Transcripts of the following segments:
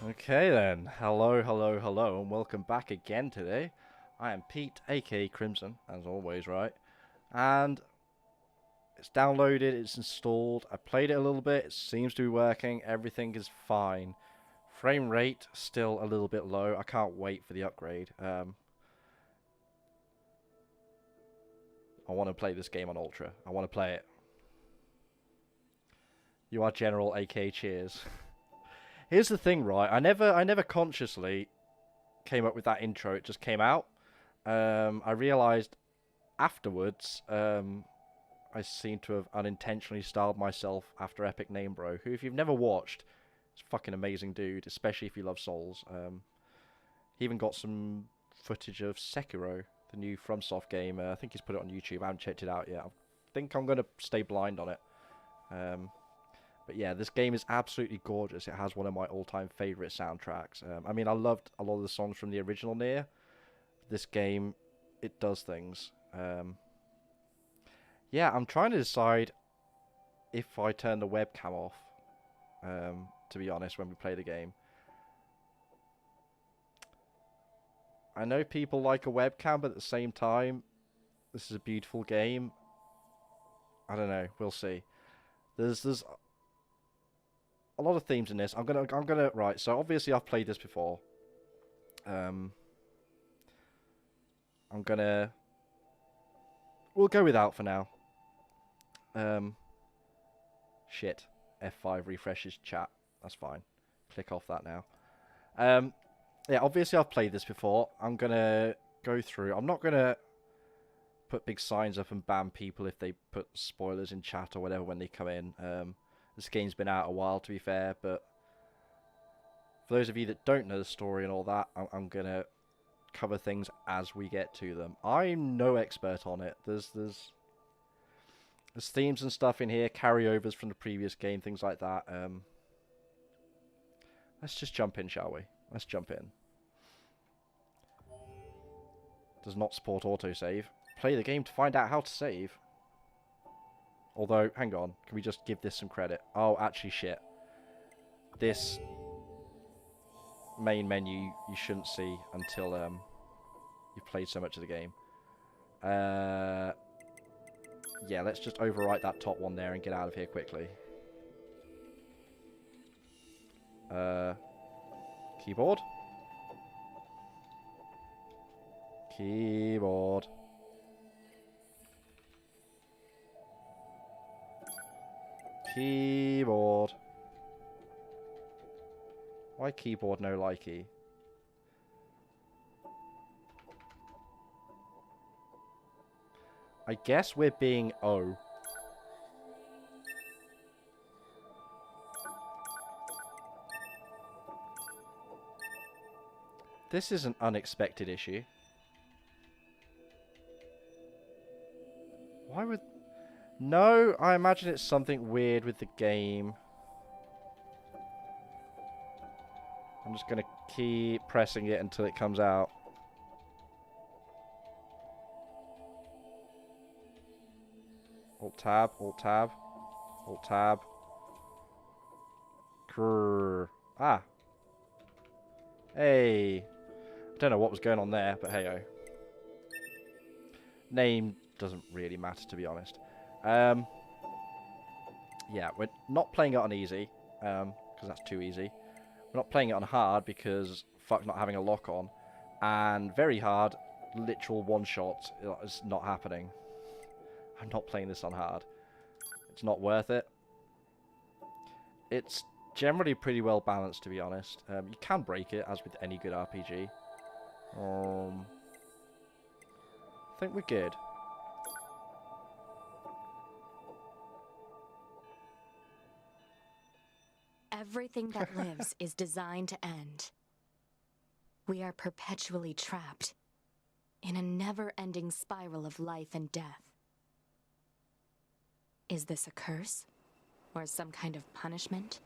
Okay then, hello, and welcome back again today. I am Pete, aka Krimxon, as always, right? And it's downloaded, it's installed, I played it a little bit, it seems to be working, everything is fine. Frame rate, still a little bit low, I can't wait for the upgrade. I want to play this game on Ultra, I want to play it. You are General, aka Cheers. Here's the thing, right, I never consciously came up with that intro, it just came out. I realised afterwards, I seem to have unintentionally styled myself after Epic Name Bro, who, if you've never watched, is a fucking amazing dude, especially if you love Souls. He even got some footage of Sekiro, the new FromSoft game. I think he's put it on YouTube. I haven't checked it out yet. I think I'm going to stay blind on it. But yeah, this game is absolutely gorgeous. It has one of my all-time favourite soundtracks. I mean, I loved a lot of the songs from the original Nier. This game, it does things. Yeah, I'm trying to decide if I turn the webcam off, to be honest, when we play the game. I know people like a webcam, but at the same time, this is a beautiful game. I don't know, we'll see. There's a lot of themes in this. Right, so obviously I've played this before. We'll go without for now. Shit. F5 refreshes chat. That's fine. Click off that now. Yeah, obviously I've played this before. I'm gonna go through. I'm not gonna put big signs up and ban people if they put spoilers in chat or whatever when they come in. This game's been out a while, to be fair, but for those of you that don't know the story and all that, I'm gonna cover things as we get to them. I'm no expert on it. There's themes and stuff in here, carryovers from the previous game, things like that. Let's just jump in, shall we? Let's jump in. Does not support autosave. Play the game to find out how to save. Although, hang on, can we just give this some credit? Oh, actually, shit. This main menu you shouldn't see until you've played so much of the game. Yeah, let's just overwrite that top one there and get out of here quickly. Keyboard? Keyboard. Keyboard. Why keyboard no likey? I guess we're being O. This is an unexpected issue. Why would... No, I imagine it's something weird with the game. I'm just going to keep pressing it until it comes out. Alt-tab, Alt-tab, Alt-tab. Grrr. Ah. Hey. I don't know what was going on there, but hey-oh. Name doesn't really matter, to be honest. Yeah, we're not playing it on easy, because that's too easy. We're not playing it on hard because fuck not having a lock on. And very hard, literal one-shot is not happening. I'm not playing this on hard. It's not worth it. It's generally pretty well balanced, to be honest. You can break it, as with any good RPG. I think we're good. Everything that lives is designed to end. We are perpetually trapped in a never-ending spiral of life and death. Is this a curse? Or some kind of punishment?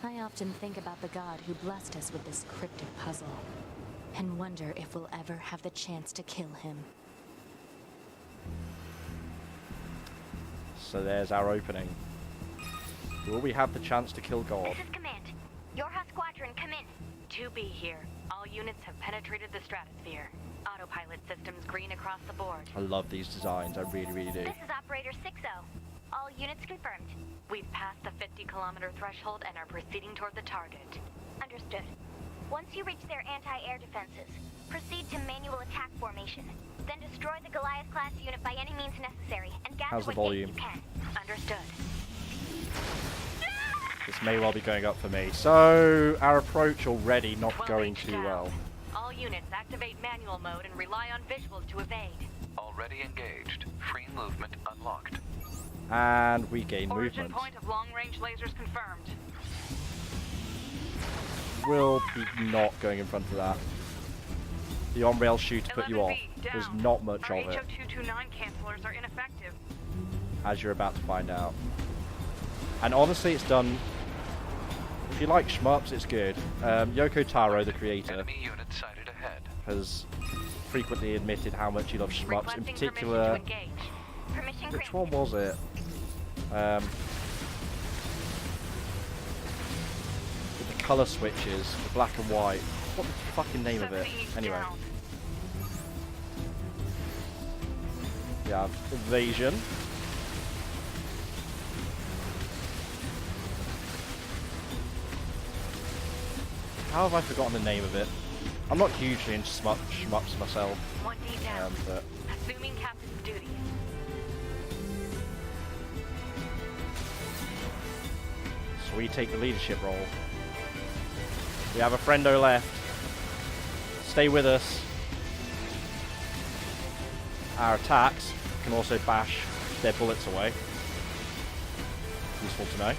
I often think about the god who blessed us with this cryptic puzzle, and wonder if we'll ever have the chance to kill him. So there's our opening. Will we have the chance to kill God? This is Command. Your husk 2B here. All units have penetrated the stratosphere. Autopilot systems green across the board. I love these designs. I really, really do. This is Operator 60. All units confirmed. We've passed the 50-kilometer threshold and are proceeding toward the target. Understood. Once you reach their anti-air defenses, proceed to manual attack formation. Then destroy the Goliath-class unit by any means necessary, and gather How's the what data volume? you can. Understood. This may well be going up for me. So, our approach already not 12 going H too down. well. All units activate manual mode and rely on visuals to evade. Already engaged. Free movement unlocked. And we gain Origin movement. point of long-range lasers confirmed. Will be not going in front of that. The on-rail shooter put you off. 11B, There's down. not much Our of it, HO229 cancelers are ineffective. as you're about to find out. And honestly, it's done. If you like shmups, it's good. Yoko Taro, the creator, Enemy unit sighted ahead. has frequently admitted how much he loves shmups. In Requesting particular, permission to engage. Permission which granted. one was it? With the color switches, the black and white. What the fucking name of it? 70 Anyway, down. yeah, Invasion. How have I forgotten the name of it? I'm not hugely into shmups myself, 1D down. but Assuming captain's duties. so we take the leadership role. We have a friendo left. Stay with us. Our attacks can also bash their bullets away. Useful to know.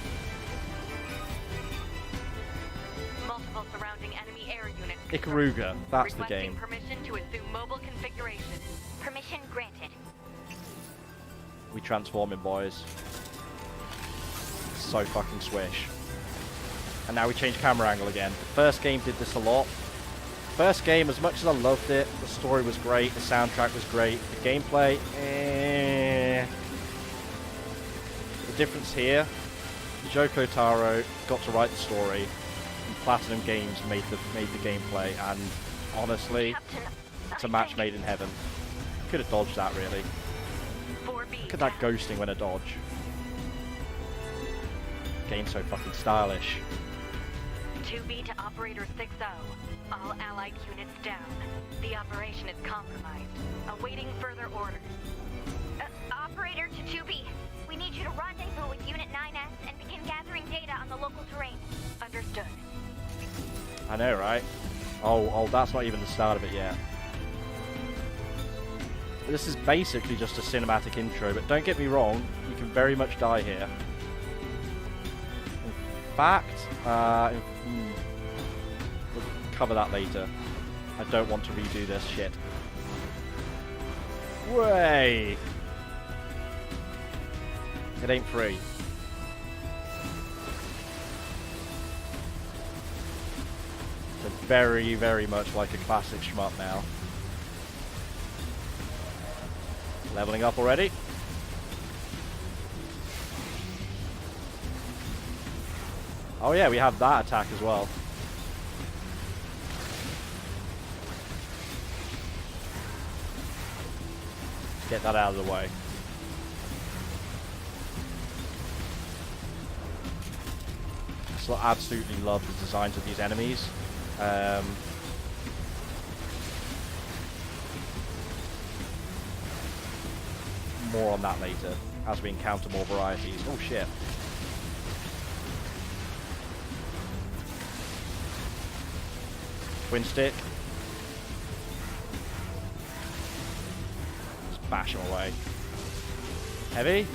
Multiple surrounding enemy air units. Ikaruga, that's the Requesting game. permission to assume mobile configuration. Permission granted. We transforming, boys. So fucking swish. And now we change camera angle again. The first game did this a lot. First game, as much as I loved it, the story was great, the soundtrack was great, the gameplay, The difference here, Yoko Taro got to write the story, and Platinum Games made the gameplay, and honestly, Captain, it's a match made in heaven. Could have dodged that, really. 4B. Look at that ghosting when I dodge. Game's so fucking stylish. 2B to Operator 60. All allied units down. The operation is compromised. Awaiting further orders. Operator to 2B. We need you to rendezvous with Unit 9S and begin gathering data on the local terrain. Understood. I know, right? Oh, that's not even the start of it yet. This is basically just a cinematic intro, but don't get me wrong, you can very much die here. In fact, we'll cover that later. I don't want to redo this shit. Way! It ain't free. So very, very much like a classic shmup now. Leveling up already. Oh yeah, we have that attack as well. Get that out of the way. So I absolutely love the designs of these enemies. More on that later, as we encounter more varieties. Oh shit. Twin stick. Just bash him away. Heavy.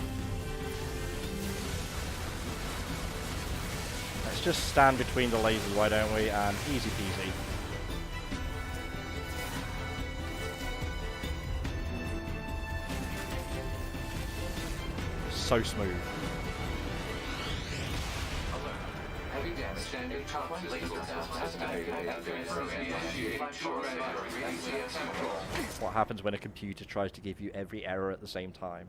Let's just stand between the lasers, why don't we? And easy peasy. So smooth. Heavy damage. Standard top laser What happens when a computer tries to give you every error at the same time?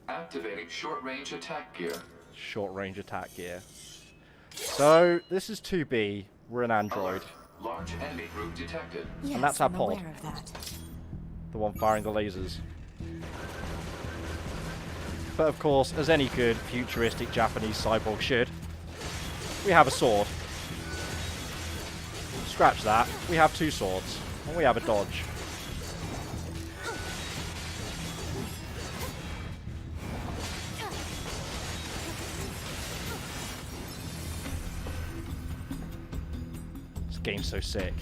Activating short-range attack gear. Short range attack gear. So this is 2B. We're an android. Alert. Large enemy group detected. Yes, that's our I'm pod. aware of that. The one firing the lasers. But of course, as any good futuristic Japanese cyborg should, we have a sword. Scratch that. We have 2 swords. And we have a dodge. This game's so sick.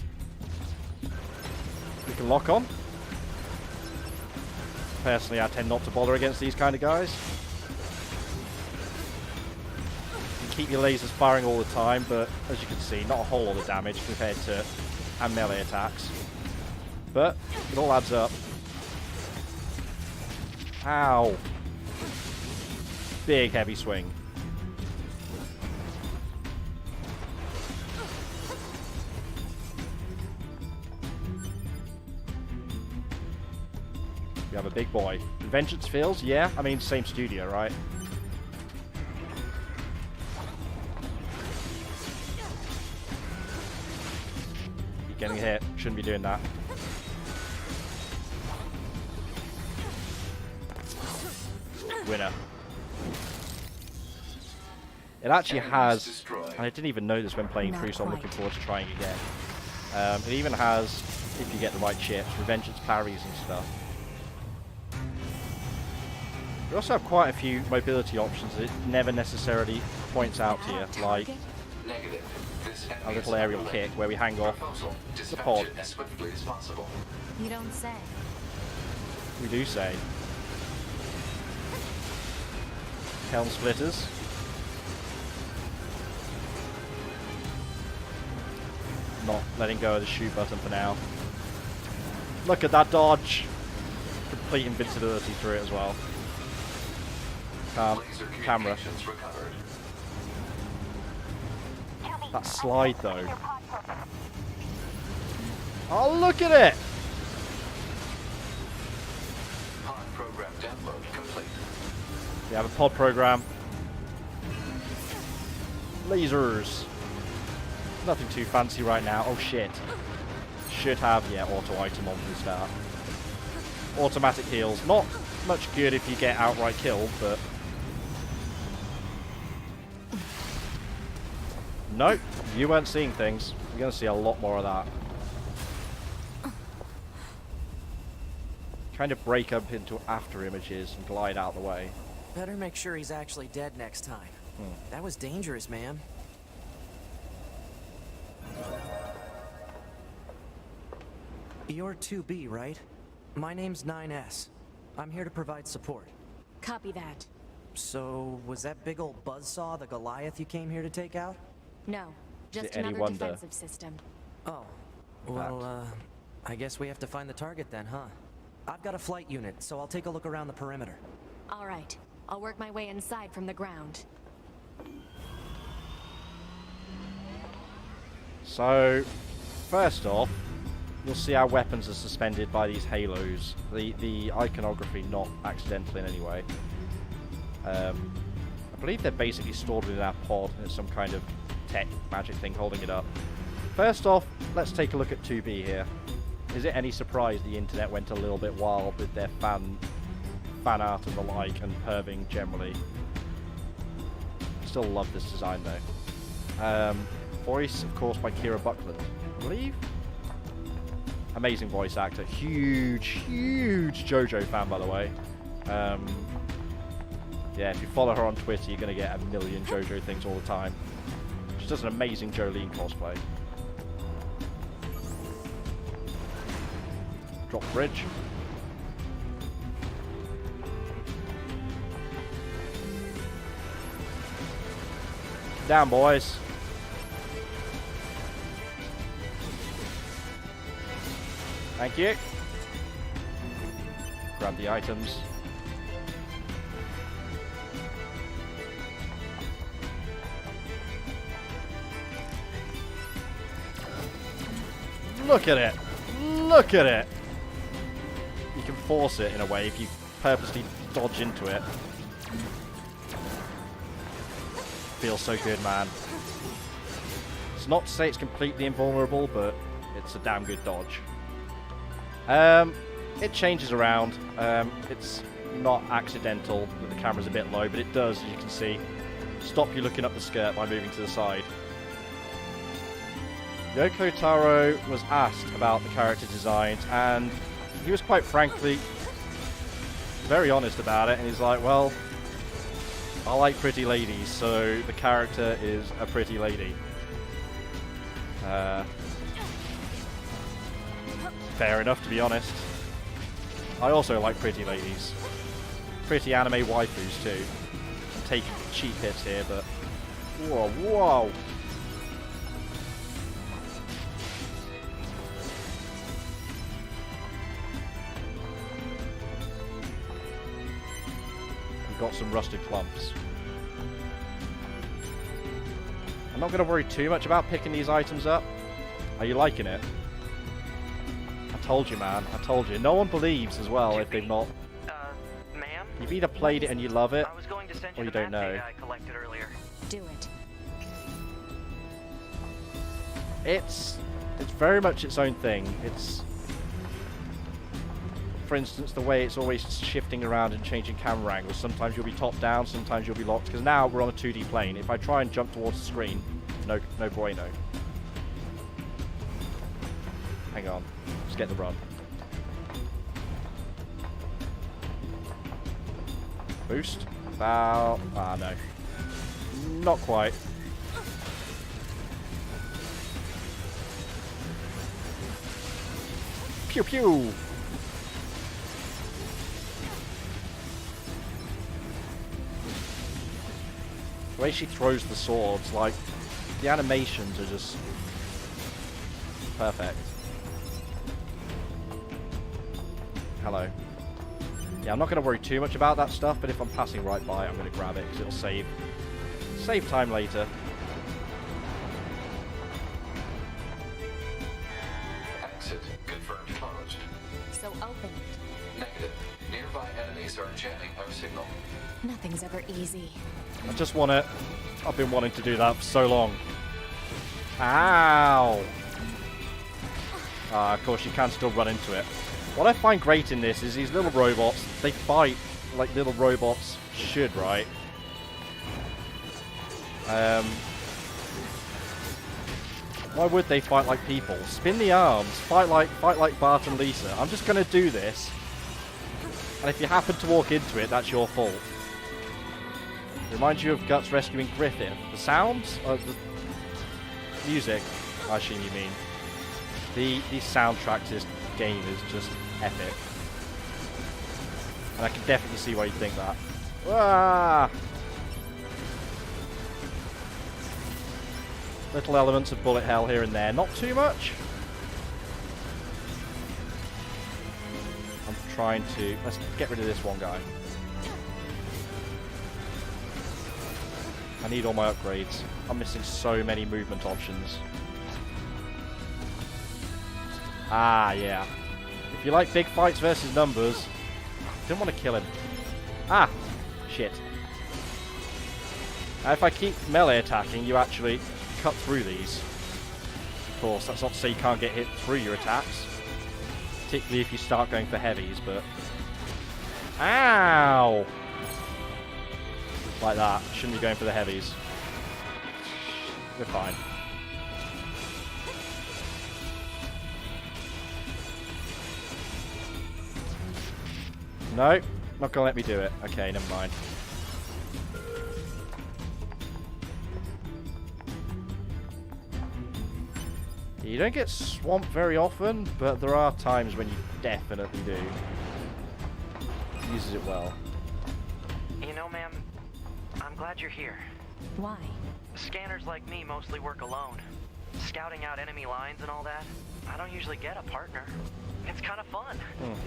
We can lock on. Personally, I tend not to bother against these kind of guys. You keep your lasers firing all the time, but as you can see, not a whole lot of damage compared to our melee attacks. But it all adds up. Ow. Big heavy swing. We have a big boy. Vengeance Fields, yeah. I mean, same studio, right? Keep getting hit. Shouldn't be doing that. Winner. It actually has, and I didn't even know this when playing through, so I'm looking forward to trying again. It even has, if you get the right chips, Revengeance parries and stuff. We also have quite a few mobility options that it never necessarily points out to you, like Negative. This a enemy little is aerial not kick where we hang off Proposal. the Dispatch pod. it as swiftly as possible. You don't say. We do say. Helm splitters. Not letting go of the shoot button for now. Look at that dodge! Complete invincibility through it as well. Laser Camera. communications recovered. That slide though. Oh, look at it! Pod program download complete. We have a pod program. Lasers. Nothing too fancy right now. Oh shit. Should have, yeah, auto item on the start. Automatic heals. Not much good if you get outright killed, but... Nope, you weren't seeing things. You're going to see a lot more of that. Kind of break up into after images and glide out the way. Better make sure he's actually dead next time. That was dangerous, man. You're 2B, right? My name's 9S. I'm here to provide support. Copy that. So, was that big old buzzsaw the Goliath you came here to take out? No, just any another wonder? defensive system. Oh. Well, I guess we have to find the target then, huh? I've got a flight unit, so I'll take a look around the perimeter. All right, I'll work my way inside from the ground. So, first off, you'll see our weapons are suspended by these halos. The iconography not accidental in any way. I believe they're basically stored within our pod. There's some kind of tech magic thing holding it up. First off, let's take a look at 2B here. Is it any surprise the internet went a little bit wild with their fan art and the like, and perving generally? Still love this design though. Voice, of course, by Kira Buckland, I believe. Amazing voice actor. Huge JoJo fan, by the way. Yeah, if you follow her on Twitter, you're going to get a million JoJo things all the time. She does an amazing Jolene cosplay. Drop bridge. Down, boys. Thank you. Grab the items. Look at it. Look at it. You can force it in a way if you purposely dodge into it. Feels so good, man. It's not to say it's completely invulnerable, but it's a damn good dodge. It changes around. It's not accidental that the camera's a bit low, but it does, as you can see, stop you looking up the skirt by moving to the side. Yoko Taro was asked about the character designs, and he was quite frankly very honest about it, and he's like, well, I like pretty ladies, so the character is a pretty lady. Fair enough, to be honest. I also like pretty ladies. Pretty anime waifus, too. I'm taking cheap hits here, but... Whoa, whoa! We've got some rusted clumps. I'm not going to worry too much about picking these items up. Are you liking it? I told you, man. I told you. No one believes as well if they've not... Ma'am? You've either played it and you love it, I was going to send or you you the don't map know. data I collected earlier. Do it. It's very much its own thing. It's... For instance, the way it's always shifting around and changing camera angles. Sometimes you'll be top down, sometimes you'll be locked. Because now we're on a 2D plane. If I try and jump towards the screen, no bueno. Hang on. Let's get the run. Boost. About... Ah, no. Not quite. Pew pew! The way she throws the swords, like, the animations are just perfect. Hello. Yeah, I'm not going to worry too much about that stuff, but if I'm passing right by it, I'm going to grab it, because it'll save time later. Exit confirmed closed. So open it. Negative. Nearby enemies are jamming our signal. Nothing's ever easy. I just want it. I've been wanting to do that for so long. Ow! Ah, of course you can still run into it. What I find great in this is these little robots, they fight like little robots should, right? Why would they fight like people? Spin the arms, fight like Bart and Lisa. I'm just gonna do this. And if you happen to walk into it, that's your fault. Reminds you of Guts rescuing Griffith. The sounds? The music, I assume you mean. The soundtrack to this game is just epic. And I can definitely see why you think that. Ah! Little elements of bullet hell here and there. Not too much. I'm trying to... Let's get rid of this one guy. I need all my upgrades. I'm missing so many movement options. Ah, yeah. If you like big fights versus numbers, didn't want to kill him. Ah! Shit. Now, if I keep melee attacking, you actually cut through these. Of course, that's not to say you can't get hit through your attacks. Particularly if you start going for heavies, but... Ow! Like that. Shouldn't be going for the heavies. We're fine. No, not gonna let me do it. Okay, never mind. You don't get swamped very often, but there are times when you definitely do. Uses it well. You know, ma'am, I'm glad you're here. Why? Scanners like me mostly work alone. Scouting out enemy lines and all that. I don't usually get a partner. It's kind of fun.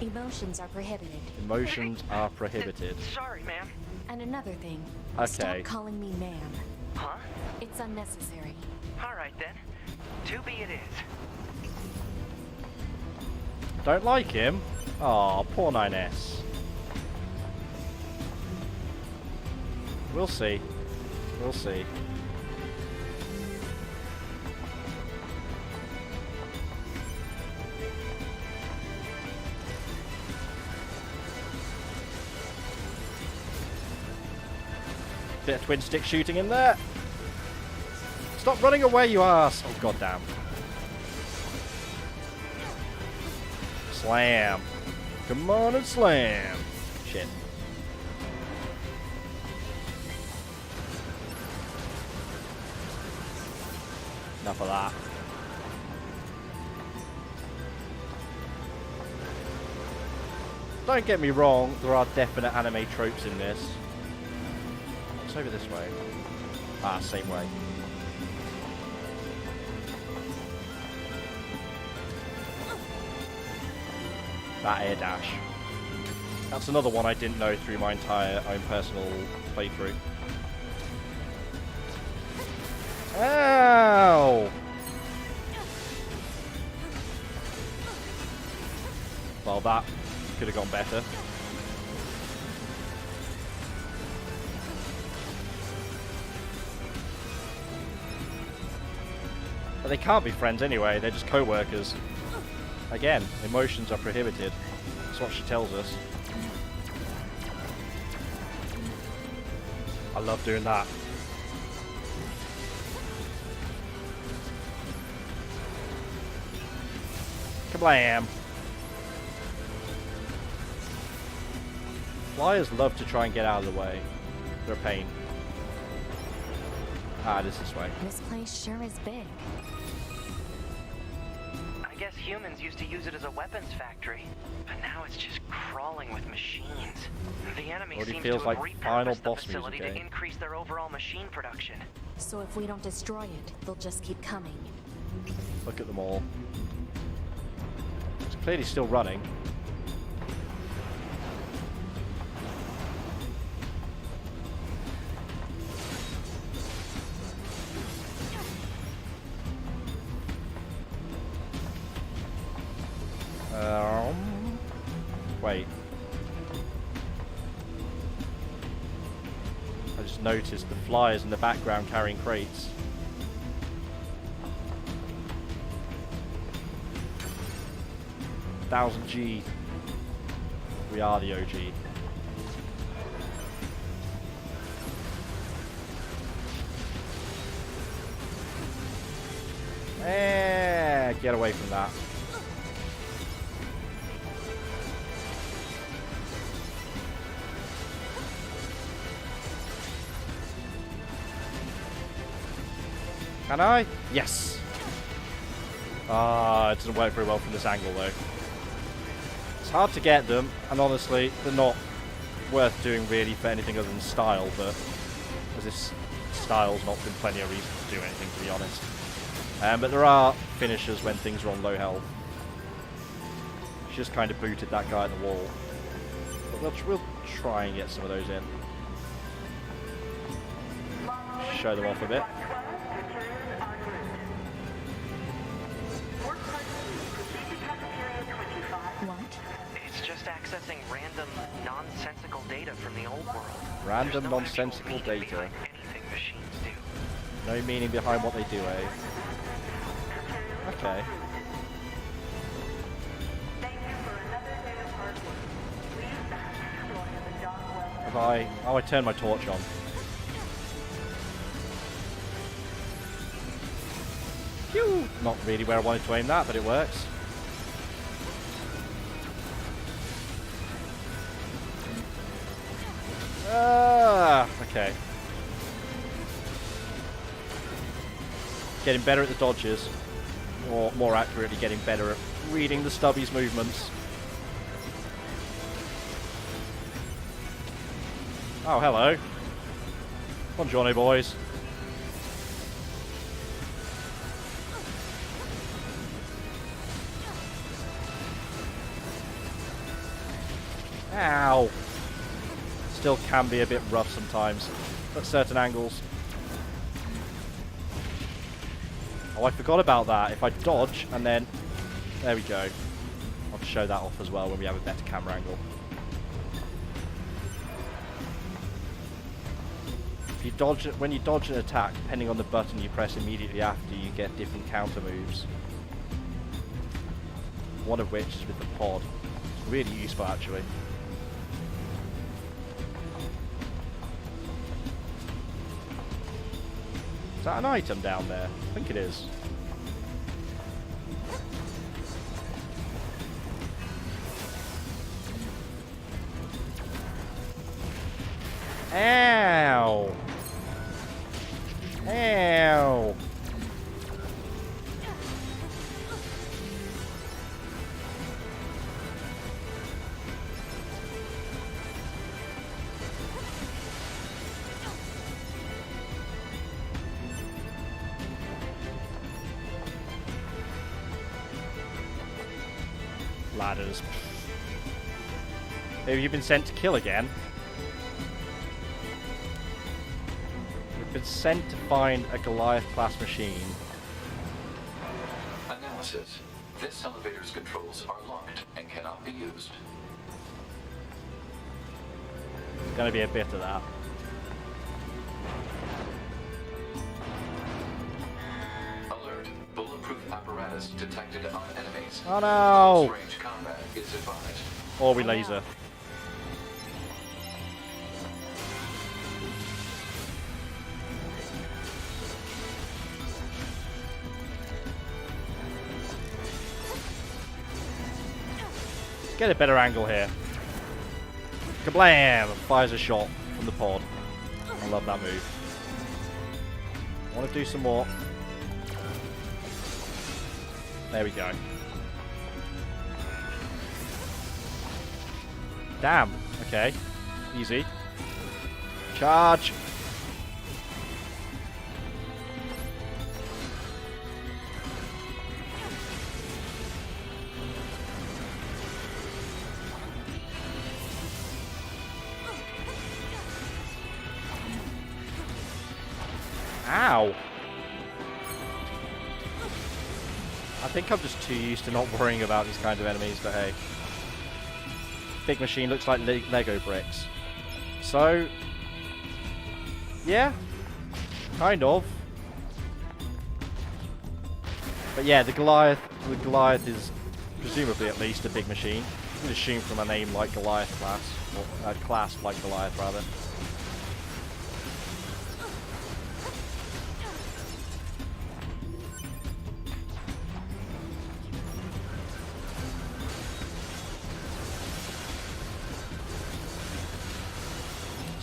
Emotions are prohibited. Emotions are prohibited. Sorry, ma'am. And another thing. Okay. Stop calling me ma'am. Huh? It's unnecessary. All right, then. To be it is. Don't like him? Aw, poor 9S. We'll see. We'll see. Bit of twin stick shooting in there. Stop running away, you ass! Oh, goddamn. Slam. Come on and slam. Shit. Enough of that. Don't get me wrong, there are definite anime tropes in this. It's over this way. Ah, same way. That air dash. That's another one I didn't know through my entire own personal playthrough. Ow! Well, that could have gone better. But they can't be friends anyway, they're just co-workers. Again, emotions are prohibited. That's what she tells us. I love doing that. Kablam! Flyers love to try and get out of the way. They're a pain. Ah, it is this way. This place sure is big. I guess humans used to use it as a weapons factory, but now it's just crawling with machines. The enemy Already seems feels to have like final repurposed the boss facility music, to eh? increase their overall machine production. So if we don't destroy it, they'll just keep coming. Look at them all. It's clearly still running. Wait. I just noticed the flyers in the background carrying crates. $1000G. We are the OG. Get away from that. Can I? Yes! Ah, it doesn't work very well from this angle though. It's hard to get them, and honestly, they're not worth doing really for anything other than style, but as this style's not been plenty of reason to do anything, to be honest. But there are finishers when things are on low health. She just kind of booted that guy at the wall. But we'll try and get some of those in. Show them off a bit. What? It's just accessing random, nonsensical data from the old world. Random, There's no actual nonsensical meaning data. behind anything machines do. No meaning behind what they do, eh? Okay. Have I... Oh, I turned my torch on. Phew! Not really where I wanted to aim that, but it works. Ah, okay. Getting better at the dodges. Or more accurately, getting better at reading the stubby's movements. Oh, hello. Buongiorno, boys. Ow. Still can be a bit rough sometimes at certain angles. Oh, I forgot about that. If I dodge and then... There we go. I'll show that off as well when we have a better camera angle. If you dodge, when you dodge an attack, depending on the button you press immediately after, you get different counter moves. One of which is with the pod. It's really useful, actually. Is that an item down there? I think it is. Ow! Ow! Ladders. Have you been sent to kill again? We've been sent to find a Goliath-class machine. Analysis. This elevator's controls are locked and cannot be used. There's gonna be a bit of that. Alert. Bulletproof apparatus detected on enemies. Oh no! Close range combat is advised. Or we laser. Get a better angle here. Kablam! Fires a shot from the pod. I love that move. I want to do some more. There we go. Damn. Okay. Easy. Charge. Ow. I think I'm just too used to not worrying about these kinds of enemies, but hey. Big machine looks like Lego bricks. So, yeah, kind of. But yeah, the Goliath is presumably at least a big machine. You can assume from a name like Goliath class, or a class like Goliath rather.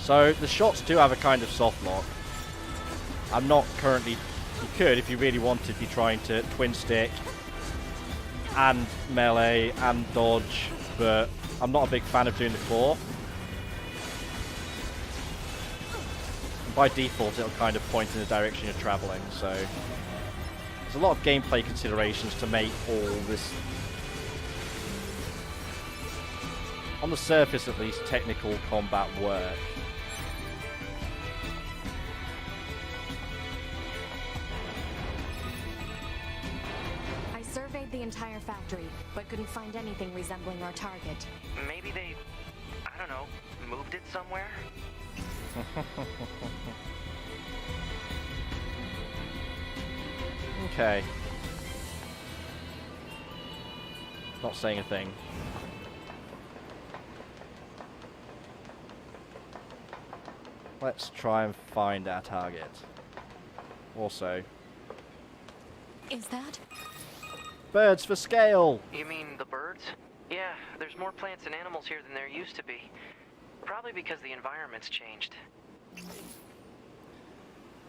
So the shots do have a kind of soft lock. I'm not currently... You could, if you really wanted, be trying to twin stick and melee and dodge, but I'm not a big fan of doing the claw. And by default, it'll kind of point in the direction you're traveling, so there's a lot of gameplay considerations to make all this, on the surface at least, technical combat work. The entire factory, but couldn't find anything resembling our target. Maybe they, I don't know, moved it somewhere? Okay. Not saying a thing. Let's try and find our target. Also, Is that? birds for scale! You mean the birds? Yeah, there's more plants and animals here than there used to be. Probably because the environment's changed.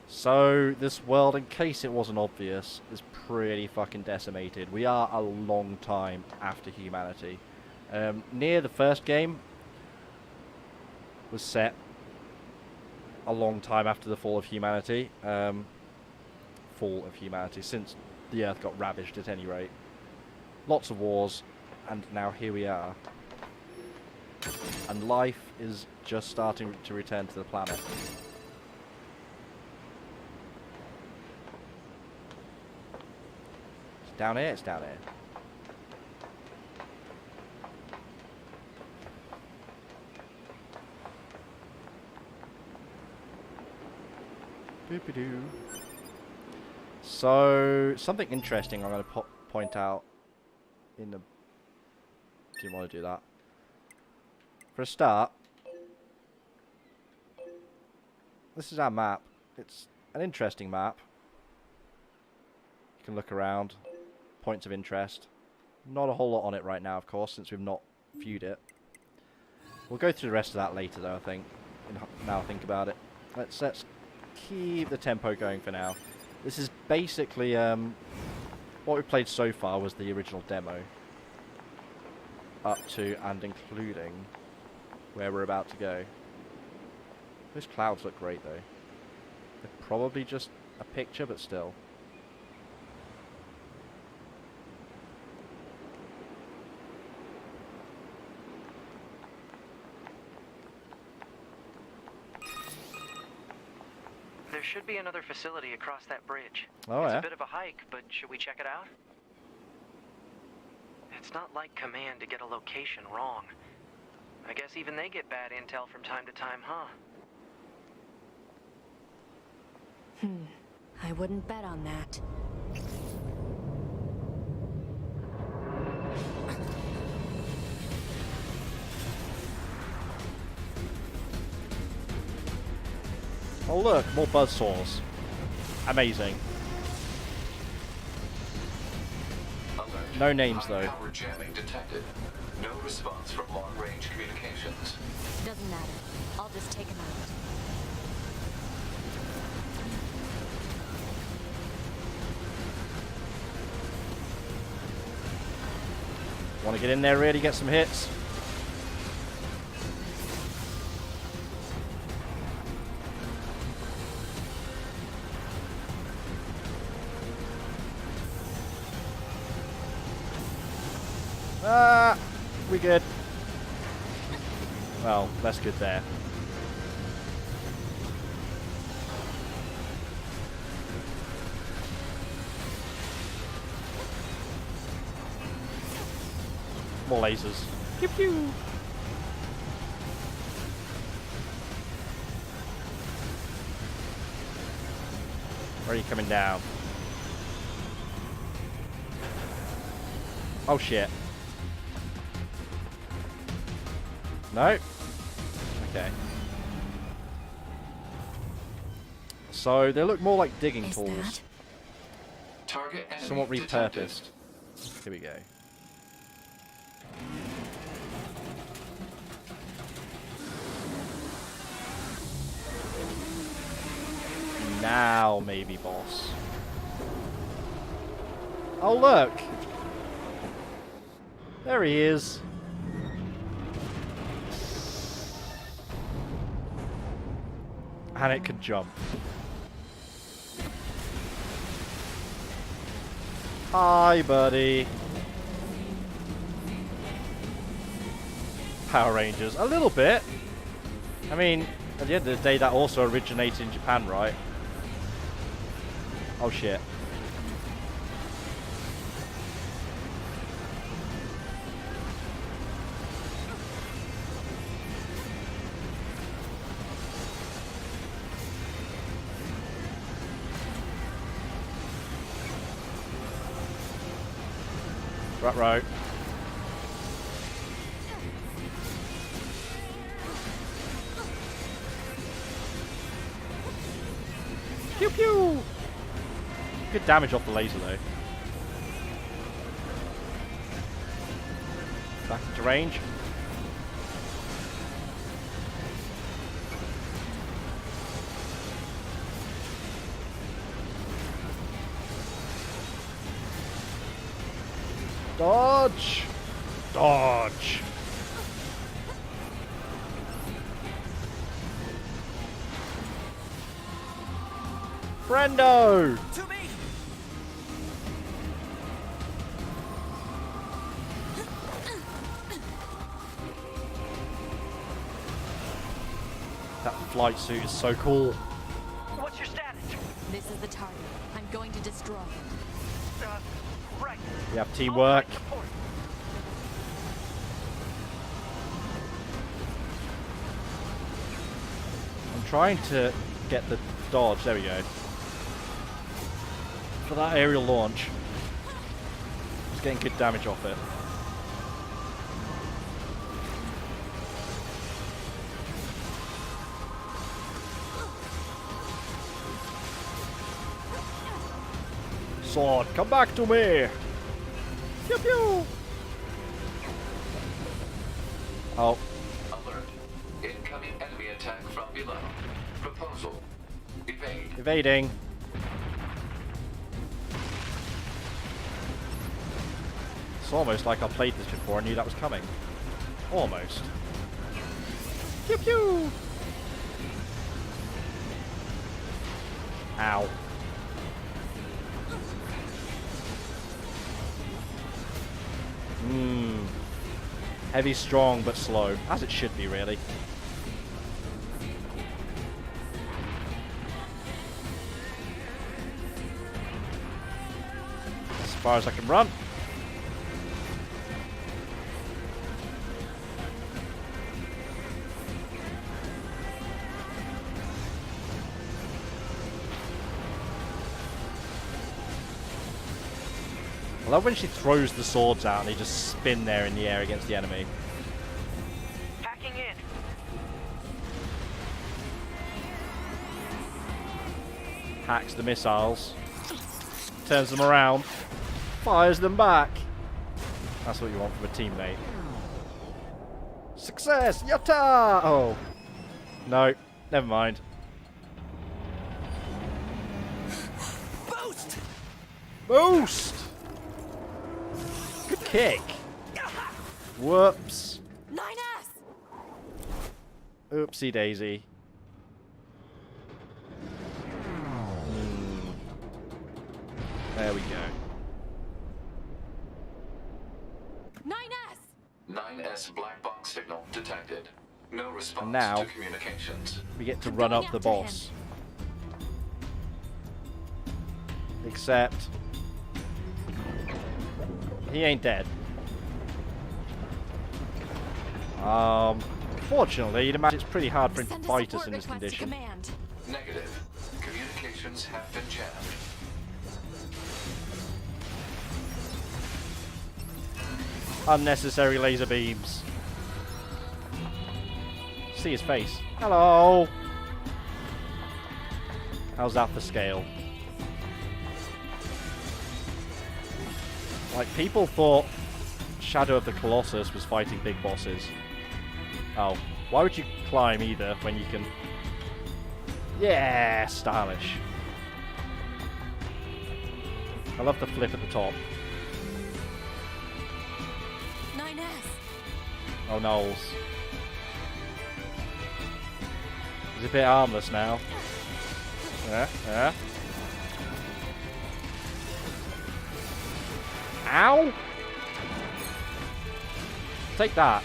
So, this world, in case it wasn't obvious, is pretty fucking decimated. We are a long time after humanity. Near the first game was set a long time after the fall of humanity. Since the Earth got ravaged at any rate. Lots of wars, and now here we are. And life is just starting to return to the planet. It's down here, it's down here. Boop-a-doo. So, something interesting I'm going to point out in the... Didn't want to do that. For a start, this is our map. It's an interesting map. You can look around. Points of interest. Not a whole lot on it right now, of course, since we've not viewed it. We'll go through the rest of that later, though, I think. Now I think about it. Let's keep the tempo going for now. This is basically, what we've played so far was the original demo. Up to and including where we're about to go. Those clouds look great, though. They're probably just a picture, but still. There should be another facility across that bridge. Oh, It's yeah? a bit of a hike, but should we check it out? It's not like Command to get a location wrong. I guess even they get bad intel from time to time, huh? I wouldn't bet on that. Oh look, more buzzsaws. Amazing. Alert. No names, High though. power jamming detected. No response from long-range communications. Doesn't matter. I'll just take him out. Want to get in there, really get some hits? Ah, we good. Well, that's good there. More lasers. Pew pew. Where are you coming down? Oh shit. No? Okay. So they look more like digging Is tools. that? Target enemy Somewhat detected. repurposed. Here we go. Now maybe, boss. Oh look! There he is. And it can jump. Hi, buddy. Power Rangers. A little bit. I mean, at the end of the day, that also originated in Japan, right? Oh, shit. Right. Pew pew! Good damage off the laser though. Back into range. Dodge! Dodge! Friendo! To me! That flight suit is so cool. What's your status? This is the target. I'm going to destroy it. Right. We have teamwork. All support. I'm trying to get the dodge. There we go. For that aerial launch. It's getting good damage off it. Sword, come back to me! Pew pew! Oh. Alert. Incoming enemy attack from below. Proposal. Evade. Evading. It's almost like I played this before and knew that was coming. Almost. Pew pew! Ow. Heavy, strong, but slow. As it should be, really. As far as I can run. I love when she throws the swords out and they just spin there in the air against the enemy. Packing in. Hacks the missiles. Turns them around. Fires them back. That's what you want from a teammate. Success! Yatta! Oh. No. Never mind. Boost! Boost! Good kick. Whoops. 9S! Oopsie daisy. There we go. 9S! 9S black box signal detected. No response now- to communications. We get to I'm run going up the after him. boss. Except he ain't dead. Fortunately, you'd imagine it's pretty hard for him to Send a fight us support in this request to condition. command. Negative. Communications have been jammed. Unnecessary laser beams. See his face. Hello. How's that for scale? Like, people thought Shadow of the Colossus was fighting big bosses. Oh, why would you climb either when you can... Yeah, stylish. I love the flip at the top. 9S! Oh, Knowles. He's a bit harmless now. Yeah. Ow! Take that.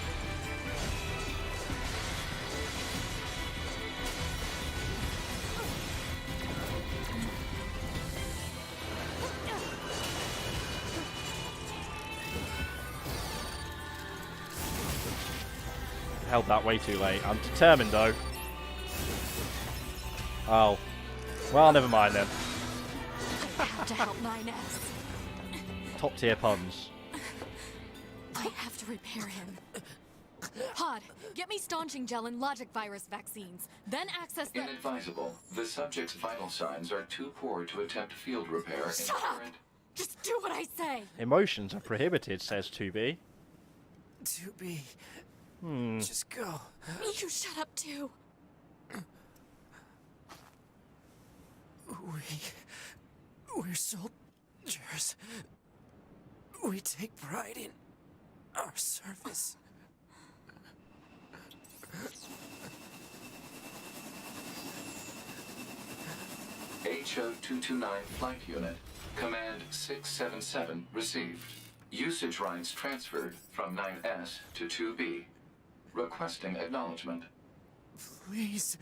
Held that way too late. I'm determined though. Oh. Well, never mind then. I have to help 9S. Top tier puns. I have to repair him. Pod, get me staunching gel and logic virus vaccines. Then access the... Inadvisable. The subject's vital signs are too poor to attempt field repair in Shut up! current... Just do what I say! Emotions are prohibited, says 2B. To be. Just go. You shut up too. We're soldiers. We take pride in our service. HO-229 Flight Unit. Command 677 received. Usage rights transferred from 9S to 2B. Requesting acknowledgement. Please.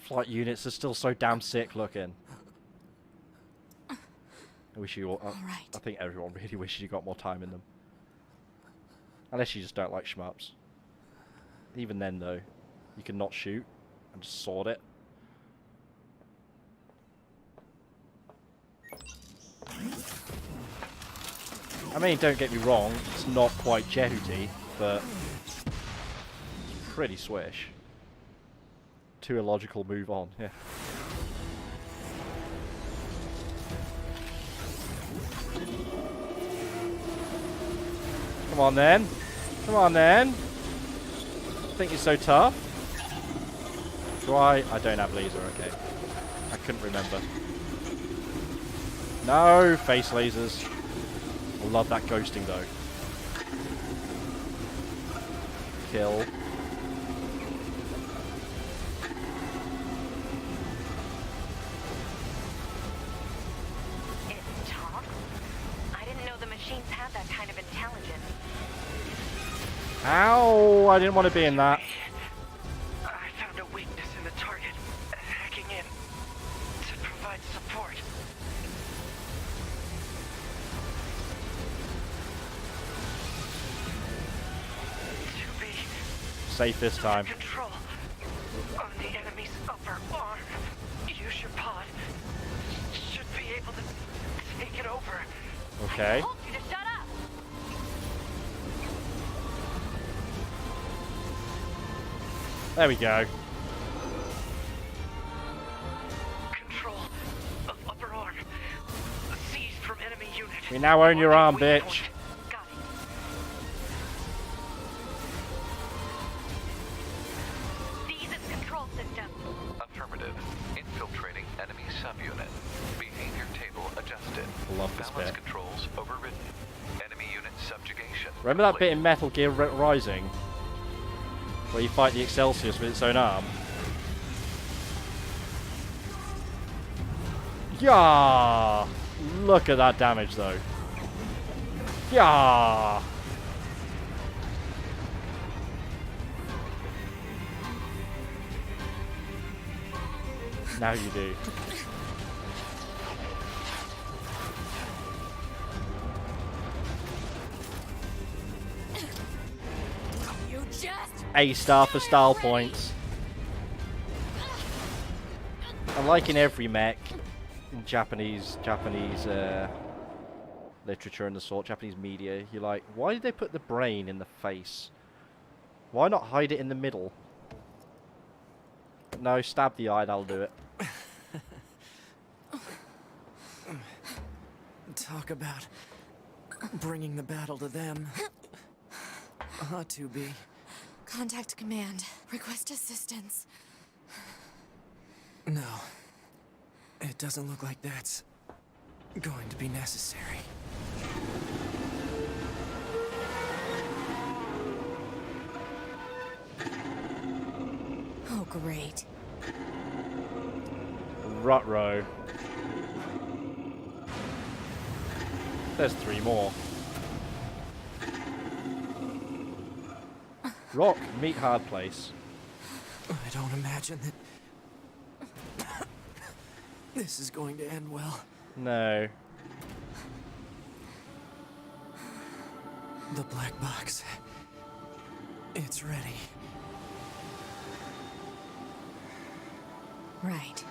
Flight units are still so damn sick looking. I wish you all... Alright. I think everyone really wishes you got more time in them. Unless you just don't like shmups. Even then, though, you can not shoot and just sword it. I mean, don't get me wrong, it's not quite Jehuty, but it's pretty swish. To a logical move on, yeah. Come on then. Come on then. Think you're so tough? Do I? I don't have laser, okay. I couldn't remember. No, face lasers. I love that ghosting though. Kill. It talks? I didn't know the machines had that kind of intelligence. Ow! I didn't want to be in that. I found a weakness in the target. Hacking in to provide support. To be Safe this time. control on the enemy's upper arm. Use your pod. Should be able to take it over. Okay. Told you to shut up! There we go. Control of upper arm. Seized from enemy unit. We now own your arm, Weak bitch. point. Got it. Seize its control system. Affirmative. Infiltrating enemy subunit. Behavior table adjusted. Love this Balance bit. controls overridden. Enemy unit subjugation. Remember that bit complete. in Metal Gear Rising? Where you fight the Excelsius with its own arm? Yeah! Look at that damage though. Yeah! Now you do. You just A star for style points. And like in every mech, in Japanese literature and the sort, Japanese media, you're like, why did they put the brain in the face? Why not hide it in the middle? No, stab the eye, that'll do it. Talk about bringing the battle to them. 2B. contact command. Request assistance. No. It doesn't look like that's going to be necessary. Oh, great. Rutro. There's 3 more. Rock, meet hard place. I don't imagine that this is going to end well. No. The black box. It's ready. Right.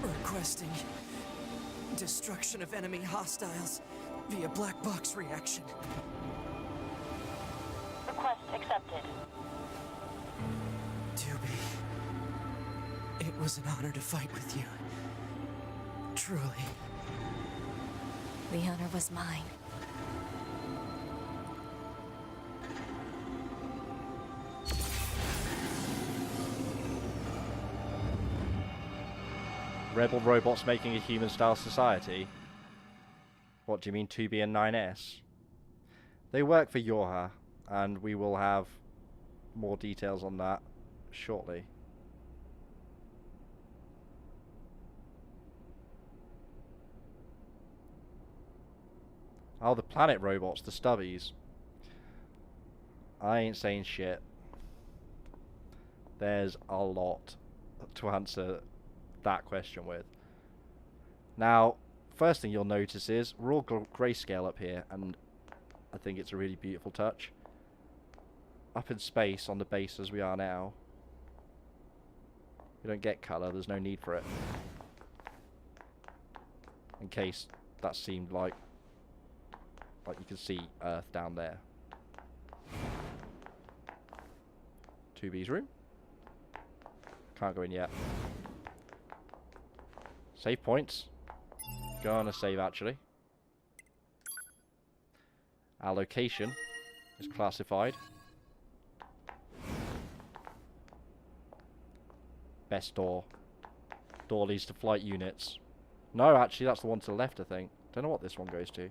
Requesting destruction of enemy hostiles via black box reaction. Request accepted. 2B. It was an honor to fight with you. Truly. The honor was mine. Rebel robots making a human-style society? What do you mean 2B and 9S? They work for Yorha, and we will have more details on that shortly. Oh, the planet robots, the stubbies. I ain't saying shit. There's a lot to answer that question with. Now, first thing you'll notice is we're all grayscale up here, and I think it's a really beautiful touch. Up in space on the base as we are now, we don't get colour, there's no need for it. In case that seemed like you can see Earth down there. 2B's room. Can't go in yet. Save points. Gonna save, actually. Our location is classified. Best door. Door leads to flight units. No, actually, that's the one to the left, I think. Don't know what this one goes to.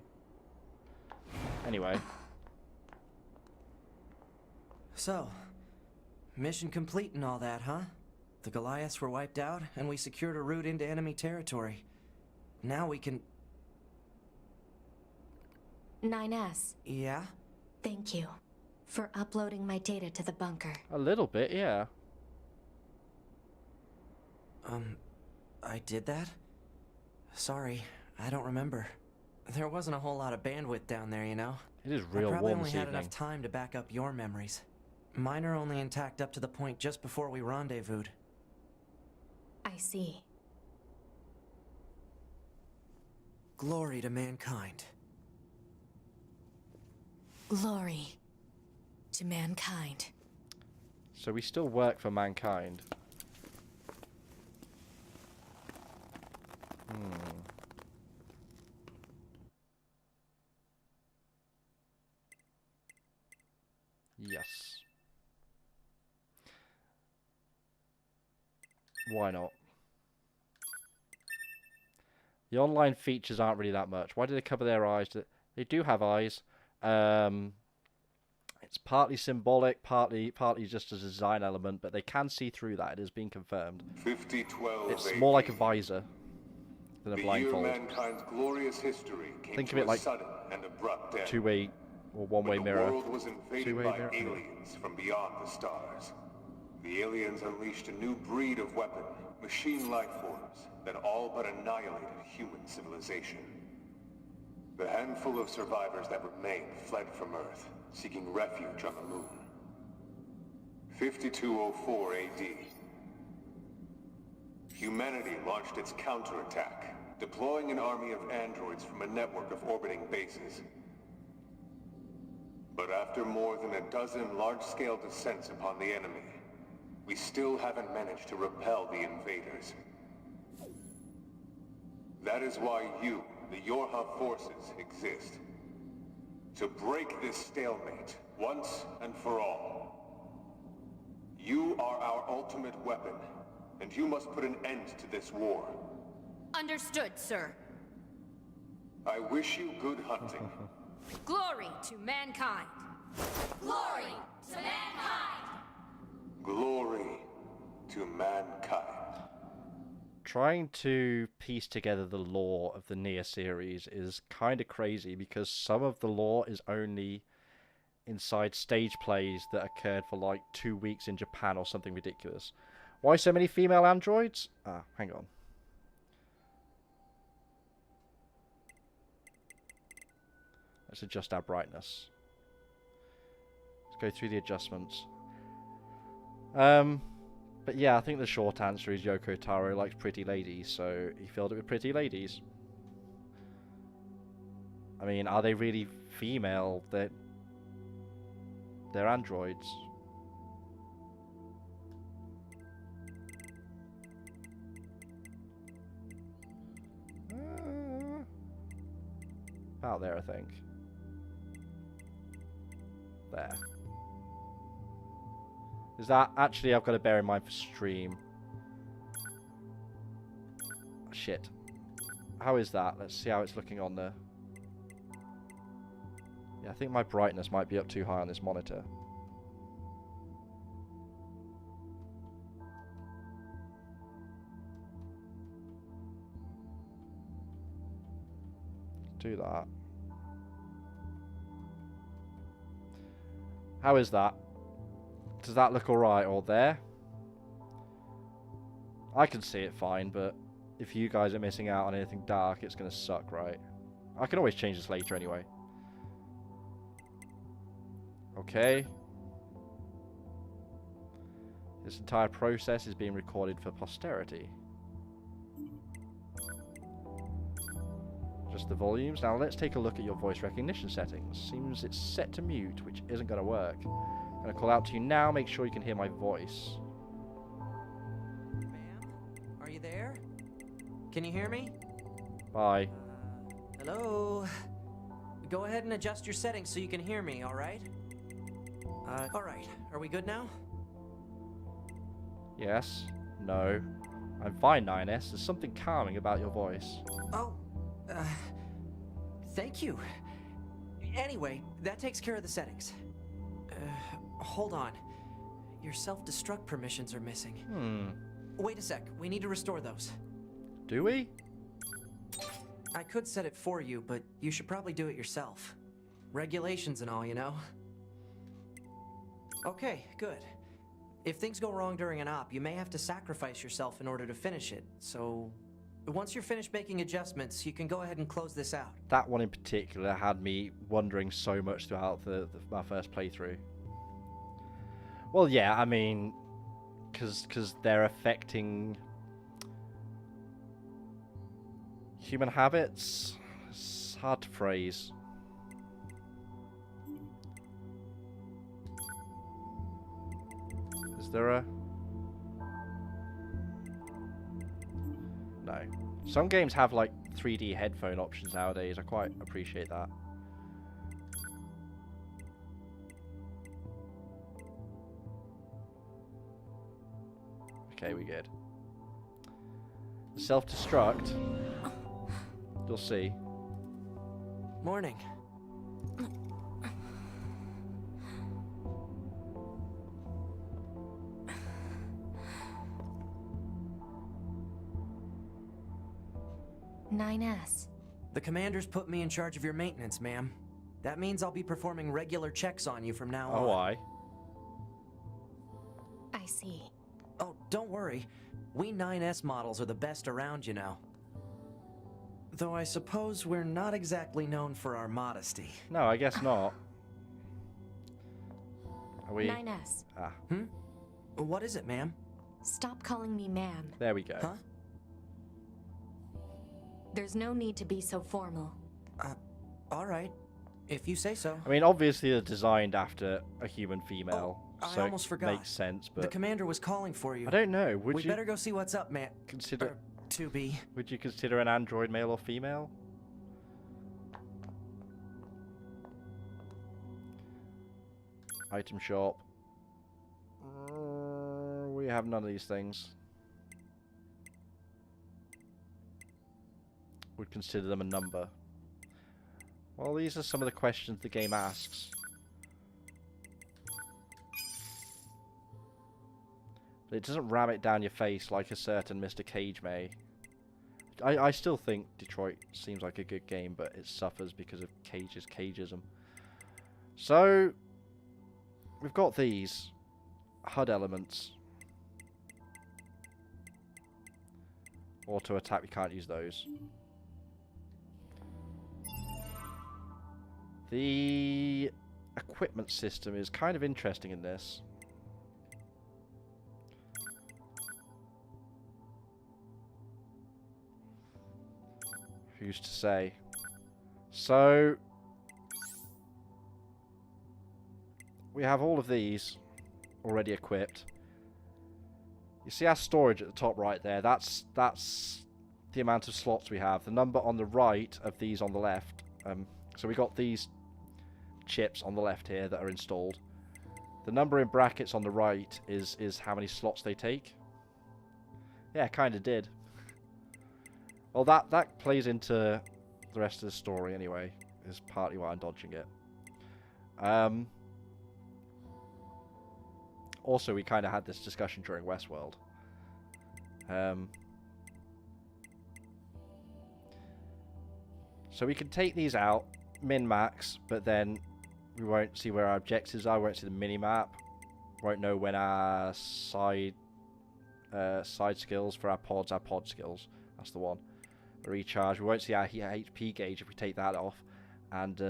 Anyway. So, mission complete and all that, huh? The Goliaths were wiped out, and we secured a route into enemy territory. Now we can... 9S, Yeah? thank you for uploading my data to the bunker. A little bit, yeah. I did that? Sorry, I don't remember. There wasn't a whole lot of bandwidth down there, you know? It is real I probably warm only this had evening. enough time to back up your memories. Mine are only intact up to the point just before we rendezvoused. I see. Glory to mankind. Glory to mankind. So we still work for mankind. Yes. Why not? The online features aren't really that much. Why do they cover their eyes? They do have eyes. It's partly symbolic, partly just as a design element, but they can see through that. It has been confirmed. 5012 It's more like a visor than a the blindfold. year mankind's glorious history came Think to of it a like sudden and abrupt end. Two-way or one-way When mirror. The world was invaded Two-way by mirror. aliens from beyond the stars. The aliens unleashed a new breed of weapon, machine life forms, that all but annihilated human civilization. The handful of survivors that remained fled from Earth, seeking refuge on the moon. 5204 AD. Humanity launched its counterattack, deploying an army of androids from a network of orbiting bases. But after more than a dozen large-scale descents upon the enemy, we still haven't managed to repel the invaders. That is why you, the Yorha forces, exist. To break this stalemate, once and for all. You are our ultimate weapon, and you must put an end to this war. Understood, sir. I wish you good hunting. Glory to mankind. Glory to mankind. Glory to mankind. Trying to piece together the lore of the Nier series is kind of crazy because some of the lore is only inside stage plays that occurred for like 2 weeks in Japan or something ridiculous. Why so many female androids? Ah, hang on. Let's adjust our brightness. Let's go through the adjustments. But yeah, I think the short answer is Yoko Taro likes pretty ladies, so he filled it with pretty ladies. I mean, are they really female? They're androids. About there, I think. There. Is that... Actually, I've got to bear in mind for stream. Shit. How is that? Let's see how it's looking on the... Yeah, I think my brightness might be up too high on this monitor. Do that. How is that? Does that look alright or there? I can see it fine, but if you guys are missing out on anything dark, it's going to suck, right? I can always change this later anyway. Okay. This entire process is being recorded for posterity. Just the volumes. Now let's take a look at your voice recognition settings. Seems it's set to mute, which isn't going to work. I'm going to call out to you now, make sure you can hear my voice. Can you hear me? Bye. Hello? Go ahead and adjust your settings so you can hear me, alright? Alright. Are we good now? Yes. No. I'm fine, 9S. There's something calming about your voice. Oh, thank you. Anyway, that takes care of the settings. Hold on. Your self-destruct permissions are missing. Wait a sec. We need to restore those. Do we? I could set it for you, but you should probably do it yourself. Regulations and all, you know? Okay, good. If things go wrong during an op, you may have to sacrifice yourself in order to finish it, so... Once you're finished making adjustments, you can go ahead and close this out. That one in particular had me wondering so much throughout my first playthrough. Well, yeah, I mean... Because they're affecting... human habits? It's hard to phrase. Is there a... No. Some games have like 3D headphone options nowadays. I quite appreciate that. Okay, we good. Self-destruct. You'll see. Morning. The commander's put me in charge of your maintenance, ma'am. That means I'll be performing regular checks on you from now on. Oh, I. I see. Oh, don't worry. We 9S models are the best around, you know. Though I suppose we're not exactly known for our modesty. No, I guess not. Are we... 9S. Ah. What is it, ma'am? Stop calling me ma'am. There we go. Huh? There's no need to be so formal. Alright. If you say so. I mean, obviously they're designed after a human female, I so almost it forgot. makes sense, but... The commander was calling for you. I don't know, We would you better go see what's up, man. consider... 2B. Would you consider an android male or female? Item shop. We have none of these things. Would consider them a number. Well, these are some of the questions the game asks. But it doesn't ram it down your face like a certain Mr. Cage may. I still think Detroit seems like a good game, but it suffers because of Cage's cageism. So, we've got these HUD elements. Auto attack, we can't use those. The equipment system is kind of interesting in this. Who's to say? So, we have all of these already equipped. You see our storage at the top right there? That's the amount of slots we have. The number on the right of these on the left. So we got these chips on the left here that are installed. The number in brackets on the right is how many slots they take. Yeah, kind of did. Well, that plays into the rest of the story anyway. Is partly why I'm dodging it. Also, we kind of had this discussion during Westworld. So we can take these out, min-max, but then we won't see where our objectives are, we won't see the mini-map, won't know when our side skills for our pod skills, that's the one, recharge. We won't see our HP gauge if we take that off, and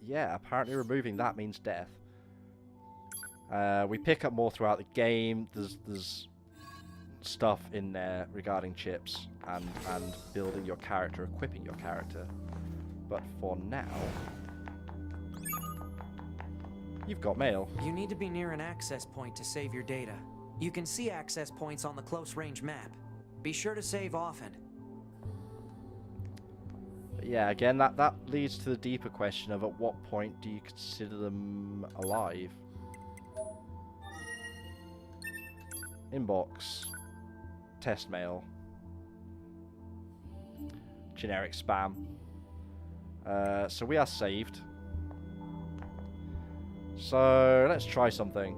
yeah, apparently removing that means death. We pick up more throughout the game. There's stuff in there regarding chips and building your character, equipping your character. But for now, you've got mail. You need to be near an access point to save your data. You can see access points on the close range map. Be sure to save often. But yeah, again, that leads to the deeper question of at what point do you consider them alive? Inbox. Test mail. Generic spam. So we are saved. So let's try something.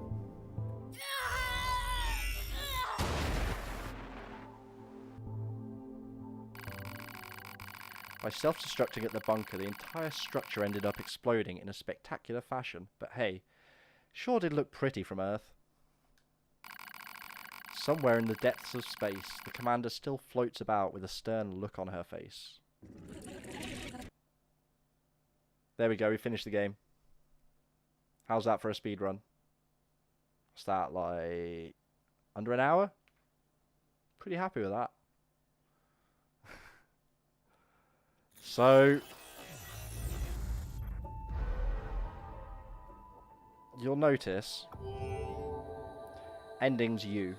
By self-destructing at the bunker, the entire structure ended up exploding in a spectacular fashion. But hey, sure did look pretty from Earth. Somewhere in the depths of space, the commander still floats about with a stern look on her face. There we go, we finished the game. How's that for a speed run? What's that, like under an hour? Pretty happy with that. So you'll notice endings U.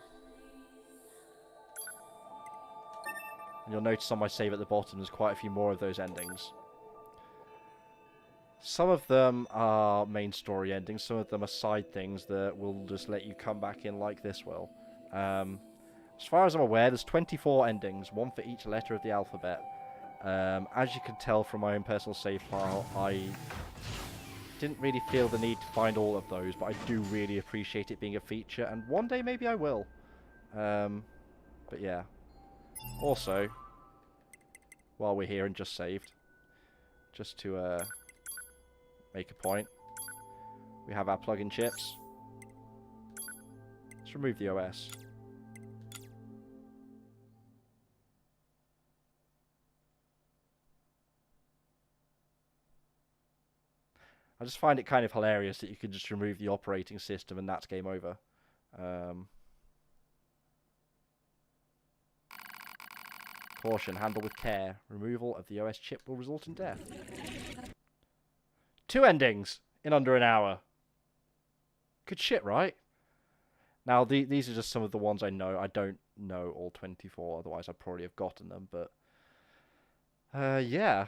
And you'll notice on my save at the bottom there's quite a few more of those endings. Some of them are main story endings, some of them are side things that will just let you come back in like this will. As far as I'm aware, there's 24 endings, one for each letter of the alphabet. As you can tell from my own personal save file, I didn't really feel the need to find all of those, but I do really appreciate it being a feature, and one day maybe I will. But yeah. Also, while we're here and just saved, just to make a point, we have our plug-in chips. Let's remove the OS. I just find it kind of hilarious that you can just remove the operating system and that's game over. Caution, handle with care. Removal of the OS chip will result in death. 2 endings in under an hour. Good shit, right? Now, these are just some of the ones I know. I don't know all 24, otherwise I'd probably have gotten them, but... yeah.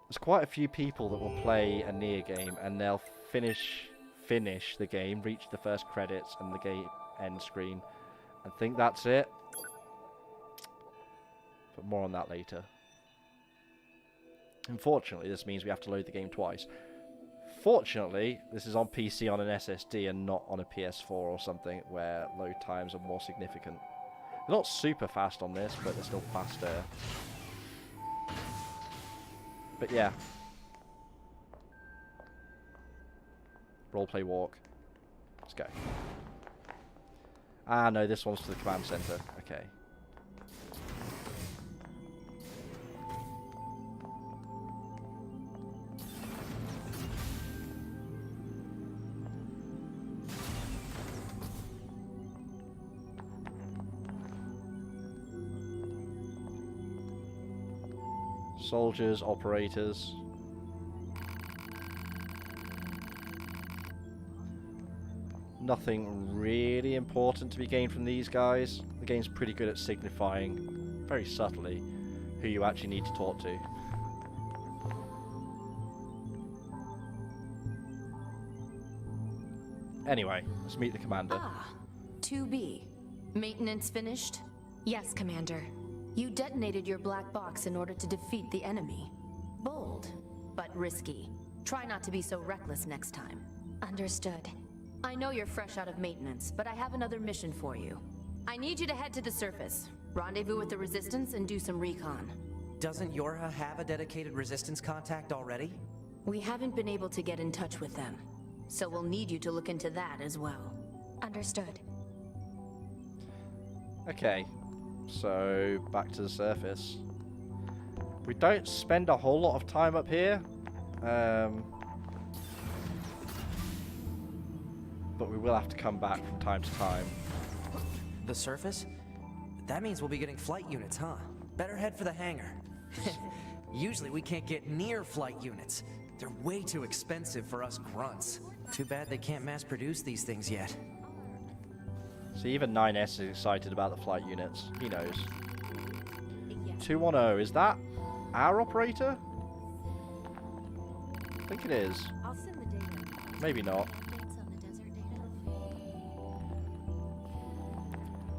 There's quite a few people that will play a Nier game and they'll finish the game, reach the first credits and the game end screen, and think that's it. But more on that later. Unfortunately, this means we have to load the game twice. Fortunately, this is on PC on an SSD and not on a PS4 or something, where load times are more significant. They're not super fast on this, but they're still faster. But yeah. Roleplay walk. Let's go. Ah, no, this one's to the command center. Okay. Soldiers, operators. Nothing really important to be gained from these guys. The game's pretty good at signifying, very subtly, who you actually need to talk to. Anyway, let's meet the commander. Ah, 2B. Maintenance finished? Yes, Commander. You detonated your black box in order to defeat the enemy. Bold, but risky. Try not to be so reckless next time. Understood. I know you're fresh out of maintenance, but I have another mission for you. I need you to head to the surface, rendezvous with the Resistance, and do some recon. Doesn't Yorha have a dedicated Resistance contact already? We haven't been able to get in touch with them, so we'll need you to look into that as well. Understood. Okay, so back to the surface. We don't spend a whole lot of time up here. But we will have to come back from time to time. The surface? That means we'll be getting flight units, huh? Better head for the hangar. Usually we can't get near flight units. They're way too expensive for us grunts. Too bad they can't mass produce these things yet. See, even 9S is excited about the flight units. He knows. 210, is that our operator? I think it is. I'll send the data. Maybe not. Updates on the desert data.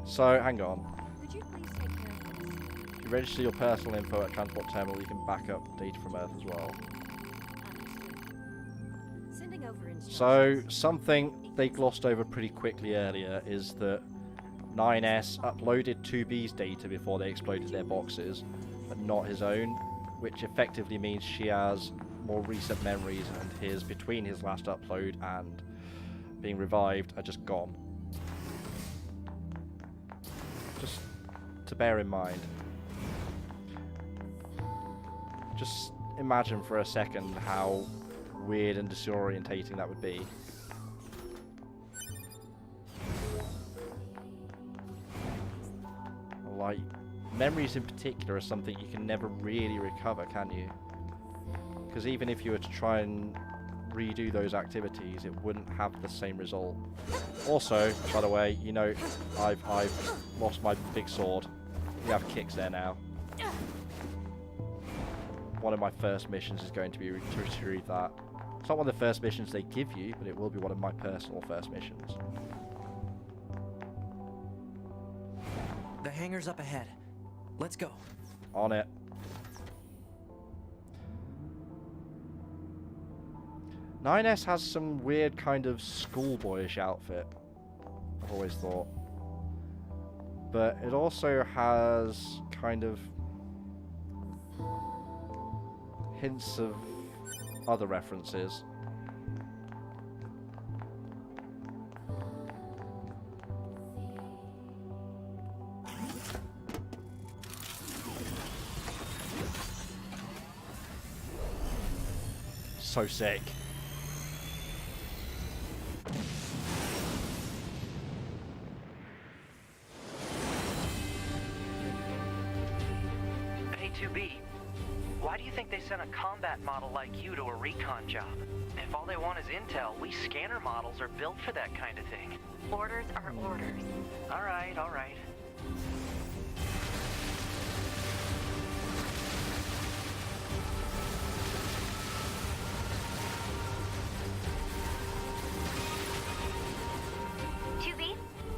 So, hang on. Could you please take care of this? If you register your personal info at transport terminal, you can back up data from Earth as well. Understood. Sending over instructions. So, something they glossed over pretty quickly earlier is that 9S uploaded 2B's data before they exploded their boxes, but not his own, which effectively means she has more recent memories, and his between his last upload and being revived are just gone. Just to bear in mind. Just imagine for a second how weird and disorientating that would be. Like, memories in particular are something you can never really recover, can you? Because even if you were to try and redo those activities, it wouldn't have the same result. Also, by the way, you know, I've lost my big sword. We have kicks there now. One of my first missions is going to be to retrieve that. It's not one of the first missions they give you, but it will be one of my personal first missions. The hangar's up ahead. Let's go. On it. Nine S has some weird kind of schoolboyish outfit, I've always thought. But it also has kind of hints of other references. So sick. Hey, 2B. Why do you think they sent a combat model like you to a recon job? If all they want is intel, we scanner models are built for that kind of thing. Orders are orders. All right, all right.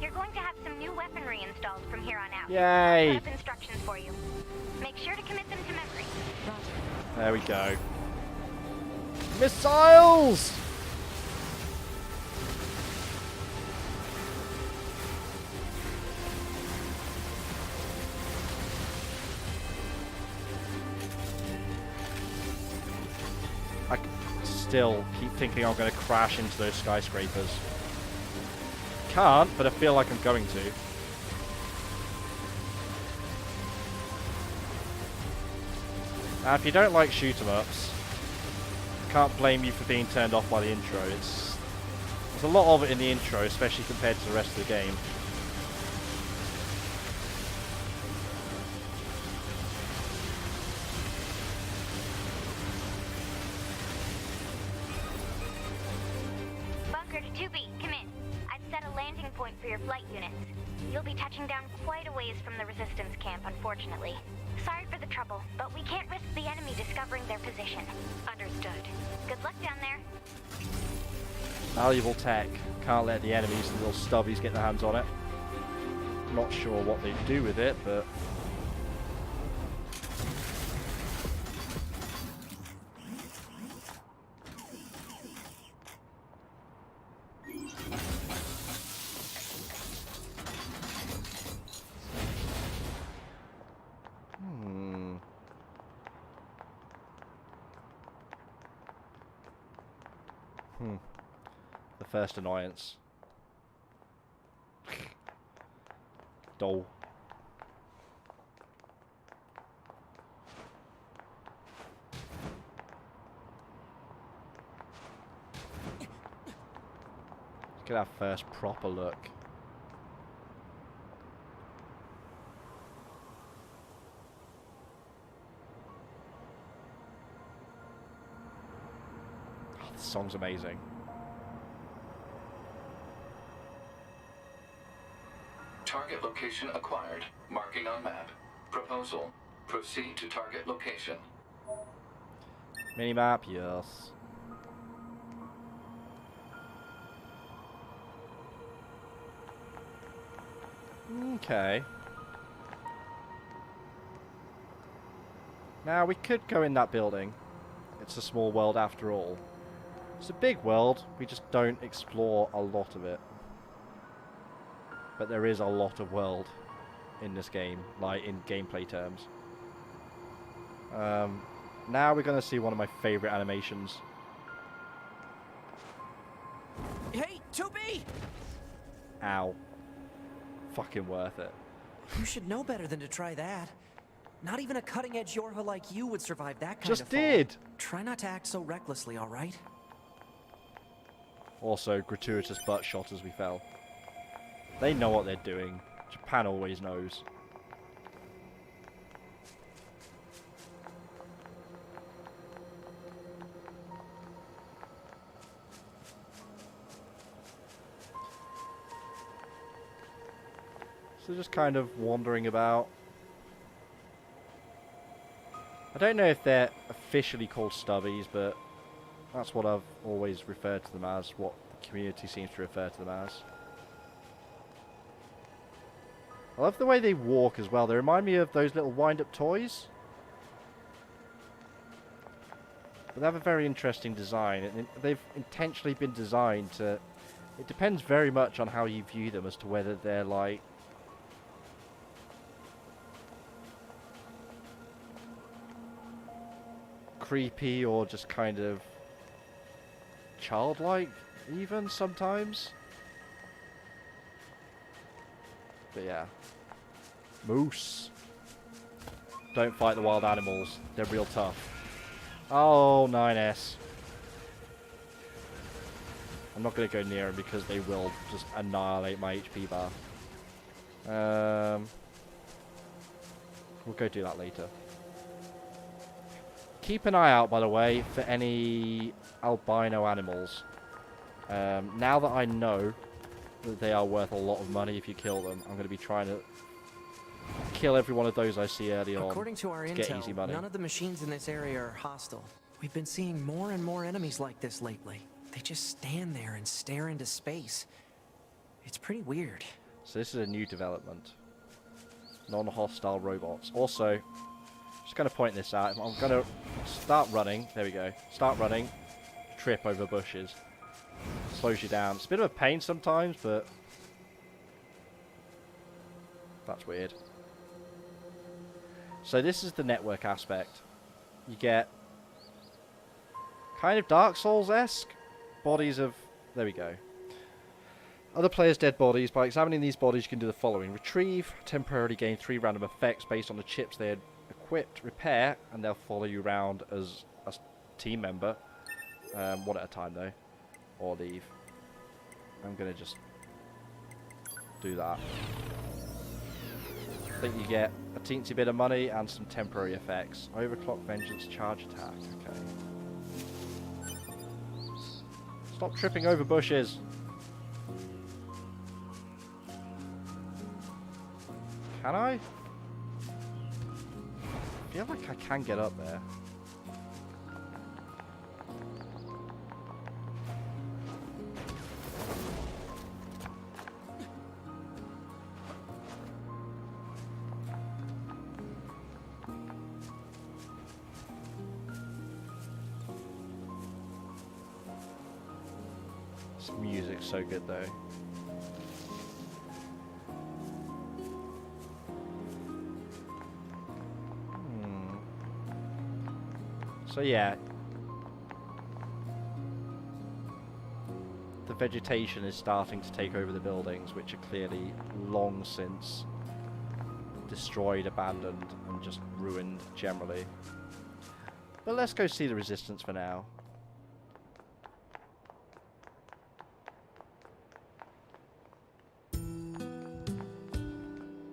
You're going to have some new weaponry installed from here on out. Yay! I'll put up instructions for you. Make sure to commit them to memory. There we go. Missiles! I still keep thinking I'm going to crash into those skyscrapers. Can't, but I feel like I'm going to. Now, if you don't like shoot-em-ups, I can't blame you for being turned off by the intro. There's a lot of it in the intro, especially compared to the rest of the game. Bunker to 2B, come in. I've set a landing point for your flight units. You'll be touching down quite a ways from the resistance camp, unfortunately. Sorry for the trouble, but we can't risk the enemy discovering their position. Understood. Good luck down there. Valuable tech. Can't let the enemies and little stubbies get their hands on it. Not sure what they do with it, but... The first annoyance. Dole. Get our first proper look. Oh, this song's amazing. Location acquired. Marking on map. Proposal. Proceed to target location. Minimap, yes. Okay. Now, we could go in that building. It's a small world after all. It's a big world, we just don't explore a lot of it. But there is a lot of world in this game, like in gameplay terms. Now we're going to see one of my favourite animations. Hey, 2B! Ow. Fucking worth it. You should know better than to try that. Not even a cutting-edge Yorha like you would survive that kind Just of fall. did! Try not to act so recklessly, all right? Also, gratuitous butt shot as we fell. They know what they're doing. Japan always knows. So just kind of wandering about. I don't know if they're officially called stubbies, but that's what I've always referred to them as, what the community seems to refer to them as. I love the way they walk as well. They remind me of those little wind-up toys. But they have a very interesting design. And they've intentionally been designed to... It depends very much on how you view them as to whether they're like... creepy or just kind of childlike even sometimes. But yeah. Moose. Don't fight the wild animals. They're real tough. Oh, 9S. I'm not going to go near them because they will just annihilate my HP bar. We'll go do that later. Keep an eye out, by the way, for any albino animals. Now that I know that they are worth a lot of money if you kill them, I'm going to be trying to kill every one of those I see early on. According to our get easy intel, money. none of the machines in this area are hostile. We've been seeing more and more enemies like this lately. They just stand there and stare into space. It's pretty weird. So this is a new development. Non-hostile robots. Also, just going to point this out. I'm going to start running. There we go. Start running. Trip over bushes. Slows you down. It's a bit of a pain sometimes, but that's weird. So this is the network aspect. You get kind of Dark Souls-esque bodies of... There we go. Other players' dead bodies. By examining these bodies, you can do the following. Retrieve. Temporarily gain 3 random effects based on the chips they had equipped. Repair. And they'll follow you around as a team member. One at a time, though. Or leave. I'm going to just do that. I think you get a teensy bit of money and some temporary effects. Overclock, Vengeance, Charge Attack. Okay. Stop tripping over bushes. Can I? I feel like I can get up there. This music's so good though. So yeah, the vegetation is starting to take over the buildings, which are clearly long since destroyed, abandoned, and just ruined generally. But let's go see the Resistance for now.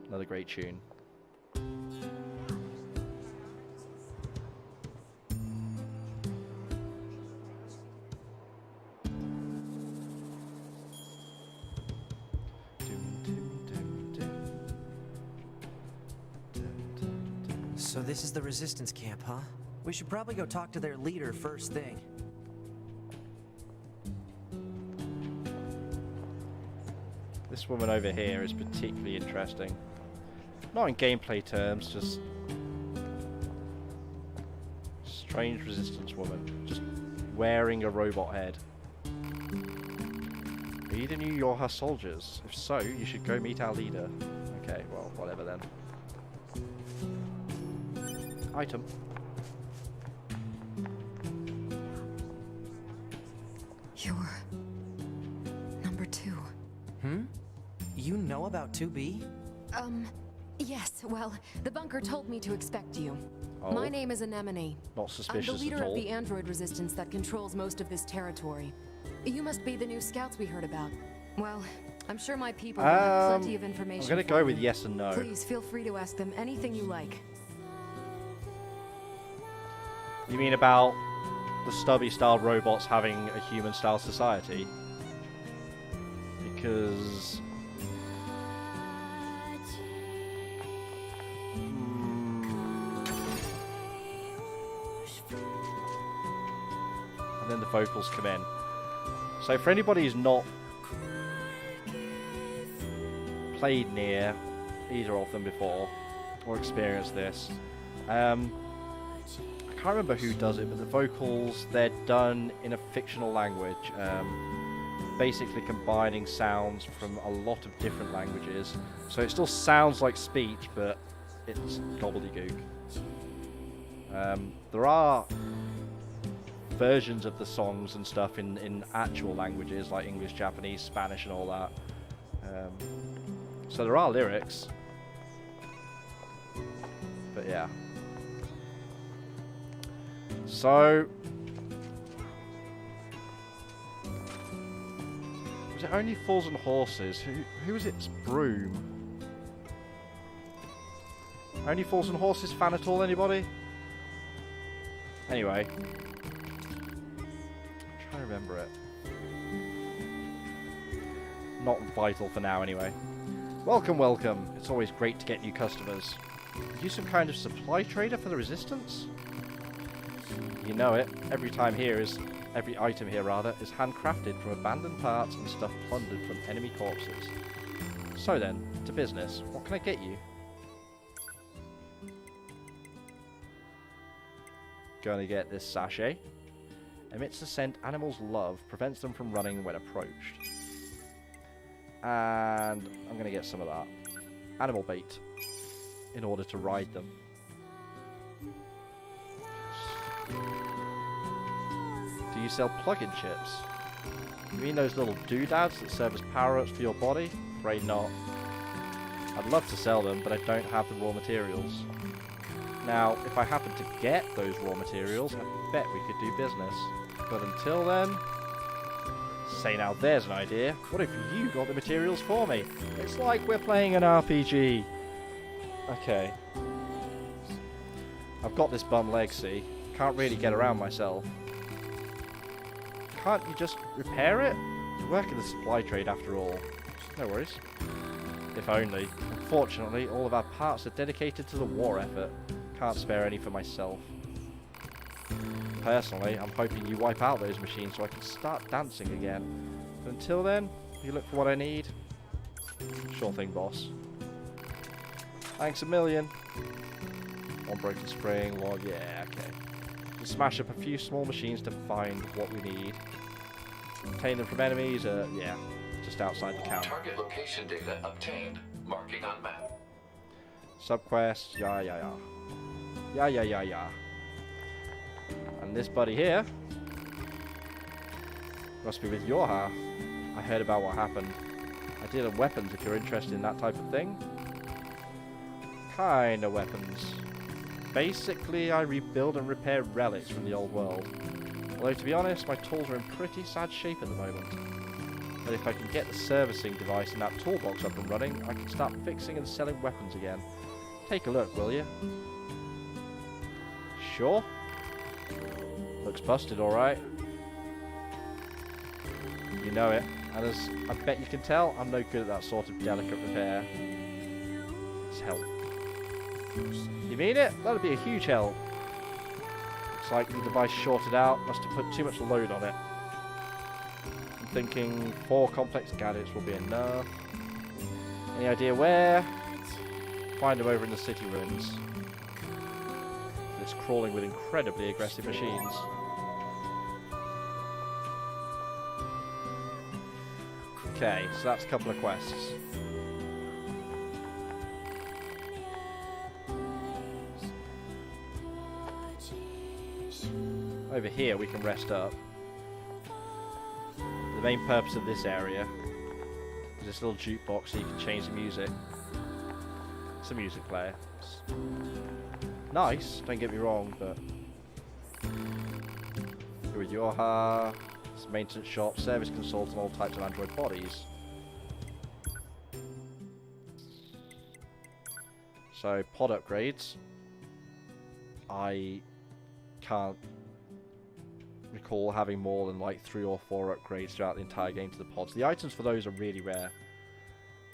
Another great tune. So this is the resistance camp, huh? We should probably go talk to their leader first thing. This woman over here is particularly interesting. Not in gameplay terms, just strange resistance woman. Just wearing a robot head. Are you the new Yorha soldiers? If so, you should go meet our leader. Okay, well, whatever then. Item. You're... number 2. You know about 2B? Yes, well, the bunker told me to expect you. Oh. My name is Anemone. Not I'm suspicious the leader at of all. the android resistance that controls most of this territory. You must be the new scouts we heard about. Well, I'm sure my people will have plenty of information. I'm gonna for go you. with yes and no. Please feel free to ask them anything you like. You mean about the stubby-styled robots having a human-style society? Because... And then the vocals come in. So for anybody who's not played Nier, either of them before, or experienced this, I can't remember who does it, but the vocals, they're done in a fictional language, basically combining sounds from a lot of different languages. So it still sounds like speech, but it's gobbledygook. There are versions of the songs and stuff in actual languages, like English, Japanese, Spanish and all that. So there are lyrics. But yeah. So... was it only Fools and Horses? Who was its broom? Only Fools and Horses fan at all, anybody? Anyway. I'm trying to remember it. Not vital for now, anyway. Welcome, welcome. It's always great to get new customers. Are you some kind of supply trader for the Resistance? You know it. Every item here is handcrafted from abandoned parts and stuff plundered from enemy corpses. So then, to business. What can I get you? Gonna get this sachet. Emits a scent animals love, prevents them from running when approached. And I'm gonna get some of that. Animal bait. In order to ride them. Do you sell plug-in chips? You mean those little doodads that serve as power-ups for your body? Afraid not. I'd love to sell them, but I don't have the raw materials. Now, if I happen to get those raw materials, I bet we could do business. But until then... Say now, there's an idea. What if you got the materials for me? It's like we're playing an RPG. Okay. I've got this bum leg, see? Can't really get around myself. Can't you just repair it? You work in the supply trade after all. No worries. If only. Unfortunately, all of our parts are dedicated to the war effort. Can't spare any for myself. Personally, I'm hoping you wipe out those machines so I can start dancing again. But until then, you look for what I need. Sure thing, boss. Thanks a million. One broken spring, one... yeah, okay. We'll smash up a few small machines to find what we need. Obtain them from enemies, yeah, just outside the camp. Target location data obtained. Marking on map. Subquest, yeah. Yeah. And this buddy here must be with Yorha. I heard about what happened. I deal in weapons if you're interested in that type of thing. Kind of weapons. Basically, I rebuild and repair relics from the old world. Although, to be honest, my tools are in pretty sad shape at the moment. But if I can get the servicing device in that toolbox up and running, I can start fixing and selling weapons again. Take a look, will you? Sure. Looks busted, alright. You know it. And as I bet you can tell, I'm no good at that sort of delicate repair. Let's help. You mean it? That'd be a huge help. Looks like the device shorted out. Must have put too much load on it. I'm thinking 4 complex gadgets will be enough. Any idea where? Find them over in the city ruins. It's crawling with incredibly aggressive machines. Okay, so that's a couple of quests. Over here we can rest up. The main purpose of this area is this little jukebox so you can change the music. It's a music player. It's nice, don't get me wrong, but... Here with Yoha, it's a maintenance shop, service consultant, all types of android bodies. So, pod upgrades. I can't recall having more than like 3 or 4 upgrades throughout the entire game to the pods. The items for those are really rare.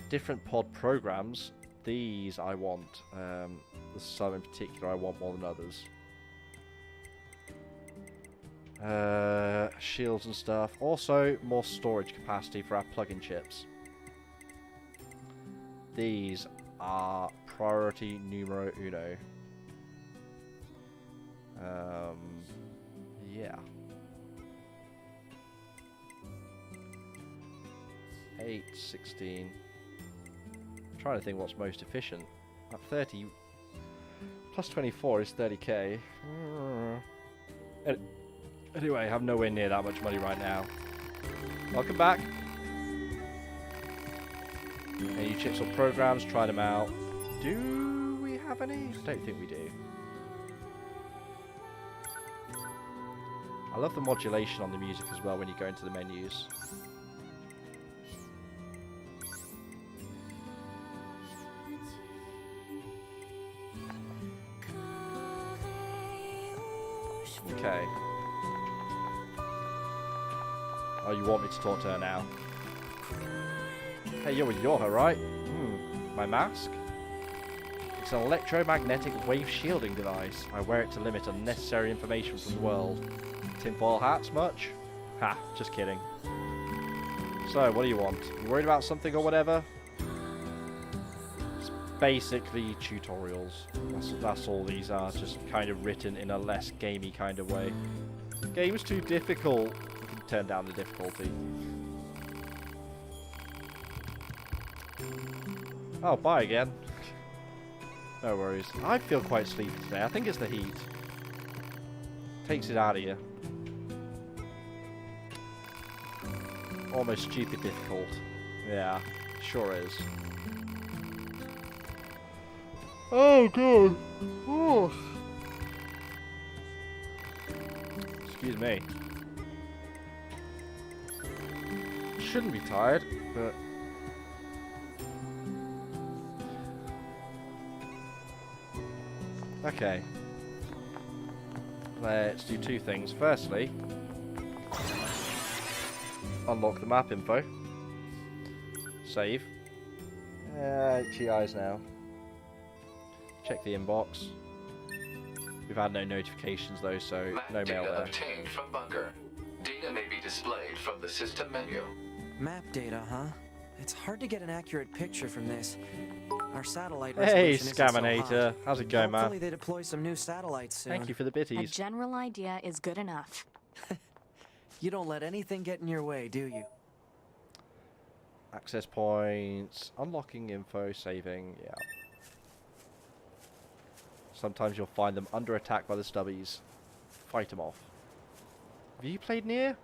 Different pod programs, these I want. There's some in particular I want more than others. Shields and stuff. Also, more storage capacity for our plug-in chips. These are priority numero uno. Yeah. 8, 16. I'm trying to think what's most efficient. At 30 plus 24 is 30k. Anyway, I have nowhere near that much money right now. Welcome back. Any chips or programs? Try them out. Do we have any? I don't think we do. I love the modulation on the music as well when you go into the menus. Okay. Oh, you want me to talk to her now? Hey, you're with Yoha, right? My mask? It's an electromagnetic wave shielding device. I wear it to limit unnecessary information from the world. Tinfoil hats much? Ha, just kidding. So, what do you want? You worried about something or whatever? It's basically tutorials. That's all these are, just kind of written in a less gamey kind of way. Game is too difficult. You can turn down the difficulty. Oh, bye again. No worries. I feel quite sleepy today. I think it's the heat. Takes it out of you. Almost stupid difficult. Yeah, sure is. Oh god. Oh. Excuse me. Shouldn't be tired, but okay. Let's do 2 things. Firstly, unlock the map info. Save. Itchy eyes now. Check the inbox. We've had no notifications though, so no mail there. Obtained from bunker. Data may be displayed from the system menu. Map data, huh? It's hard to get an accurate picture from this. Our satellite Hey, resolution isn't so Scaminator. hot. How's it going, man? Hopefully they deploy some new satellites soon. Thank you for the A bitties. general idea is good enough. You don't let anything get in your way, do you? Access points. Unlocking info. Saving. Yeah. Sometimes you'll find them under attack by the stubbies. Fight them off. Have you played Nier?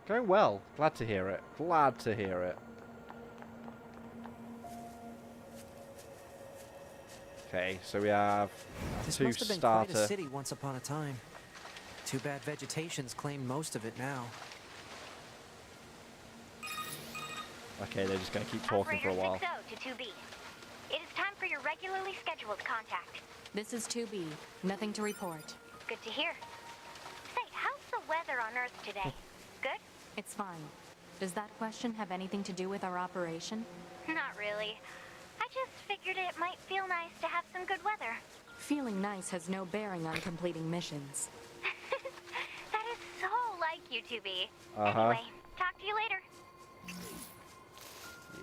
Going well. Glad to hear it. Glad to hear it. Okay, so we have This 2 must have been starter. quite a city once upon a time. Too bad vegetation's claimed most of it now. Okay, they're just going to keep talking for a while. Operator 60 to 2B. It is time for your regularly scheduled contact. This is 2B. Nothing to report. Good to hear. Say, how's the weather on Earth today? Good? It's fine. Does that question have anything to do with our operation? Not really. I just figured it might feel nice to have some good weather. Feeling nice has no bearing on completing missions. That is so like you, 2B. Uh-huh. Anyway, talk to you later.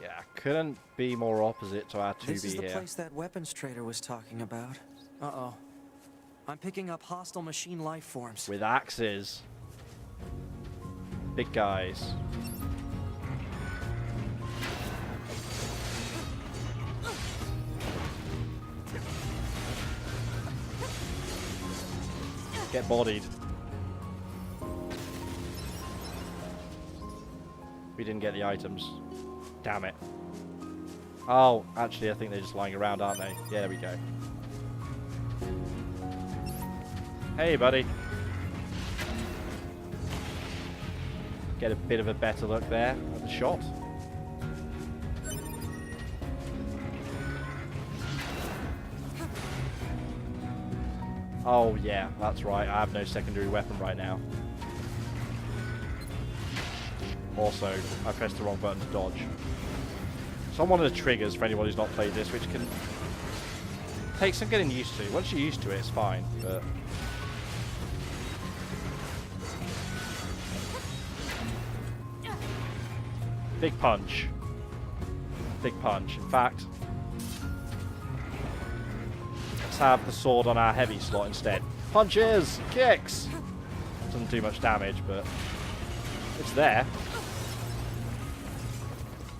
Yeah, couldn't be more opposite to our 2B This is the here. place that weapons trader was talking about. Uh-oh. I'm picking up hostile machine life forms. With axes. Big guys. Get bodied. We didn't get the items. Damn it. Oh, actually, I think they're just lying around, aren't they? Yeah, there we go. Hey, buddy. Get a bit of a better look there at the shot. Oh, yeah, that's right. I have no secondary weapon right now. Also, I pressed the wrong button to dodge. So I'm one of the triggers for anyone who's not played this, which can take some getting used to. Once you're used to it, it's fine, but... Big punch. Big punch. In fact, let's have the sword on our heavy slot instead. Punches! Kicks! Doesn't do much damage, but it's there.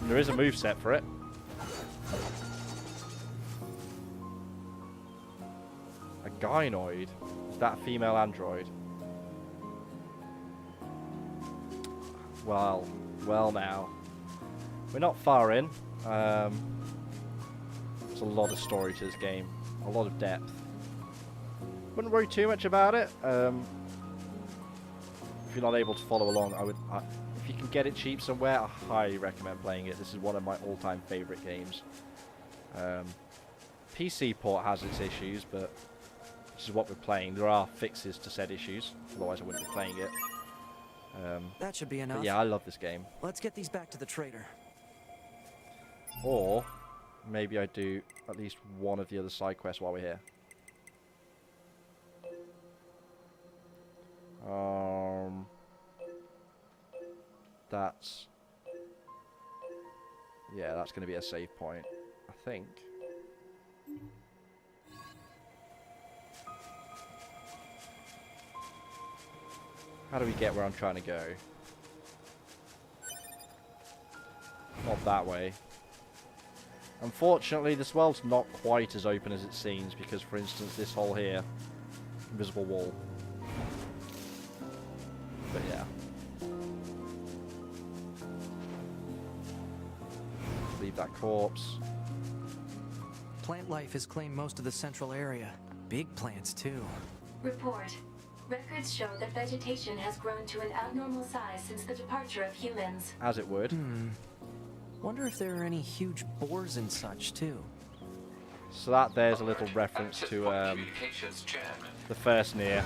There is a moveset for it. A gynoid? Is that a female android? Well now. We're not far in. There's a lot of story to this game. A lot of depth. Wouldn't worry too much about it. If you're not able to follow along, if you can get it cheap somewhere, I highly recommend playing it. This is one of my all-time favourite games. PC port has its issues, but this is what we're playing. There are fixes to said issues, otherwise I wouldn't be playing it. That should be enough. But yeah, I love this game. Let's get these back to the trader. Or maybe I do at least one of the other side quests while we're here. That's going to be a save point, I think. How do we get where I'm trying to go? Not that way. Unfortunately, this world's not quite as open as it seems because, for instance, this hole here, invisible wall. But yeah. Leave that corpse. Plant life has claimed most of the central area. Big plants, too. Report. Records show that vegetation has grown to an abnormal size since the departure of humans. As it would. Wonder if there are any huge boars and such, too. So that there's a little reference to the first Nier.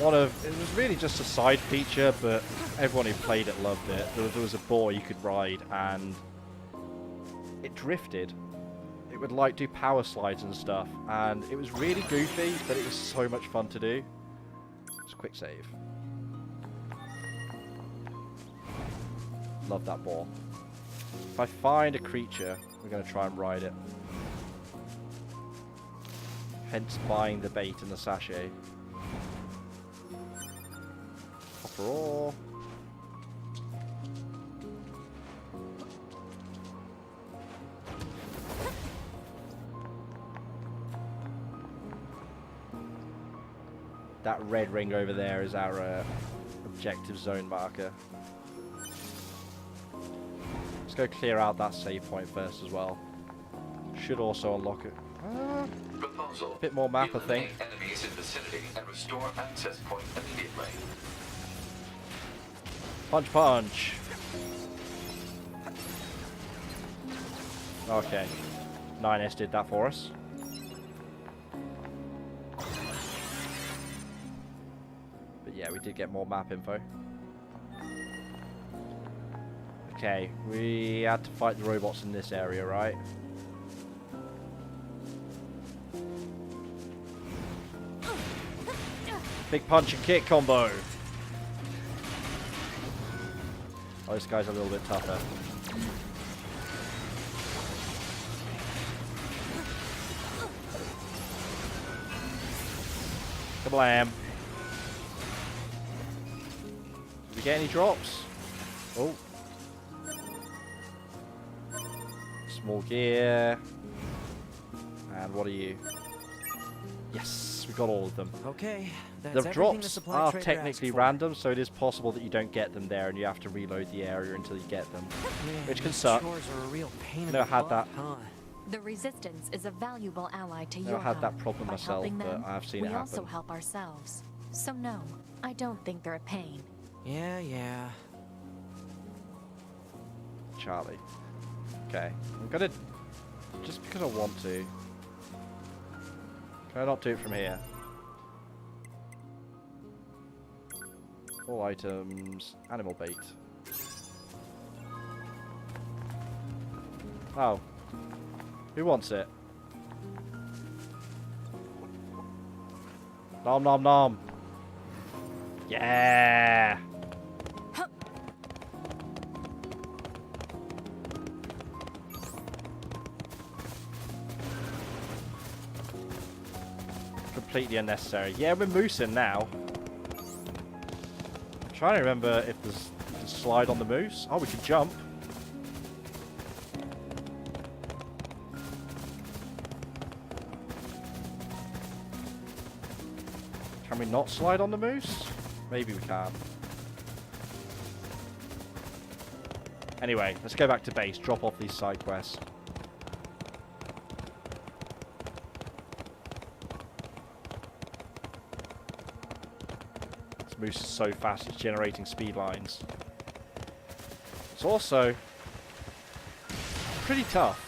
It was really just a side feature, but everyone who played it loved it. There was a boar you could ride, and it drifted. It would like do power slides and stuff, and it was really goofy, but it was so much fun to do. Just quick save. Love that boar. If I find a creature, we're going to try and ride it. Hence buying the bait and the sachet. Copper ore. That red ring over there is our objective zone marker. Let's go clear out that save point first as well. Should also unlock it. A bit more map, I think. Enemies in vicinity and restore access point immediately. Punch, punch. Okay. 9S did that for us. But yeah, we did get more map info. Okay, we had to fight the robots in this area, right? Big punch and kick combo. Oh, this guy's a little bit tougher. Kablam. Did we get any drops? Oh. Small gear. And what are you? Yes, we got all of them. Okay, that's The everything the drops supply are trader technically asked for. random, so it is possible that you don't get them there and you have to reload the area until you get them. Man, Which can these suck. chores are a real pain in Never the had butt, that. huh? The Resistance is a valuable ally to Never your had that home. problem By myself, helping but them, I've seen we it also happen. help ourselves. So no, I don't think they're a pain. Yeah. Charlie. Okay, I'm gonna... Just because I want to. Can I not do it from here? All items. Animal bait. Oh. Who wants it? Nom nom nom. Yeah. Completely unnecessary. Yeah, we're moosing now. I'm trying to remember if there's you can slide on the moose. Oh, we can jump. Can we not slide on the moose? Maybe we can. Anyway, let's go back to base. Drop off these side quests. This moose is so fast, it's generating speed lines. It's also pretty tough.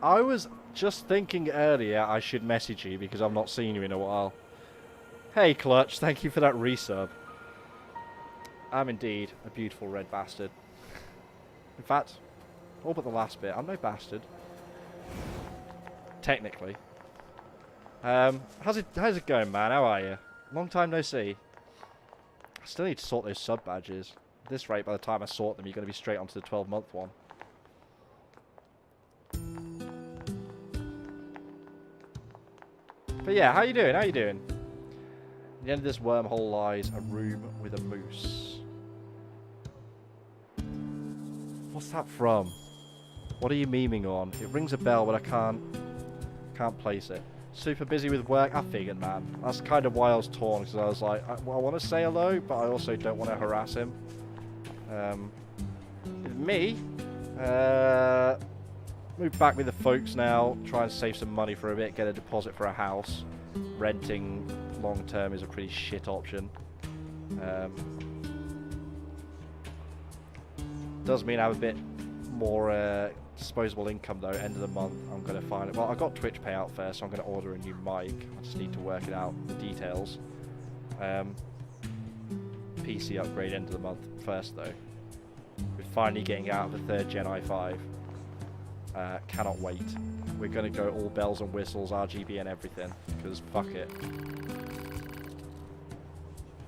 I was just thinking earlier I should message you because I've not seen you in a while. Hey Clutch, thank you for that resub. I'm indeed a beautiful red bastard. In fact, all but the last bit, I'm no bastard. Technically. How's it going, man? How are you? Long time no see. I still need to sort those sub badges. At this rate, by the time I sort them, you're going to be straight onto the 12-month one. But yeah, how you doing? How you doing? At the end of this wormhole lies a room with a moose. What's that from? What are you memeing on? It rings a bell, but I can't place it. Super busy with work. I figured, man. That's kind of why I was torn, because I was like, I want to say hello, but I also don't want to harass him. With me, move back with the folks now, try and save some money for a bit, get a deposit for a house. Renting long term is a pretty shit option. Does mean I have a bit more disposable income though. End of the month, I'm going to find it. Well, I got Twitch payout first, so I'm going to order a new mic. I just need to work it out, the details. PC upgrade end of the month first though. We're finally getting out of the 3rd Gen i5. Cannot wait. We're going to go all bells and whistles, RGB and everything, because fuck it.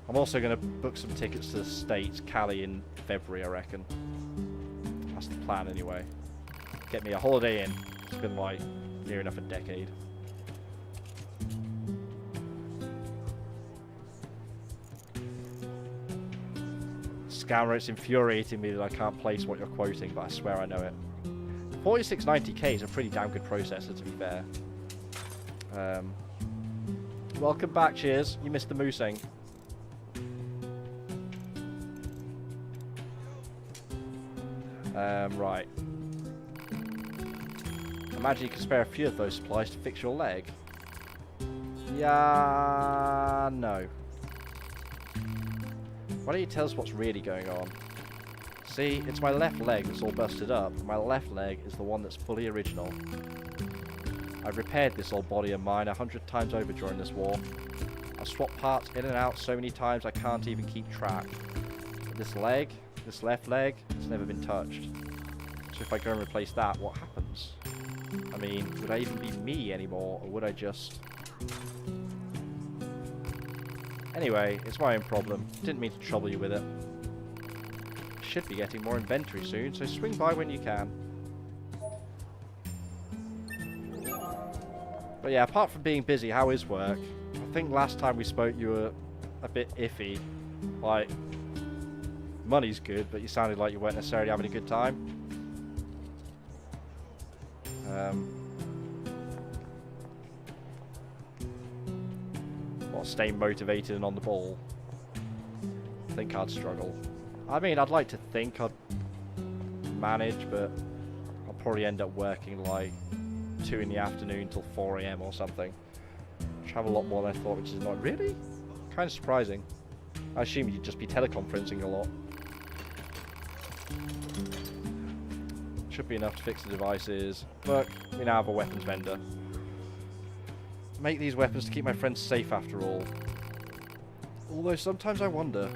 I'm also going to book some tickets to the States, Cali in February, I reckon. That's the plan anyway. Get me a holiday in. It's been like near enough a decade. Scammer, it's infuriating me that I can't place what you're quoting, but I swear I know it. 4690K is a pretty damn good processor, to be fair. Welcome back, cheers. You missed the moosing. Right. Imagine you could spare a few of those supplies to fix your leg. Yeah, no. Why don't you tell us what's really going on? See, it's my left leg that's all busted up. My left leg is the one that's fully original. I've repaired this old body of mine 100 times over during this war. I've swapped parts in and out so many times I can't even keep track. This leg, this left leg, has never been touched. So if I go and replace that, what happens? I mean, would I even be me anymore, or would I just... Anyway, it's my own problem. Didn't mean to trouble you with it. Should be getting more inventory soon, so swing by when you can. But yeah, apart from being busy, how is work? I think last time we spoke you were a bit iffy. Like, money's good, but you sounded like you weren't necessarily having a good time. Well, staying motivated and on the ball. I think I'd struggle. I mean, I'd like to think I'd manage, but I'll probably end up working like 2 in the afternoon till 4 AM or something. Travel a lot more than I thought, which is not really kind of surprising. I assume you'd just be teleconferencing a lot. Should be enough to fix the devices. Look, we now have a weapons vendor. Make these weapons to keep my friends safe after all. Although sometimes I wonder,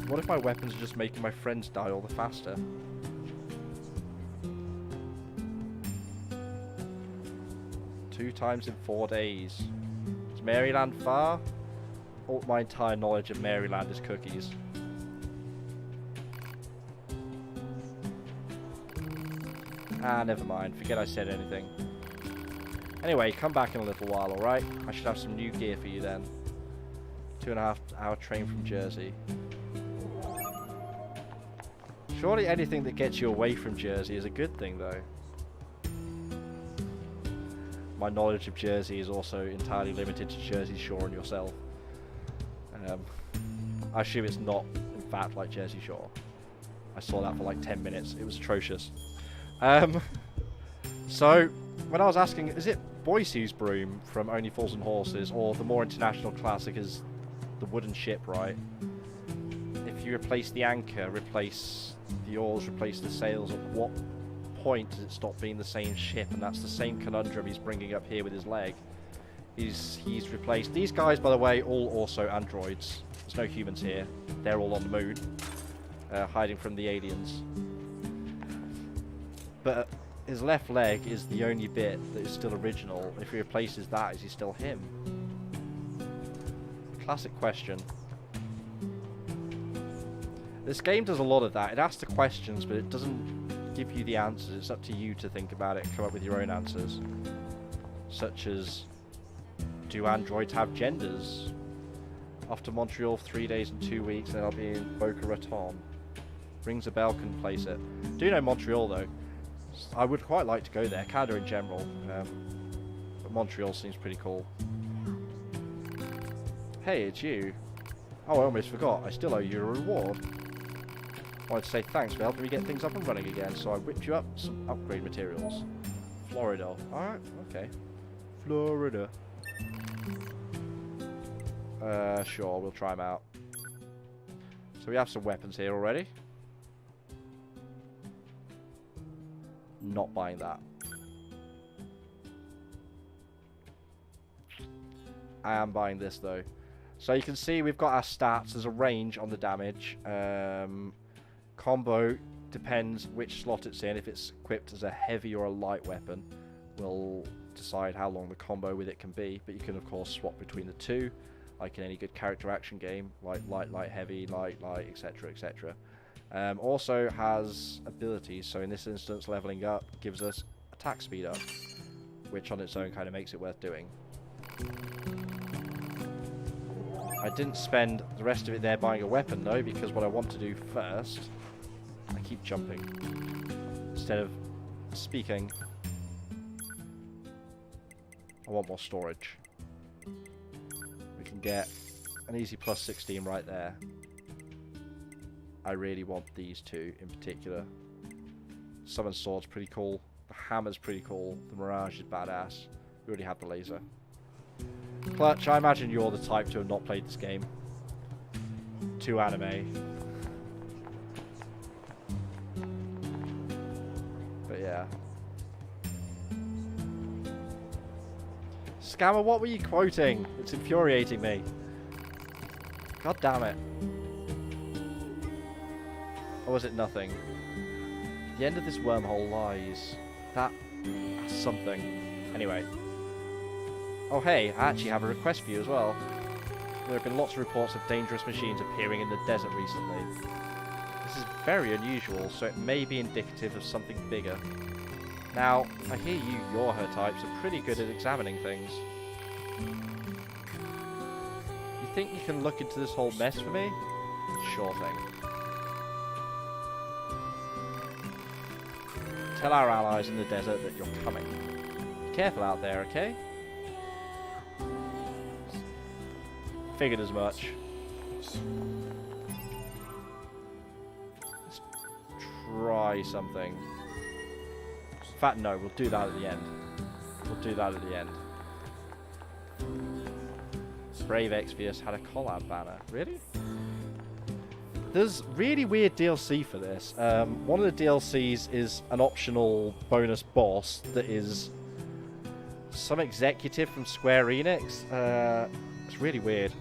what if my weapons are just making my friends die all the faster? Two times in 4 days. Is Maryland far? All my entire knowledge of Maryland is cookies. Ah, never mind. Forget I said anything. Anyway, come back in a little while, alright? I should have some new gear for you then. 2.5 hour train from Jersey. Surely anything that gets you away from Jersey is a good thing, though. My knowledge of Jersey is also entirely limited to Jersey Shore and yourself. I assume it's not, in fact, like Jersey Shore. I saw that for like 10 minutes. It was atrocious. So, when I was asking, is it Boise's broom from Only Fools and Horses, or the more international classic is the wooden ship, right? If you replace the anchor, replace the oars, replace the sails, at what point does it stop being the same ship? And that's the same conundrum he's bringing up here with his leg. He's replaced... These guys, by the way, all also androids. There's no humans here. They're all on the moon, hiding from the aliens. But his left leg is the only bit that is still original. If he replaces that, is he still him? Classic question. This game does a lot of that. It asks the questions, but it doesn't give you the answers. It's up to you to think about it and come up with your own answers. Such as, do androids have genders? Off to Montreal for 3 days and 2 weeks, and I'll be in Boca Raton. Rings a bell, couldn't place it. Do know Montreal though. I would quite like to go there, Canada in general, but Montreal seems pretty cool. Hey, it's you. Oh, I almost forgot, I still owe you a reward. I wanted to say thanks for helping me get things up and running again, so I whipped you up some upgrade materials. Florida. Alright, okay. Florida. Sure, we'll try them out. So we have some weapons here already. Not buying that. I am buying this though. So you can see we've got our stats. There's a range on the damage. Combo depends which slot it's in. If it's equipped as a heavy or a light weapon, we'll decide how long the combo with it can be. But you can of course swap between the two, like in any good character action game, like light, heavy, light, etc, etc. Also has abilities, so in this instance leveling up gives us attack speed up, which on its own kind of makes it worth doing. I didn't spend the rest of it there buying a weapon though, because what I want to do first, I keep jumping instead of speaking. I want more storage. We can get an easy plus 16 right there. I really want these two in particular. Summon Sword's pretty cool. The Hammer's pretty cool. The Mirage is badass. We already have the laser. Clutch, I imagine you're the type to have not played this game. Too anime. But yeah. Scammer, what were you quoting? It's infuriating me. God damn it. Or was it nothing? The end of this wormhole lies. That's something. Anyway. Oh hey, I actually have a request for you as well. There have been lots of reports of dangerous machines appearing in the desert recently. This is very unusual, so it may be indicative of something bigger. Now, I hear you Yorha types are pretty good at examining things. You think you can look into this whole mess for me? Sure thing. Tell our allies in the desert that you're coming. Be careful out there, okay? Figured as much. Let's try something. In fact, no, we'll do that at the end. We'll do that at the end. Brave Exvius had a collab banner. Really? There's really weird DLC for this. One of the DLCs is an optional bonus boss that is some executive from Square Enix. It's really weird.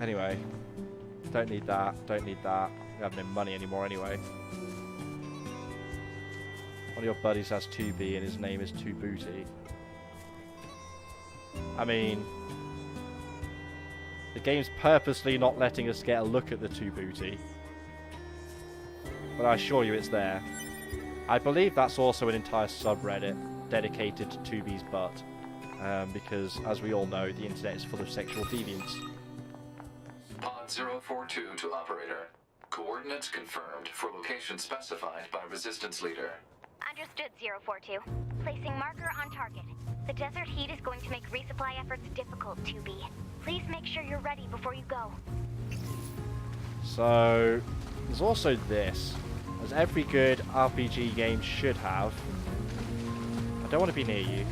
Anyway, don't need that. Don't need that. We have no money anymore anyway. One of your buddies has 2B and his name is 2Booty. I mean, the game's purposely not letting us get a look at the 2Booty. But I assure you it's there. I believe that's also an entire subreddit dedicated to 2B's butt. Because, as we all know, the internet is full of sexual deviants. Pod 042 to operator. Coordinates confirmed for location specified by Resistance Leader. Understood, 042. Placing marker on target. The desert heat is going to make resupply efforts difficult, 2B. Please make sure you're ready before you go. So, there's also this. As every good RPG game should have. I don't want to be near you.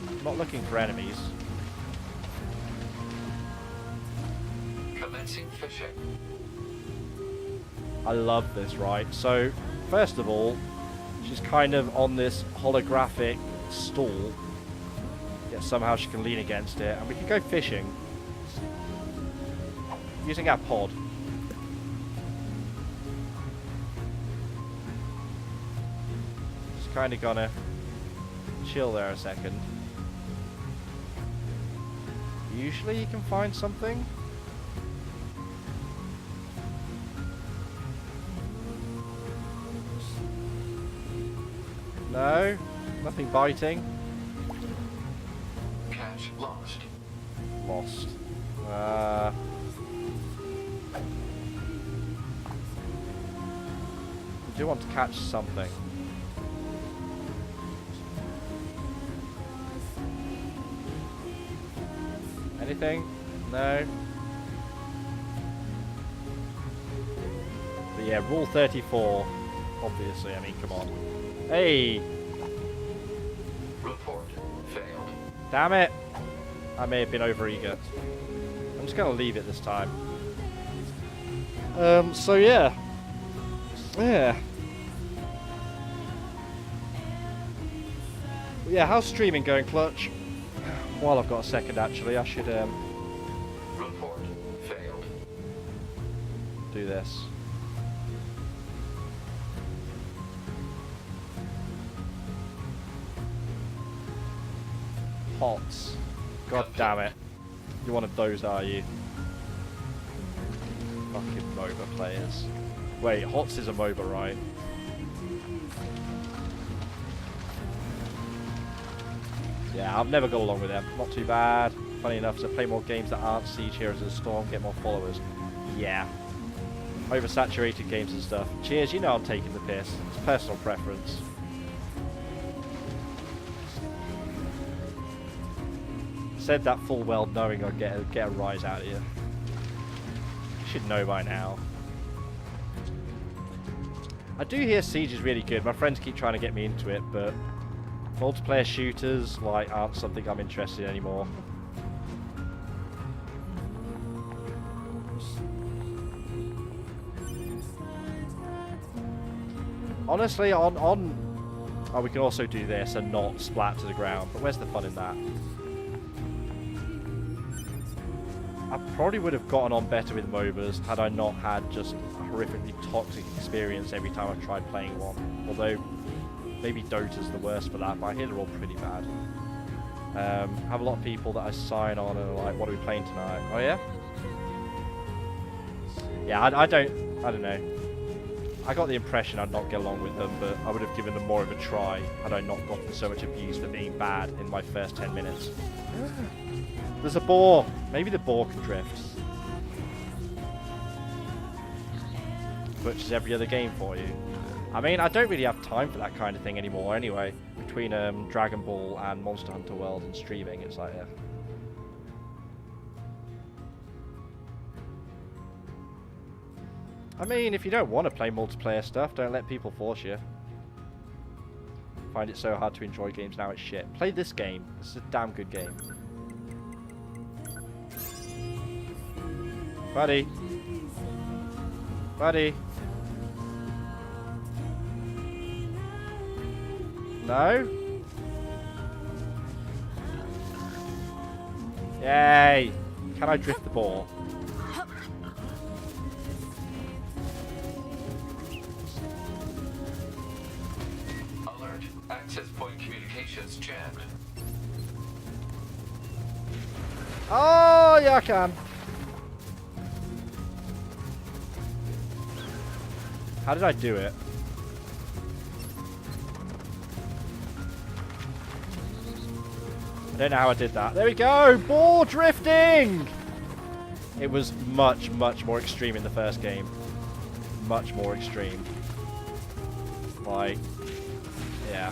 I'm not looking for enemies. Commencing fishing. I love this, right? So, first of all, she's kind of on this holographic stool. Yet somehow she can lean against it. And we can go fishing. Using our pod. Just kind of gonna chill there a second. Usually you can find something. No, nothing biting. Catch lost. Lost. I do want to catch something. Anything? No. But yeah, rule 34. Obviously, I mean, come on. Hey! Report failed. Damn it! I may have been overeager. I'm just gonna leave it this time. So yeah. Yeah. Yeah, how's streaming going, Clutch? While I've got a second, actually, I should, Report failed. do this. Hots. God damn it. You're one of those, are you? Fucking MOBA players. Wait, Hots is a MOBA, right? Yeah, I've never got along with them. Not too bad. Funny enough, to play more games that aren't Siege Heroes of the Storm, get more followers. Yeah. Oversaturated games and stuff. Cheers, you know I'm taking the piss. It's personal preference. Said that full well knowing I'd get a rise out of you. You should know by now. I do hear Siege is really good. My friends keep trying to get me into it, but multiplayer shooters like aren't something I'm interested in anymore. Honestly, on Oh, we can also do this and not splat to the ground. But where's the fun in that? I probably would have gotten on better with MOBAs had I not had just a horrifically toxic experience every time I've tried playing one. Although, maybe Dota's the worst for that, but I hear they're all pretty bad. I have a lot of people that I sign on and are like, what are we playing tonight? Oh yeah? Yeah, I don't know. I got the impression I'd not get along with them, but I would have given them more of a try had I not gotten so much abuse for being bad in my first 10 minutes. There's a boar! Maybe the boar can drift. Which is every other game for you. I mean, I don't really have time for that kind of thing anymore anyway. Between Dragon Ball and Monster Hunter World and streaming, it's like, I mean, if you don't want to play multiplayer stuff, don't let people force you. Find it so hard to enjoy games now, it's shit. Play this game. This is a damn good game. Buddy. Buddy. No? Yay! Can I drift the ball? Alert. Access point communications jammed. Oh, yeah, I can. How did I do it? I don't know how I did that. There we go! Ball drifting! It was much, much more extreme in the first game. Much more extreme. Like, yeah.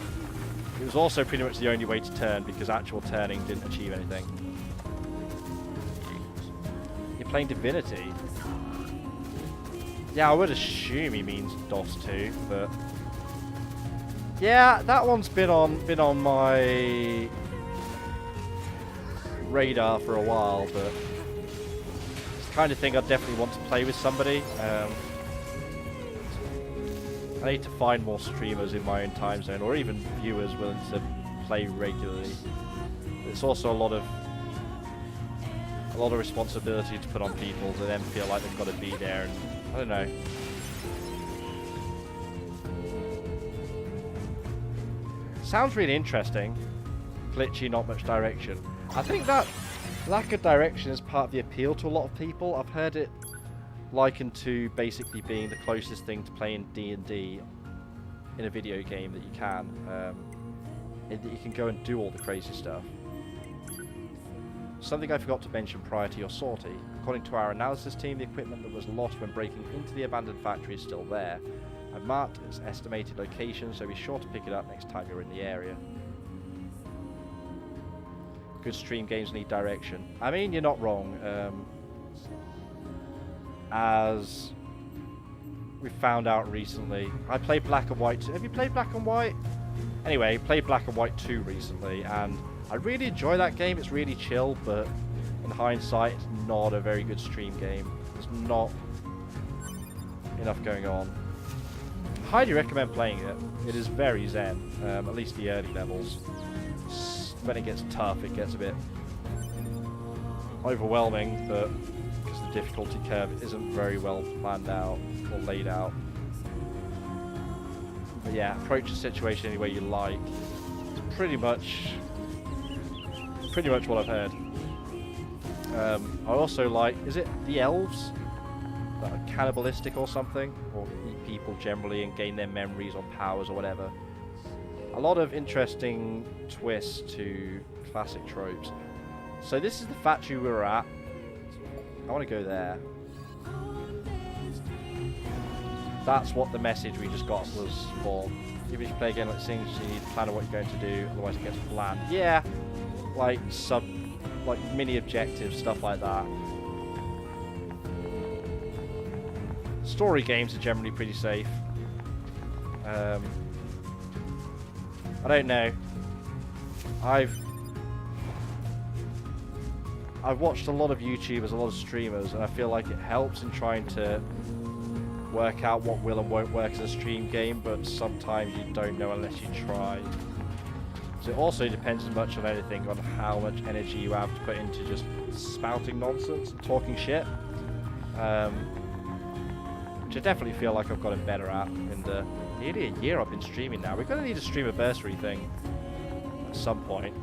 It was also pretty much the only way to turn because actual turning didn't achieve anything. You're playing Divinity. Yeah, I would assume he means DOS 2, but yeah, that one's been on my radar for a while, but it's the kind of thing I definitely want to play with somebody. I need to find more streamers in my own time zone, or even viewers willing to play regularly. It's also a lot of responsibility to put on people to then feel like they've got to be there, and I don't know. Sounds really interesting. Glitchy, not much direction. I think that lack of direction is part of the appeal to a lot of people. I've heard it likened to basically being the closest thing to playing D&D in a video game that you can. In that you can go and do all the crazy stuff. Something I forgot to mention prior to your sortie. According to our analysis team, the equipment that was lost when breaking into the abandoned factory is still there. I've marked its estimated location, so be sure to pick it up next time you're in the area. Good stream games need direction. I mean, you're not wrong. As we found out recently, I played Black and White 2. Have you played Black and White? Anyway, played Black and White 2 recently, and I really enjoy that game. It's really chill, but in hindsight, it's not a very good stream game. There's not enough going on. Highly recommend playing it. It is very zen, at least the early levels. When it gets tough, it gets a bit overwhelming, but because the difficulty curve isn't very well planned out or laid out. But yeah, approach the situation any way you like. It's pretty much what I've heard. I also like, is it the elves that are cannibalistic or something, or eat people generally and gain their memories or powers or whatever. A lot of interesting twists to classic tropes. So this is the factory we were at. I want to go there. That's what the message we just got was for. Even if you play a game like Sings, you need to plan on what you're going to do, otherwise it gets bland. Yeah, like mini objectives, stuff like that. Story games are generally pretty safe. I don't know. I've watched a lot of YouTubers, a lot of streamers, and I feel like it helps in trying to work out what will and won't work as a stream game, but sometimes you don't know unless you try. So it also depends as much on anything on how much energy you have to put into just spouting nonsense and talking shit. Which I definitely feel like I've gotten better at in the nearly a year I've been streaming now. We're going to need a streamiversary thing at some point.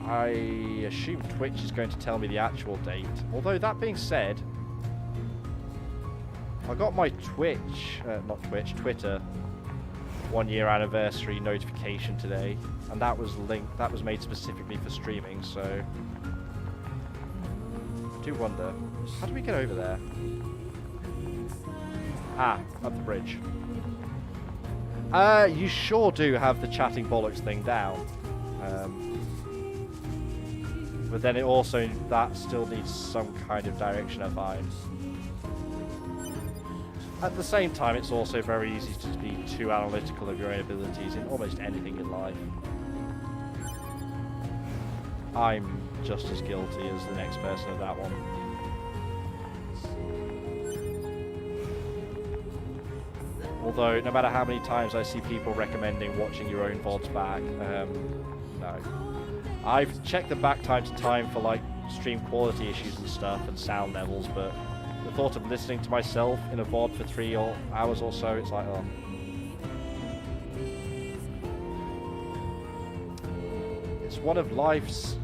I assume Twitch is going to tell me the actual date. Although that being said, I got my Twitter 1-year anniversary notification today, and that was made specifically for streaming, so I do wonder, how do we get over there? Ah, up the bridge. You sure do have the chatting bollocks thing down. But then that still needs some kind of direction, I find. At the same time, it's also very easy to be too analytical of your own abilities in almost anything in life. I'm just as guilty as the next person of that one. Although, no matter how many times I see people recommending watching your own VODs back, no. I've checked them back time to time for like stream quality issues and stuff and sound levels, but the thought of listening to myself in a VOD for 3 hours or so, it's like, oh. It's one of life's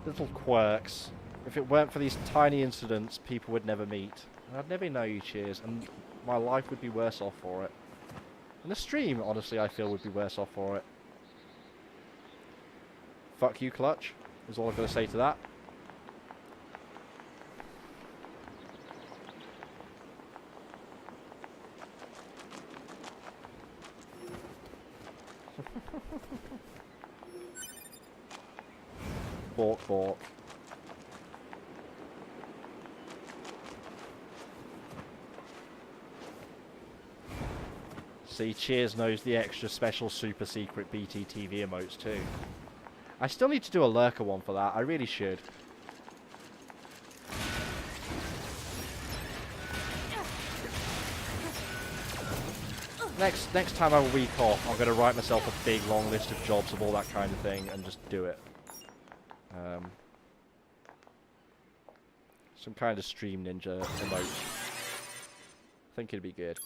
little quirks. If it weren't for these tiny incidents, people would never meet. And I'd never know you, Cheers, and my life would be worse off for it. And the stream, honestly, I feel would be worse off for it. Fuck you, Clutch, is all I've got to say to that. Bork, bork. See, Cheers knows the extra special super secret BTTV emotes too. I still need to do a lurker one for that. I really should. Next time I have a week off, I'm going to write myself a big long list of jobs of all that kind of thing and just do it. Some kind of stream ninja emote. I think it'd be good.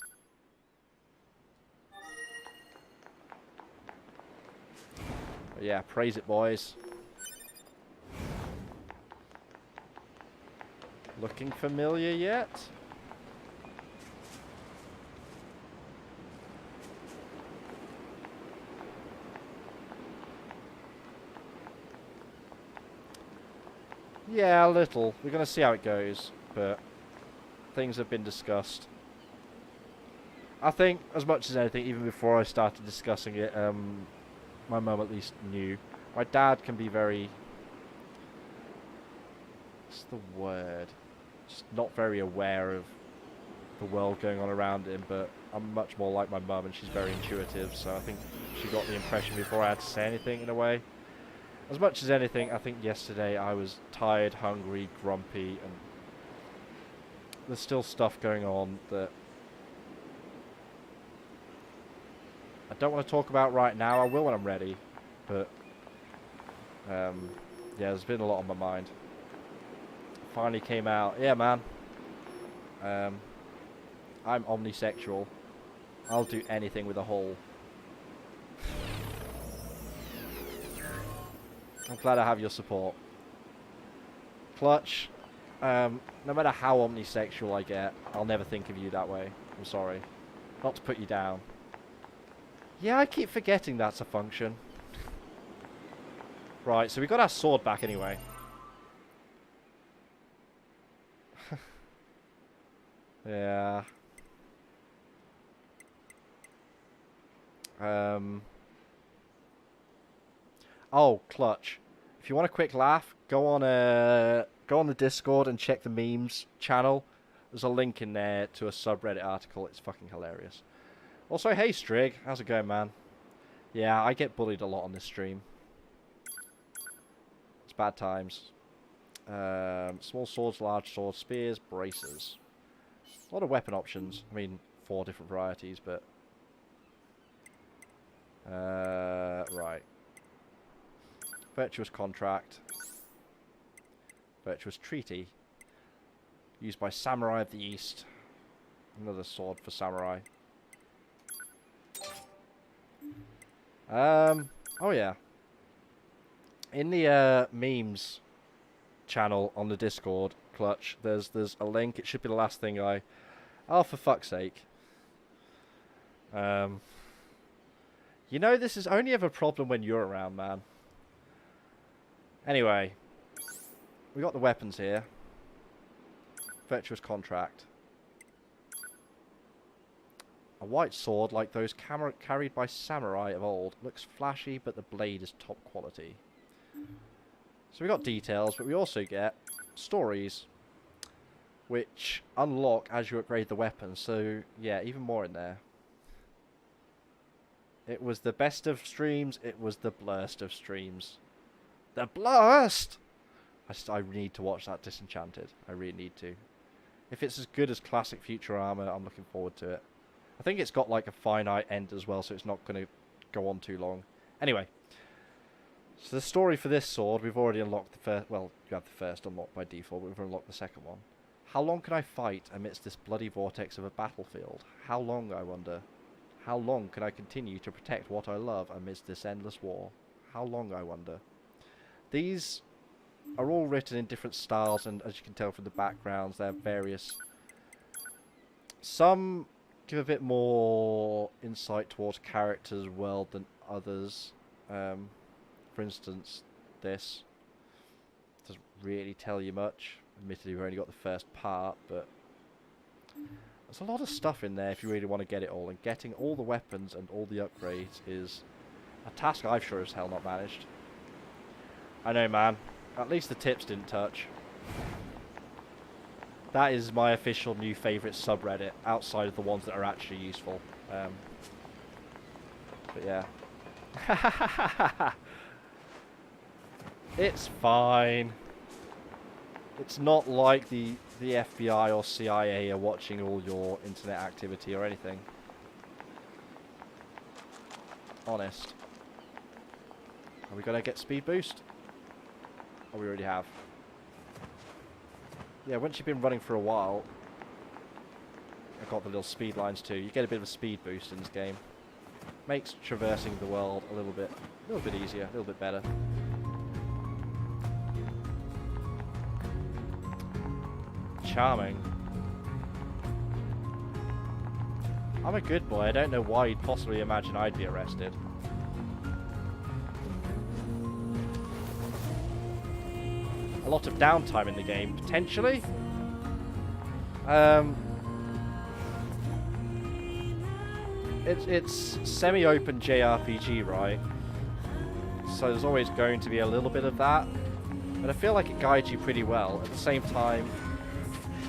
But yeah, praise it, boys. Looking familiar yet? Yeah, a little. We're going to see how it goes, but things have been discussed. I think, as much as anything, even before I started discussing it, my mum at least knew. My dad can be very... what's the word? Just not very aware of the world going on around him, but I'm much more like my mum, and she's very intuitive, so I think she got the impression before I had to say anything, in a way. As much as anything, I think yesterday I was tired, hungry, grumpy, and there's still stuff going on that I don't want to talk about right now. I will when I'm ready, but yeah, there's been a lot on my mind. Finally came out. Yeah, man. I'm omnisexual. I'll do anything with a hole. I'm glad I have your support. Clutch, no matter how omnisexual I get, I'll never think of you that way. I'm sorry. Not to put you down. Yeah, I keep forgetting that's a function. Right, so we got our sword back anyway. Yeah. Oh, Clutch. If you want a quick laugh, go on the Discord and check the memes channel. There's a link in there to a subreddit article. It's fucking hilarious. Also, hey Strig, how's it going, man? Yeah, I get bullied a lot on this stream. It's bad times. Small swords, large swords, spears, bracers. A lot of weapon options. I mean, 4 different varieties, but... right. Virtuous contract. Virtuous treaty. Used by samurai of the east. Another sword for samurai. Oh yeah. In the memes channel on the Discord, Clutch, there's a link. It should be the last thing I... Oh, for fuck's sake. You know, this is only ever a problem when you're around, man. Anyway. We got the weapons here. Virtuous contract. A white sword like those carried by samurai of old. Looks flashy, but the blade is top quality. So we got details, but we also get stories, which unlock as you upgrade the weapon. So yeah, even more in there. It was the best of streams. It was the blurst of streams. The blurst! I need to watch that Disenchanted. I really need to. If it's as good as classic Futurama, I'm looking forward to it. I think it's got like a finite end as well, so it's not going to go on too long. Anyway. So the story for this sword, we've already unlocked the first... Well, you have the first unlocked by default, but we've unlocked the second one. How long can I fight amidst this bloody vortex of a battlefield? How long, I wonder? How long can I continue to protect what I love amidst this endless war? How long, I wonder? These are all written in different styles, and as you can tell from the backgrounds, they're various. Some give a bit more insight towards characters' world than others. For instance, this doesn't really tell you much. Admittedly, we've only got the first part, but there's a lot of stuff in there if you really want to get it all. And getting all the weapons and all the upgrades is a task I've sure as hell not managed. I know, man. At least the tips didn't touch. That is my official new favourite subreddit, outside of the ones that are actually useful. But yeah. It's fine. It's not like the FBI or CIA are watching all your internet activity or anything. Honest. Are we going to get speed boost? Oh, we already have. Yeah, once you've been running for a while, I've got the little speed lines too. You get a bit of a speed boost in this game. Makes traversing the world a little bit easier, a little bit better. Charming. I'm a good boy. I don't know why you'd possibly imagine I'd be arrested. A lot of downtime in the game, potentially. It's semi-open JRPG, right? So there's always going to be a little bit of that. But I feel like it guides you pretty well. At the same time,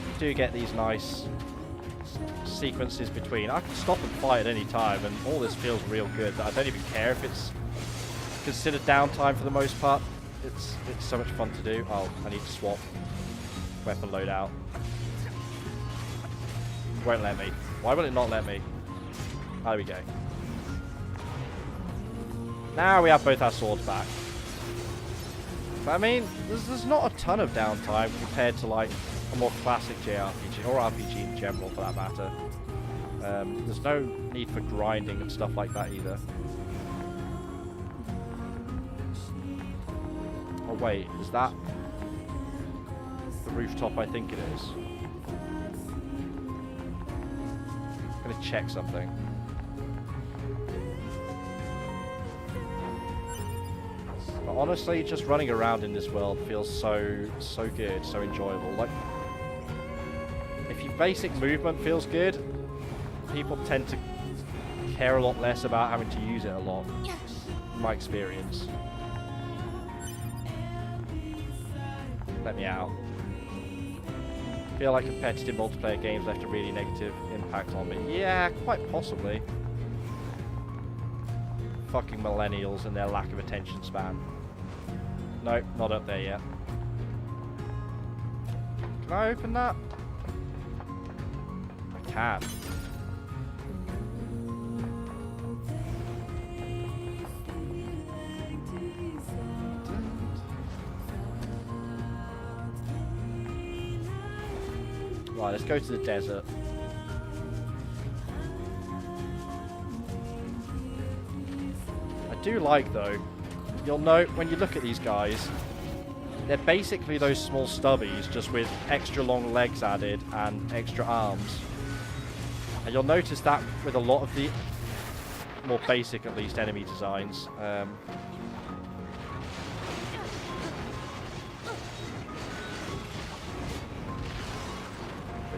you do get these nice sequences between. I can stop and fight at any time, and all this feels real good. I don't even care if it's considered downtime for the most part. It's so much fun to do. Oh, I need to swap weapon loadout. Won't let me. Why will it not let me? Oh, there we go. Now we have both our swords back. But I mean, there's not a ton of downtime compared to like a more classic JRPG, or RPG in general for that matter. There's no need for grinding and stuff like that either. Oh wait, is that the rooftop? I think it is. I'm gonna check something. But honestly, just running around in this world feels so good, so enjoyable. Like, if your basic movement feels good, people tend to care a lot less about having to use it a lot, in my experience. Let me out. I feel like competitive multiplayer games left a really negative impact on me. Yeah, quite possibly. Fucking millennials and their lack of attention span. Nope, not up there yet. Can I open that? I can. Right, let's go to the desert. I do like, though, you'll note when you look at these guys, they're basically those small stubbies, just with extra long legs added and extra arms. And you'll notice that with a lot of the more basic, at least, enemy designs. But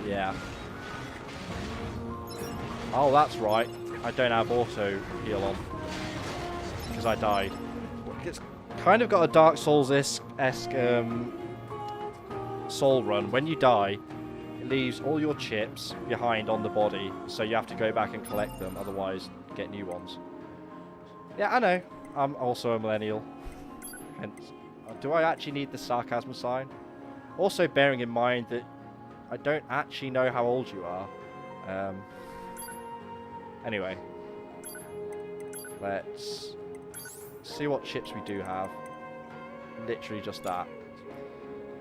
yeah. Oh, that's right. I don't have auto heal on because I died. It's kind of got a Dark Souls-esque soul run. When you die, it leaves all your chips behind on the body, so you have to go back and collect them, otherwise get new ones. Yeah, I know. I'm also a millennial. Hence, do I actually need the sarcasm sign? Also bearing in mind that I don't actually know how old you are. Anyway. Let's see what chips we do have. Literally just that.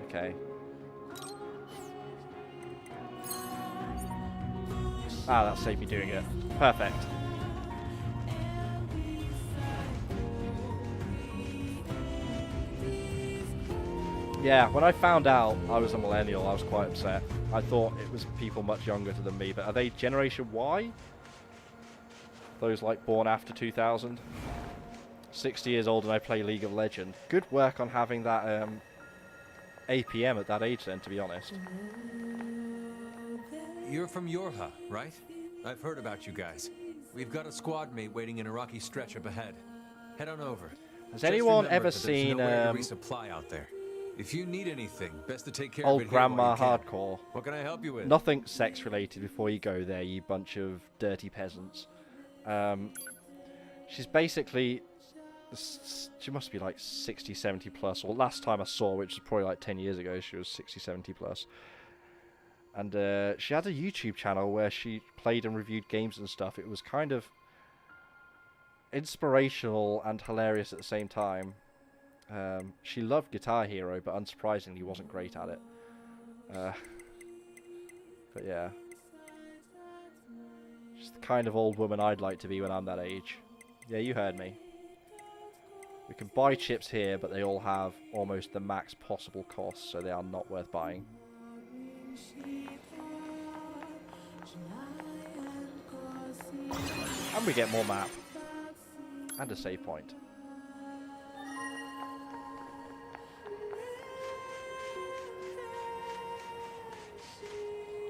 Okay. Ah, that saved me doing it. Perfect. Yeah, when I found out I was a millennial, I was quite upset. I thought it was people much younger than me, but are they Generation Y? Those, like, born after 2000? 60 years old and I play League of Legends. Good work on having that APM at that age then, to be honest. You're from Yorha, right? I've heard about you guys. We've got a squad mate waiting in a rocky stretch up ahead. Head on over. Has anyone ever there's seen nowhere to resupply out there. If you need anything, best to take care of Old it here while Grandma you can. Hardcore? What can I help you with? Nothing sex related before you go there, you bunch of dirty peasants. She's basically, she must be like 60, 70 plus, or last time I saw, which was probably like 10 years ago, she was 60, 70 plus. And she had a YouTube channel where she played and reviewed games and stuff. It was kind of inspirational and hilarious at the same time. She loved Guitar Hero, but unsurprisingly wasn't great at it. But yeah. She's the kind of old woman I'd like to be when I'm that age. Yeah, you heard me. We can buy chips here, but they all have almost the max possible cost, so they are not worth buying. And we get more map. And a save point.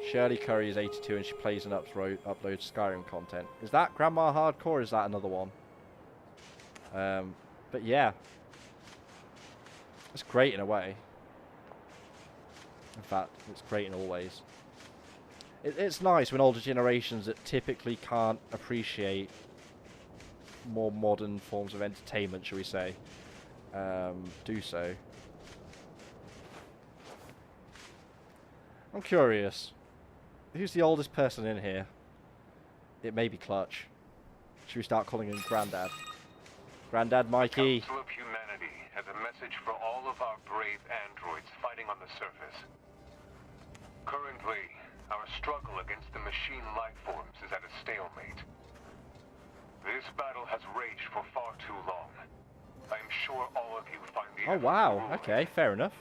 Shirley Curry is 82 and she plays and uploads Skyrim content. Is that Grandma Hardcore or is that another one? But yeah. It's great in a way. In fact, it's great in all ways. It's nice when older generations that typically can't appreciate more modern forms of entertainment, shall we say, do so. I'm curious. Who's the oldest person in here? It may be Clutch. Should we start calling him Grandad? Grandad Mikey. Council of Humanity has a message for all of our brave androids fighting on the surface. Currently, our struggle against the machine life forms is at a stalemate. This battle has raged for far too long. I am sure all of you find the Oh wow, okay, fair enough.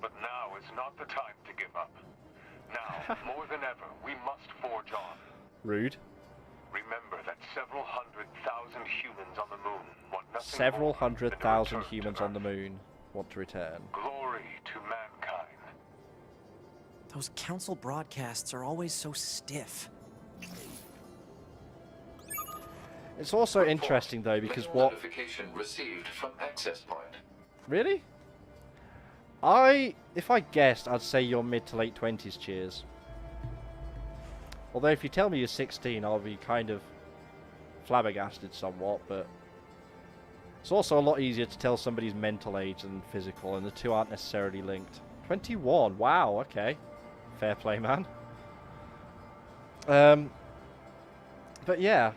But now is not the time to give up. Now, more than ever, we must forge on. Rude. Remember that several 100,000 humans on the moon want nothing Several more hundred than a thousand return to humans on the Earth. moon want to return. Glory to mankind. Those council broadcasts are always so stiff. It's also interesting though because Mail what... notification received from access point. Really? If I guessed, I'd say you're mid to late 20s, Cheers. Although if you tell me you're 16, I'll be kind of flabbergasted somewhat, but it's also a lot easier to tell somebody's mental age than physical, and the two aren't necessarily linked. 21. Wow, okay. Fair play, man. But yeah.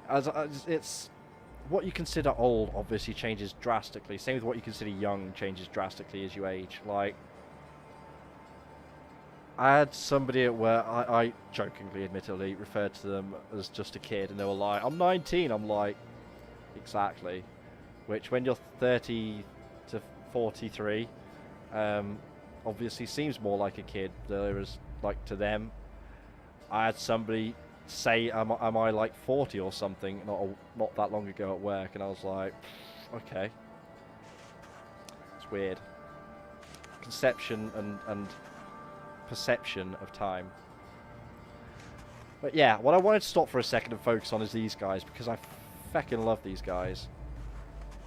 As it's... What you consider old obviously changes drastically. Same with what you consider young changes drastically as you age. Like, I had somebody at work, I jokingly, admittedly, referred to them as just a kid, and they were like, I'm 19. I'm like, exactly. Which, when you're 30 to 43, obviously seems more like a kid. Whereas, like, to them, I had somebody say, am I like 40 or something, not that long ago at work, and I was like, okay. It's weird. Conception and perception of time. But yeah, what I wanted to stop for a second and focus on is these guys, because I feckin' love these guys.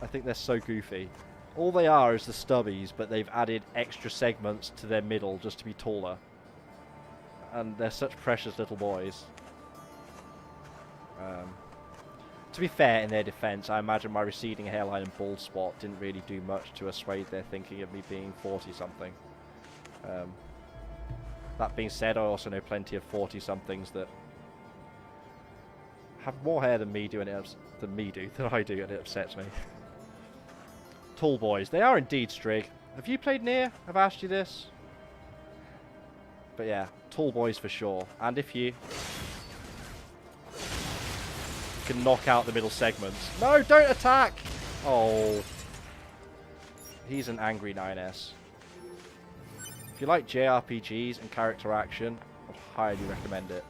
I think they're so goofy. All they are is the stubbies, but they've added extra segments to their middle just to be taller. And they're such precious little boys. To be fair, in their defense, I imagine my receding hairline and bald spot didn't really do much to assuage their thinking of me being 40-something. That being said, I also know plenty of 40-somethings that have more hair than I do, and it upsets me. Tall boys. They are indeed, Strig. Have you played Nier? I've asked you this. But yeah, tall boys for sure. And if you can knock out the middle segments. No, don't attack! Oh. He's an angry 9S. If you like JRPGs and character action, I'd highly recommend it.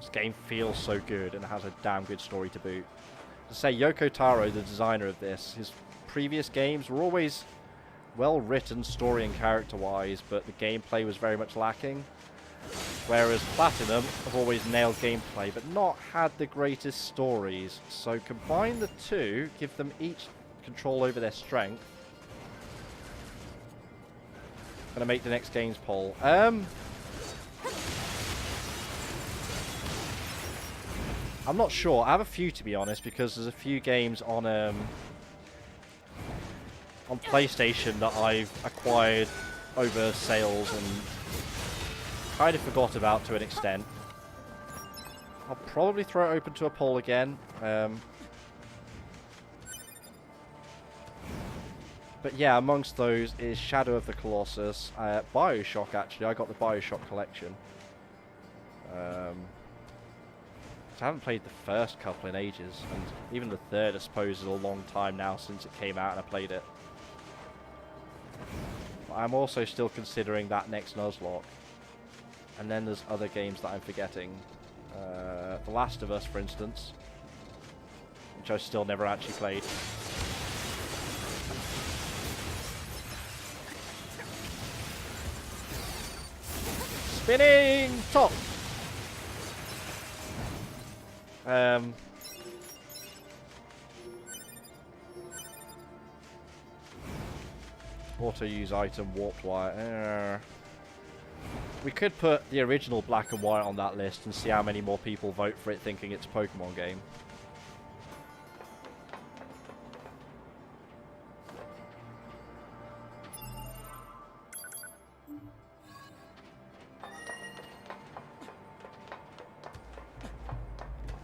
This game feels so good and has a damn good story to boot. To say, Yoko Taro, the designer of this, his previous games were always well written story and character wise, but the gameplay was very much lacking. Whereas Platinum have always nailed gameplay but not had the greatest stories. So combine the two, give them each control over their strength. Gonna make the next games poll. I'm not sure. I have a few, to be honest, because there's a few games on PlayStation that I've acquired over sales and kind of forgot about to an extent. I'll probably throw it open to a poll again. But yeah, amongst those is Shadow of the Colossus, Bioshock actually. I got the Bioshock collection. I haven't played the first couple in ages, and even the third I suppose is a long time now since it came out and I played it. But I'm also still considering that next Nuzlocke. And then there's other games that I'm forgetting. The Last of Us, for instance, which I still never actually played. Spinning top! Auto use item, warped wire. We could put the original Black and White on that list and see how many more people vote for it thinking it's a Pokemon game.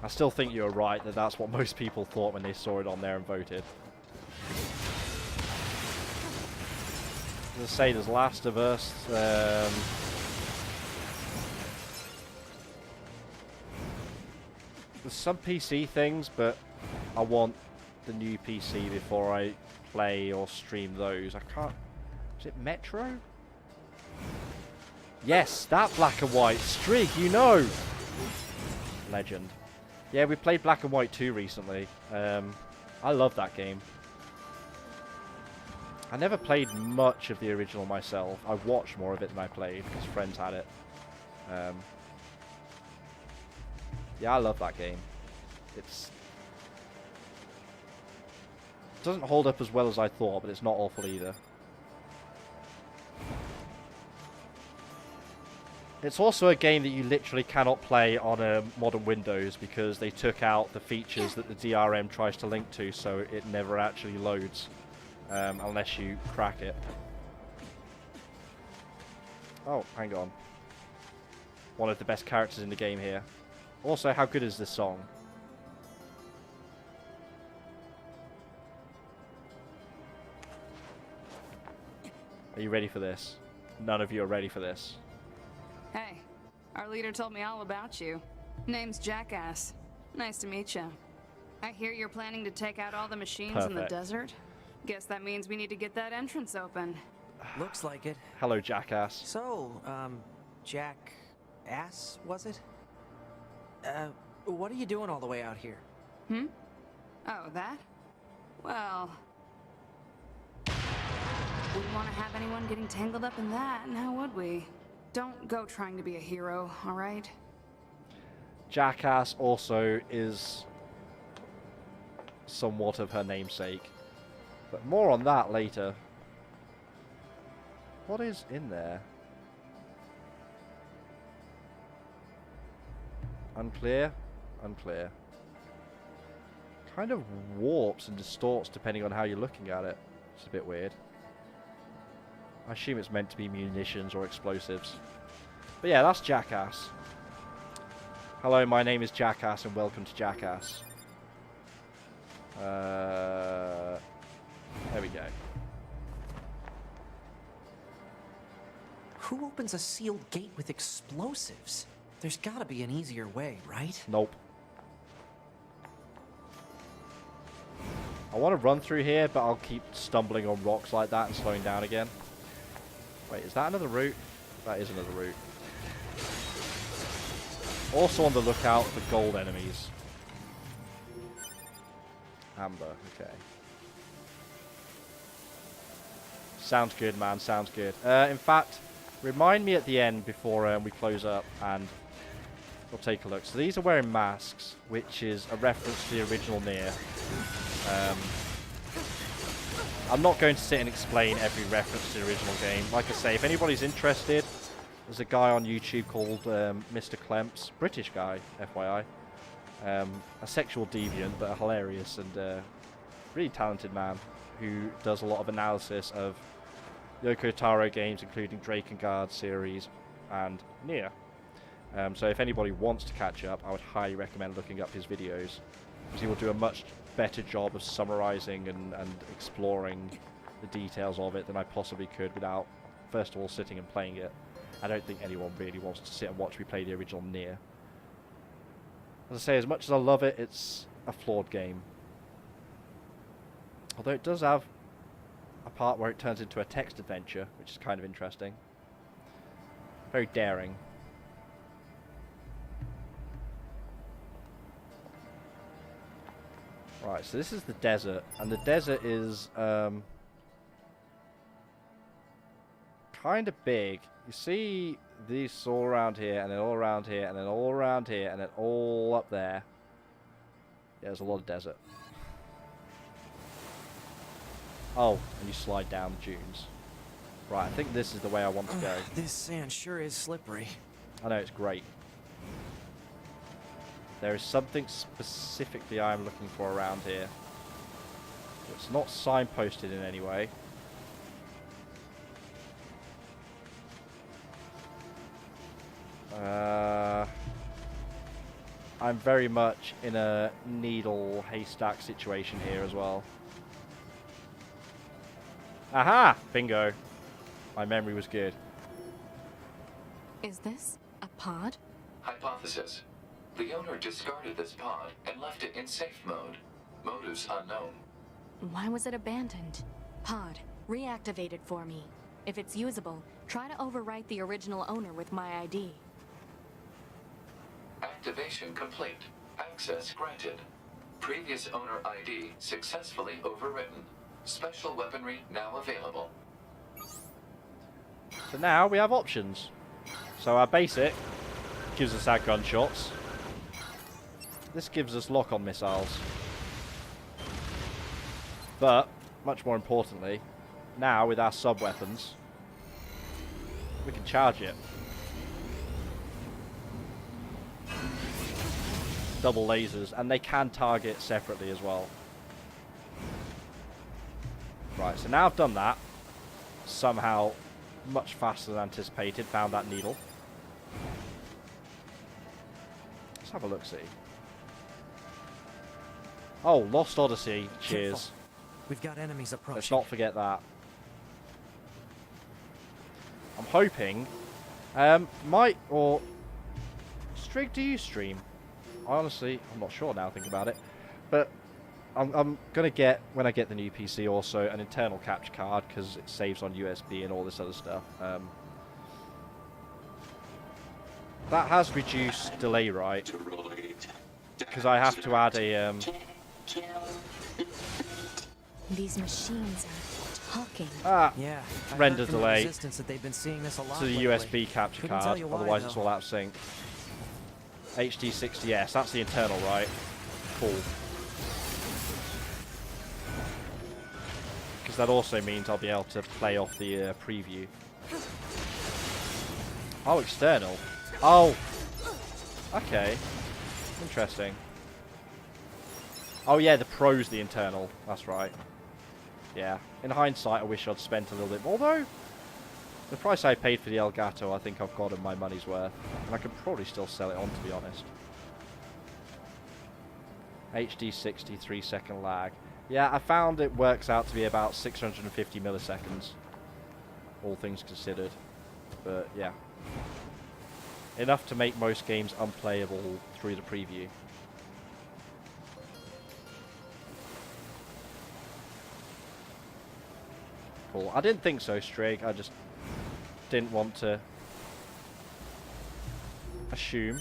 I still think you're right that that's what most people thought when they saw it on there and voted. As I say, there's Last of Us. There's some PC things, but I want the new PC before I play or stream those. I can't... Is it Metro? Yes, that Black and White. Strig, you know! Legend. Yeah, we played Black and White 2 recently. I love that game. I never played much of the original myself. I watched more of it than I played because friends had it. Yeah, I love that game. It doesn't hold up as well as I thought, but it's not awful either. It's also a game that you literally cannot play on modern Windows because they took out the features that the DRM tries to link to, so it never actually loads. unless you crack it. Oh, hang on. One of the best characters in the game here. Also, how good is this song? Are you ready for this? None of you are ready for this. Hey, our leader told me all about you. Name's Jackass. Nice to meet you. I hear you're planning to take out all the machines in the desert. Guess that means we need to get that entrance open. Looks like it. Hello, Jackass. So, Jackass, was it? What are you doing all the way out here? Hmm? Oh, that? Well... wouldn't want to have anyone getting tangled up in that, now would we? Don't go trying to be a hero, alright? Jackass also is somewhat of her namesake. But more on that later. What is in there? Unclear? Unclear. Kind of warps and distorts depending on how you're looking at it. It's a bit weird. I assume it's meant to be munitions or explosives. But yeah, that's Jackass. Hello, my name is Jackass and welcome to Jackass. There we go. Who opens a sealed gate with explosives? There's gotta be an easier way, right? Nope. I want to run through here, but I'll keep stumbling on rocks like that and slowing down again. Wait, is that another route? That is another route. Also on the lookout for gold enemies. Amber, okay. Sounds good, man, sounds good. In fact, remind me at the end before we close up and we'll take a look. So these are wearing masks, which is a reference to the original Nier. I'm not going to sit and explain every reference to the original game. Like I say, if anybody's interested, there's a guy on YouTube called Mr. Klemps, British guy, FYI. A sexual deviant, but a hilarious and really talented man who does a lot of analysis of Yoko Taro games, including Drakengard series and Nier. So if anybody wants to catch up, I would highly recommend looking up his videos, because he will do a much better job of summarizing and exploring the details of it than I possibly could without, first of all, sitting and playing it. I don't think anyone really wants to sit and watch me play the original Nier. As I say, as much as I love it, it's a flawed game. Although it does have a part where it turns into a text adventure, which is kind of interesting. Very daring. Right, so this is the desert, and the desert is kind of big. You see these all around here, and then all around here, and then all around here, and then all up there. Yeah, there's a lot of desert. Oh, and you slide down the dunes. Right, I think this is the way I want to go. This sand sure is slippery. I know, it's great. There is something specifically I'm looking for around here. It's not signposted in any way. I'm very much in a needle haystack situation here as well. Aha! Bingo. My memory was good. Is this a pod? Hypothesis. The owner discarded this pod and left it in safe mode. Motives unknown. Why was it abandoned? Pod, reactivate it for me. If it's usable, try to overwrite the original owner with my ID. Activation complete. Access granted. Previous owner ID successfully overwritten. Special weaponry now available. So now we have options. So our basic gives us our gunshots. This gives us lock-on missiles. But, much more importantly, now with our sub-weapons, we can charge it. Double lasers, and they can target separately as well. Right, so now I've done that. Somehow, much faster than anticipated, found that needle. Let's have a look-see. Oh, Lost Odyssey. Cheers. Careful. We've got enemies approaching. Let's not forget that. I'm hoping... Strig, do you stream? Honestly, I'm not sure now, think about it. But I'm going to get, when I get the new PC, also an internal capture card, because it saves on USB and all this other stuff. That has reduced delay, right? Because I have to add a... These machines are talking. Yeah, render delay that they've been seeing this a lot to the lately. USB capture Couldn't tell card, you why, otherwise though. it's all out of sync. HD 60S, that's the internal, right? Cool. Because that also means I'll be able to play off the preview. Oh, external. Oh! Okay. Interesting. Oh yeah, the Pro's the internal. That's right. Yeah. In hindsight, I wish I'd spent a little bit more, though. The price I paid for the Elgato, I think I've gotten my money's worth. And I could probably still sell it on, to be honest. HD 60, 3-second lag. Yeah, I found it works out to be about 650 milliseconds. All things considered. But, yeah. Enough to make most games unplayable through the preview. Cool. I didn't think so, Strig. I just didn't want to assume.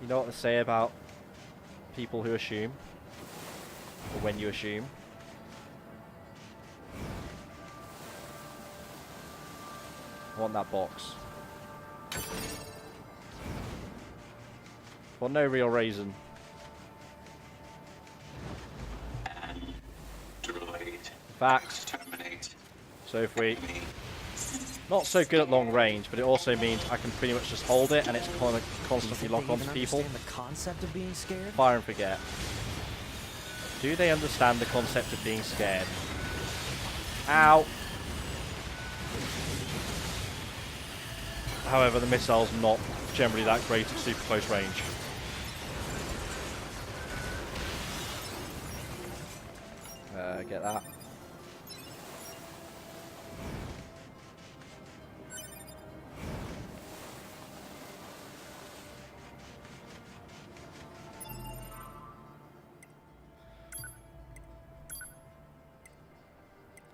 You know what they say about people who assume? Or when you assume? I want that box. For no real reason. Facts. So if we... Not so good at long range, but it also means I can pretty much just hold it and it's kind of constantly lock onto people. The concept of being scared? Fire and forget. Do they understand the concept of being scared? Ow! However, the missile's not generally that great at super close range. Get that.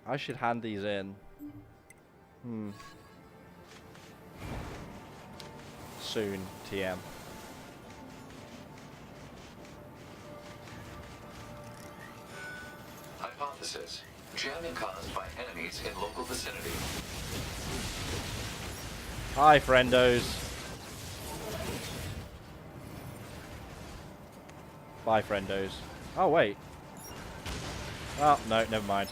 I should hand these in. Soon, TM. Hypothesis. Jamming caused by enemies in local vicinity. Hi, friendos. Bye, friendos. Oh, wait. Oh, no, never mind.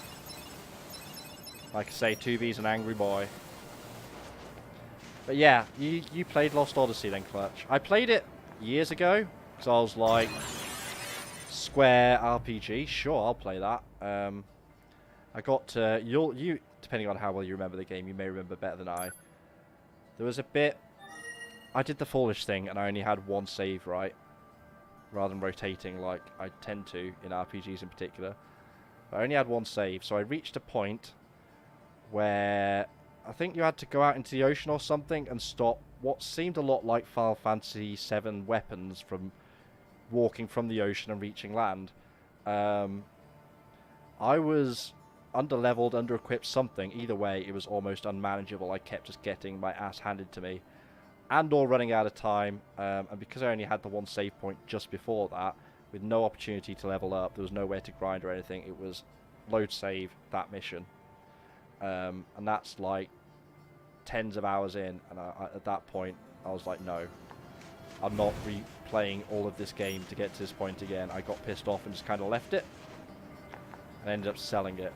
Like I say, 2B's an angry boy. But yeah, you played Lost Odyssey then, Clutch. I played it years ago, because I was like, Square RPG, sure, I'll play that. I got to, you, depending on how well you remember the game, you may remember better than I. There was a bit, I did the foolish thing, and I only had one save, right? Rather than rotating like I tend to in RPGs in particular. But I only had one save, so I reached a point where I think you had to go out into the ocean or something and stop what seemed a lot like Final Fantasy VII weapons from walking from the ocean and reaching land. I was under-leveled, under-equipped, something. Either way, it was almost unmanageable. I kept just getting my ass handed to me. And or running out of time. And because I only had the one save point just before that, with no opportunity to level up, there was nowhere to grind or anything. It was load save, that mission. And that's like tens of hours in, and at that point I was like, no, I'm not replaying all of this game to get to this point again. I got pissed off and just kind of left it and ended up selling it.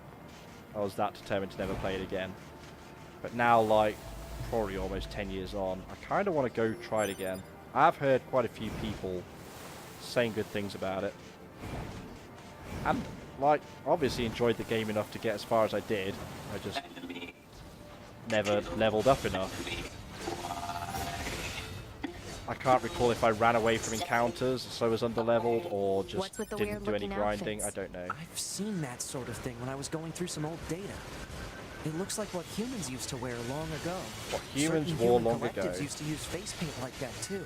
I was that determined to never play it again. But now, like probably almost 10 years on, I kind of want to go try it again. I've heard quite a few people saying good things about it, and like, obviously enjoyed the game enough to get as far as I did. I just never leveled up enough. I can't recall if I ran away from encounters so I was underleveled or just didn't do any grinding. I don't know. I've seen that sort of thing when I was going through some old data. It looks like what humans used to wear long ago. What humans Certain wore human long ago. collectives used to use face paint like that too.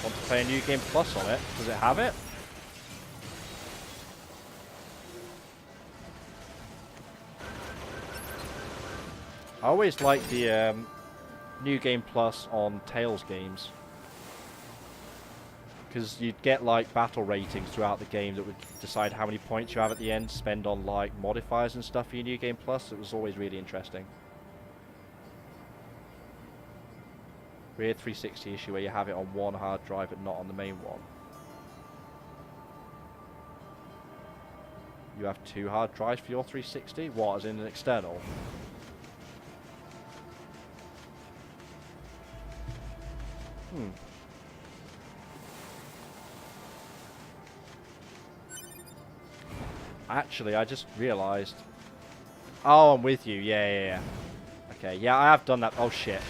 Want to play a New Game Plus on it? Does it have it? I always like the New Game Plus on Tales games, because you'd get like battle ratings throughout the game that would decide how many points you have at the end to spend on like modifiers and stuff for your New Game Plus. It was always really interesting. Weird 360 issue where you have it on one hard drive but not on the main one. You have 2 hard drives for your 360? What, as in an external? Actually, I just realised. Oh, I'm with you. Yeah. Okay, yeah, I have done that. Oh, shit.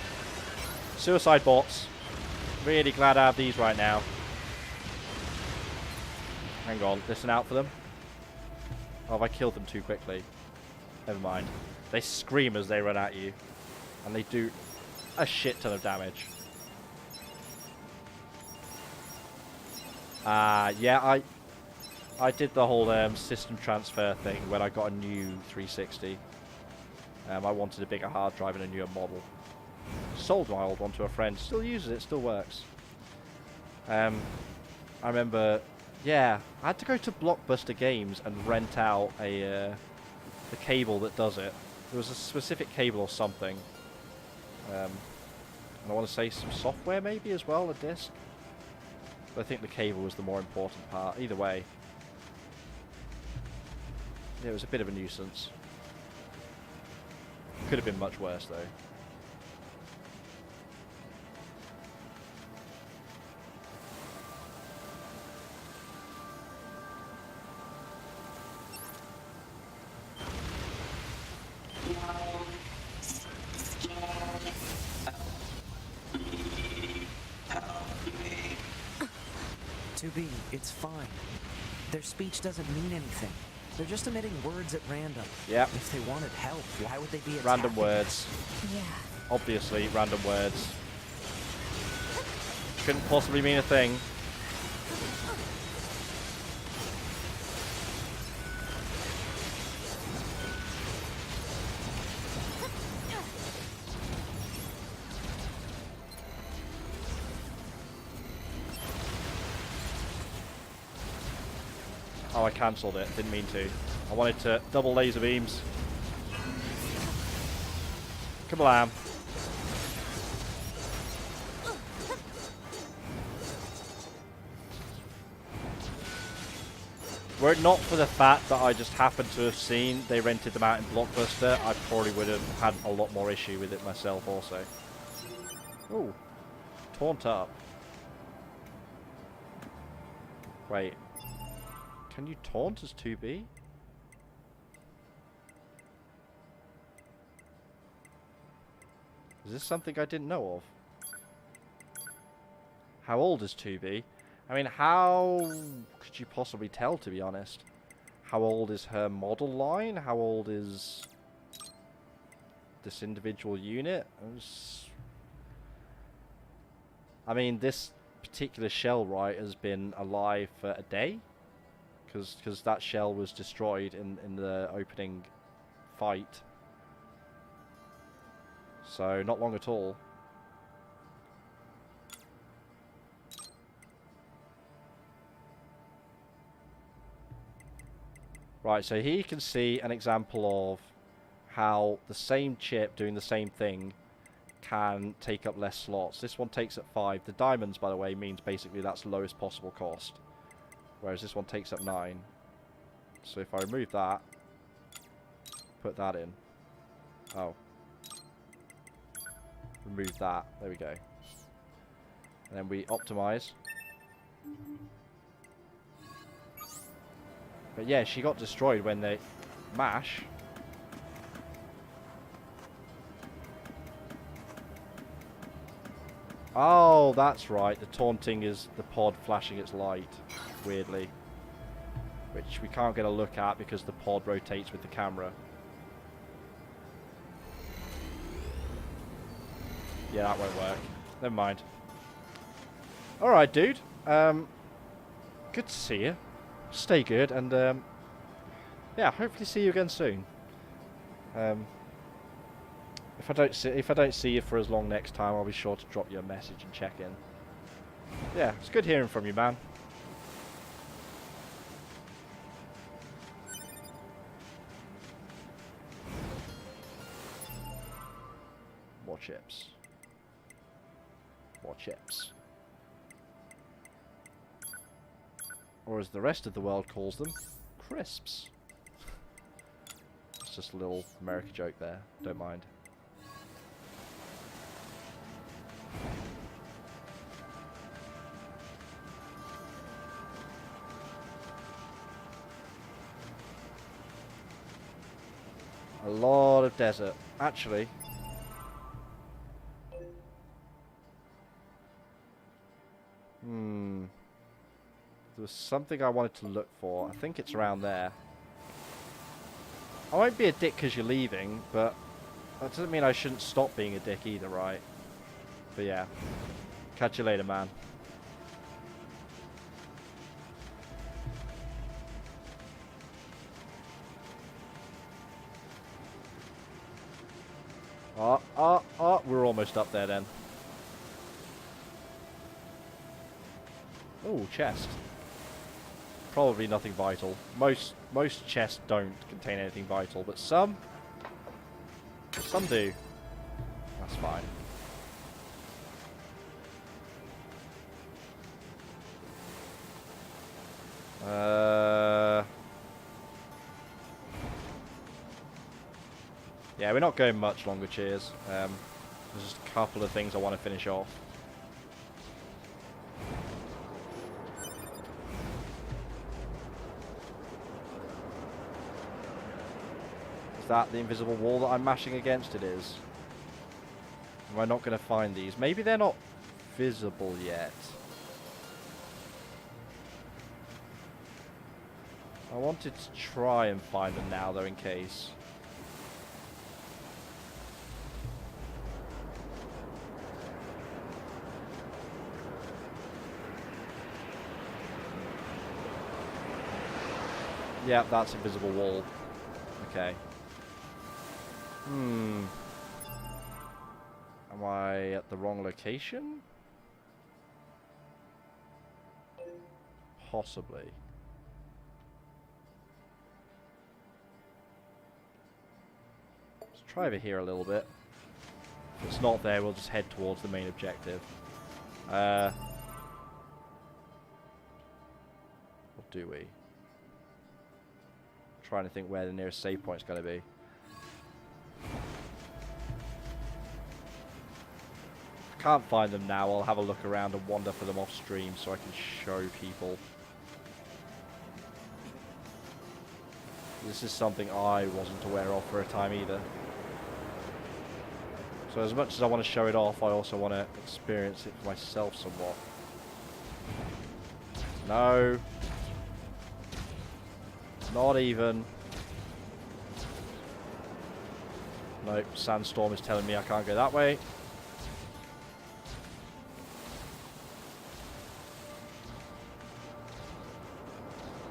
Suicide bots. Really glad I have these right now. Hang on, listen out for them. Oh, have I killed them too quickly? Never mind. They scream as they run at you. And they do a shit ton of damage. Yeah, I did the whole system transfer thing when I got a new 360. I wanted a bigger hard drive and a newer model. Sold my old one to a friend. Still uses it. Still works. I remember, yeah, I had to go to Blockbuster Games and rent out the cable that does it. There was a specific cable or something. And I want to say some software maybe as well, a disc. But I think the cable was the more important part. Either way. Yeah, it was a bit of a nuisance. Could have been much worse though. It's fine. Their speech doesn't mean anything. They're just emitting words at random. Yep. If they wanted help, why would they be attacking? Random words. Yeah. Obviously, random words. Couldn't possibly mean a thing. Oh, I cancelled it. Didn't mean to. I wanted to double laser beams. Kablam. Were it not for the fact that I just happened to have seen they rented them out in Blockbuster, I probably would have had a lot more issue with it myself also. Ooh. Taunt up. Wait. Can you taunt as 2B? Is this something I didn't know of? How old is 2B? I mean, how could you possibly tell, to be honest? How old is her model line? How old is this individual unit? I mean, this particular shell, right, has been alive for a day? Because that shell was destroyed in the opening fight. So, not long at all. Right, so here you can see an example of how the same chip doing the same thing can take up less slots. This one takes up 5. The diamonds, by the way, means basically that's the lowest possible cost. Whereas this one takes up 9. So if I remove that, put that in? Oh. Remove that. There we go. And then we optimize. But yeah, she got destroyed when they mash. Oh, that's right. The taunting is the pod flashing its light, weirdly. Which we can't get a look at because the pod rotates with the camera. Yeah, that won't work. Never mind. Alright, dude. Good to see you. Stay good, and yeah, hopefully see you again soon. If I don't see you for as long next time, I'll be sure to drop you a message and check in. Yeah, it's good hearing from you, man. More chips. More chips. Or as the rest of the world calls them, crisps. It's just a little American joke there. Don't mind. A lot of desert. Actually, there was something I wanted to look for. I think it's around there. I won't be a dick because you're leaving, but that doesn't mean I shouldn't stop being a dick either, right? But yeah. Catch you later, man. We're almost up there then. Ooh, chest. Probably nothing vital. Most chests don't contain anything vital, but some do. That's fine. Yeah, we're not going much longer, cheers. There's just a couple of things I want to finish off. Is that the invisible wall that I'm mashing against? It is. Am I not going to find these? Maybe they're not visible yet. I wanted to try and find them now, though, in case. Yeah, that's invisible wall. Okay. Am I at the wrong location? Possibly. Let's try over here a little bit. If it's not there, we'll just head towards the main objective. Or do we? Trying to think where the nearest save point is going to be. If I can't find them now, I'll have a look around and wander for them off stream so I can show people. This is something I wasn't aware of for a time either. So as much as I want to show it off, I also want to experience it for myself somewhat. No. Not even. Nope, Sandstorm is telling me I can't go that way.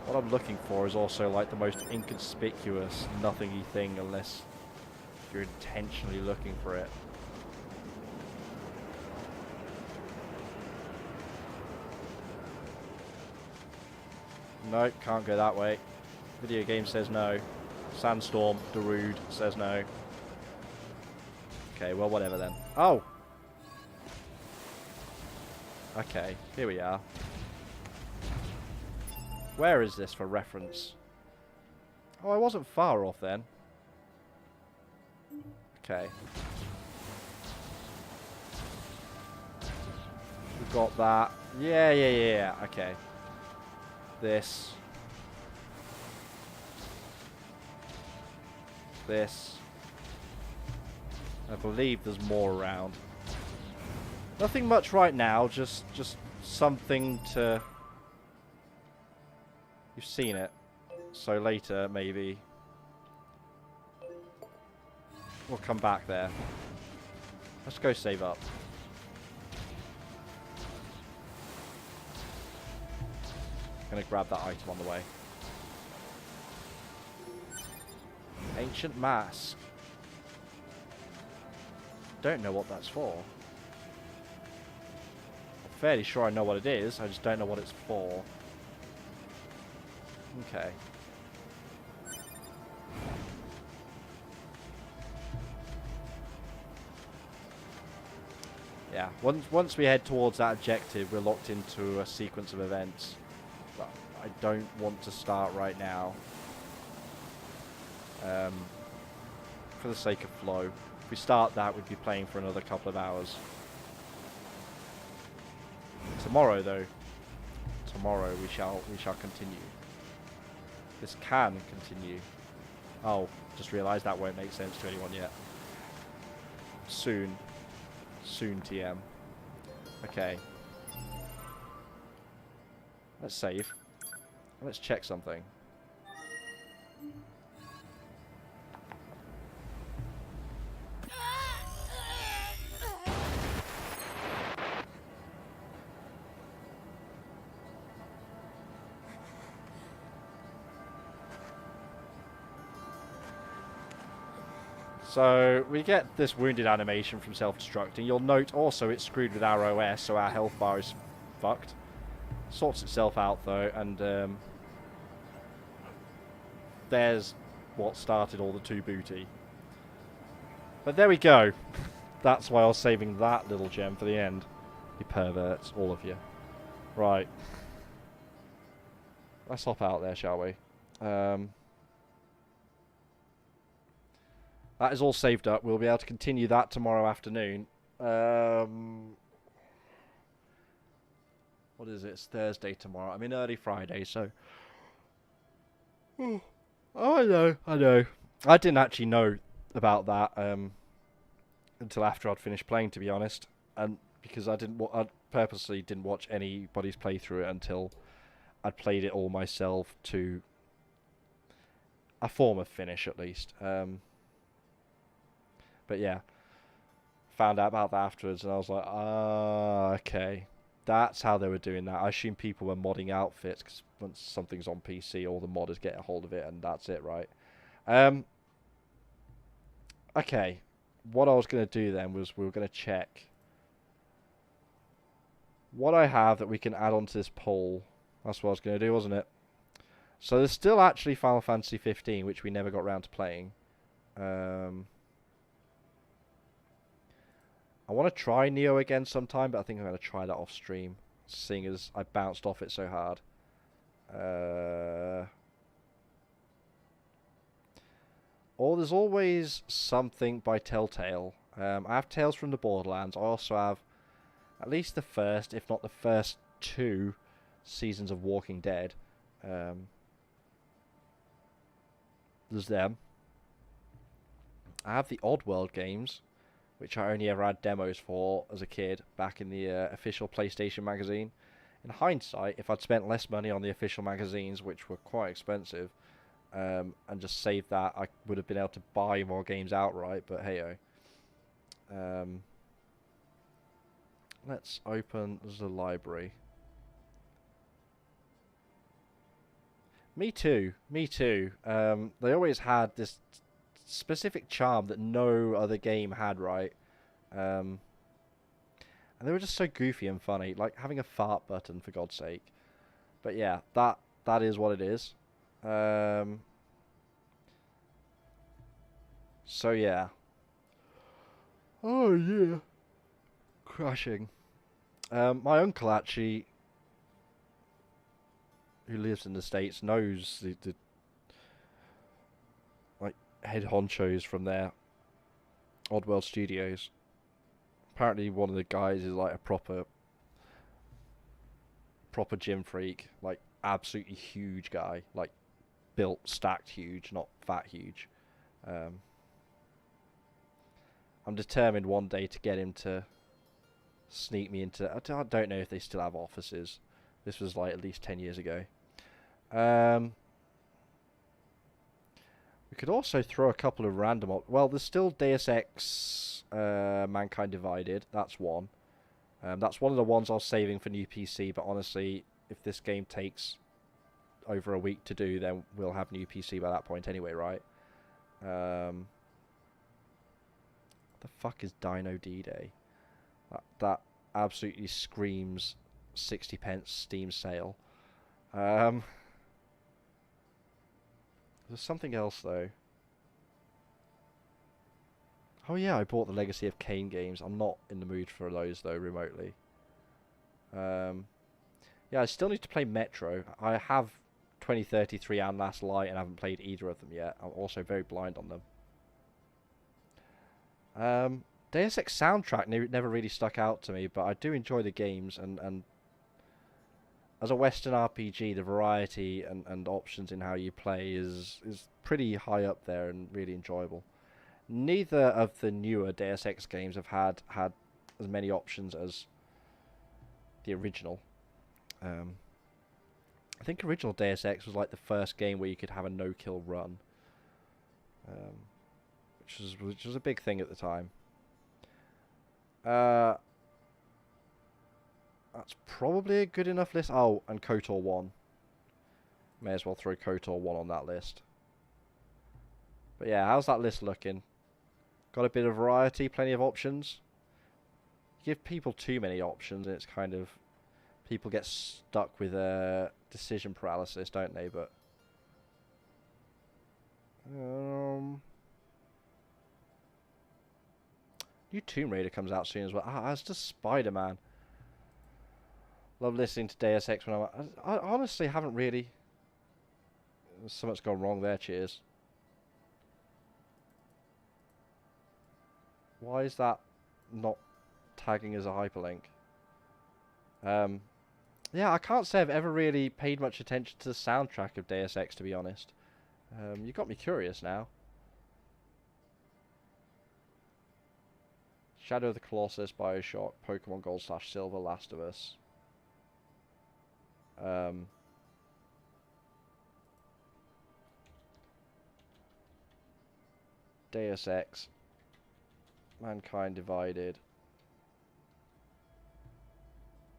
What I'm looking for is also like the most inconspicuous, nothingy thing unless you're intentionally looking for it. Nope, can't go that way. Video game says no. Sandstorm, Darude says no. Okay, well, whatever then. Oh! Okay, here we are. Where is this for reference? Oh, I wasn't far off then. Okay. We've got that. Yeah. Okay. This. This. I believe there's more around. Nothing much right now, just something to... You've seen it. So later, maybe. We'll come back there. Let's go save up. Gonna grab that item on the way. Ancient Mask. Don't know what that's for. I'm fairly sure I know what it is, I just don't know what it's for. Okay. Yeah, once we head towards that objective, we're locked into a sequence of events that I don't want to start right now. For the sake of flow. If we start that, we'd be playing for another couple of hours. Tomorrow, though, we shall continue. This can continue. Oh, just realised that won't make sense to anyone yet. Soon, TM. Okay. Let's save. Let's check something. So, we get this wounded animation from self-destructing. You'll note also it's screwed with our OS, so our health bar is fucked. Sorts itself out, though, and there's what started all the 2 booty. But there we go. That's why I was saving that little gem for the end. You perverts, all of you. Right. Let's hop out there, shall we? That is all saved up. We'll be able to continue that tomorrow afternoon. What is it? It's Thursday tomorrow. I'm in early Friday, so... Oh, I know. I didn't actually know about that until after I'd finished playing, to be honest. And because I purposely didn't watch anybody's playthrough it until I'd played it all myself to a form of finish, at least. But yeah, found out about that afterwards, and I was like, ah, okay. That's how they were doing that. I assume people were modding outfits, because once something's on PC, all the modders get a hold of it, and that's it, right? Okay, what I was going to do then was we were going to check what I have that we can add onto this poll. That's what I was going to do, wasn't it? So there's still actually Final Fantasy 15, which we never got around to playing. I want to try Neo again sometime, but I think I'm going to try that off stream, seeing as I bounced off it so hard. Or there's always something by Telltale. I have Tales from the Borderlands. I also have at least the first, if not the first 2 seasons of Walking Dead. There's them. I have the Oddworld games, which I only ever had demos for as a kid back in the official PlayStation magazine. In hindsight, if I'd spent less money on the official magazines, which were quite expensive, and just saved that, I would have been able to buy more games outright, but hey-oh. Let's open the library. Me too. They always had this specific charm that no other game had, right? And they were just so goofy and funny, like having a fart button, for God's sake. But yeah, that is what it is. So yeah. Oh yeah. Crashing. My uncle actually, who lives in the States, knows the like head honchos from there. Oddworld Studios. Apparently one of the guys is like a proper gym freak, like absolutely huge guy, like built, stacked huge, not fat huge. I'm determined one day to get him to sneak me into... I don't know if they still have offices. This was like at least 10 years ago. We could also throw a couple of random... well, there's still Deus Ex Mankind Divided. That's one. That's one of the ones I was saving for new PC, but honestly, if this game takes over a week to do, then we'll have new PC by that point anyway, right? What the fuck is Dino D-Day? That absolutely screams 60p Steam sale. There's something else though. Oh yeah, I bought the Legacy of Kain games. I'm not in the mood for those though, remotely. Yeah, I still need to play Metro. I have 2033 and Last Light and I haven't played either of them yet. I'm also very blind on them. Deus Ex soundtrack never really stuck out to me, but I do enjoy the games, and as a Western RPG, the variety and options in how you play is pretty high up there and really enjoyable. Neither of the newer Deus Ex games have had as many options as the original. I think original Deus Ex was like the first game where you could have a no-kill run, which was a big thing at the time. That's probably a good enough list. Oh, and KOTOR 1. May as well throw KOTOR 1 on that list. But yeah, how's that list looking? Got a bit of variety, plenty of options. You give people too many options and it's kind of... people get stuck with decision paralysis, don't they? But... new Tomb Raider comes out soon as well. It's just Spider-Man. Love listening to Deus Ex when I honestly haven't really... something's gone wrong there, cheers. Why is that not tagging as a hyperlink? Yeah, I can't say I've ever really paid much attention to the soundtrack of Deus Ex, to be honest. You got me curious now. Shadow of the Colossus, Bioshock, Pokemon Gold / Silver, Last of Us. Deus Ex, Mankind Divided.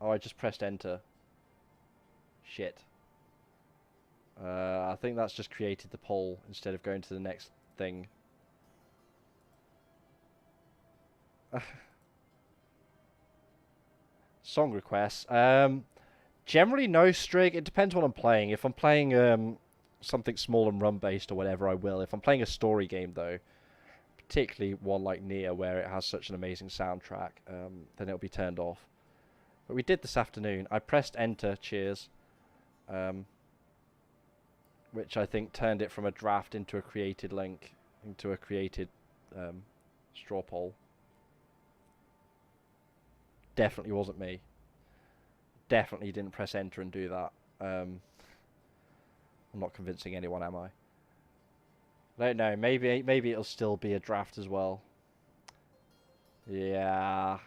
Oh, I just pressed enter. Shit. I think that's just created the poll instead of going to the next thing. Song requests. Generally no, Strig. It depends what I'm playing. If I'm playing something small and run based or whatever, I will. If I'm playing a story game though, particularly one like Nier where it has such an amazing soundtrack, then it'll be turned off. But we did this afternoon. I pressed enter, cheers, which I think turned it from a draft into a created link, into a created straw poll. Definitely wasn't me. Definitely didn't press enter and do that. I'm not convincing anyone, am I? I don't know. Maybe it'll still be a draft as well. Yeah.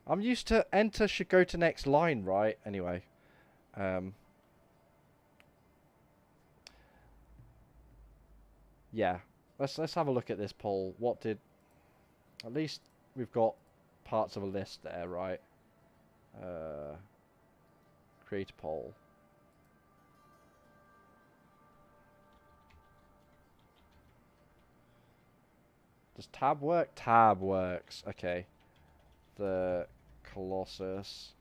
I'm used to enter should go to next line, right? Anyway. Yeah. Let's have a look at this poll. What did... At least we've got parts of a list there, right? Create a poll. Does tab work? Tab works. Okay. The Colossus.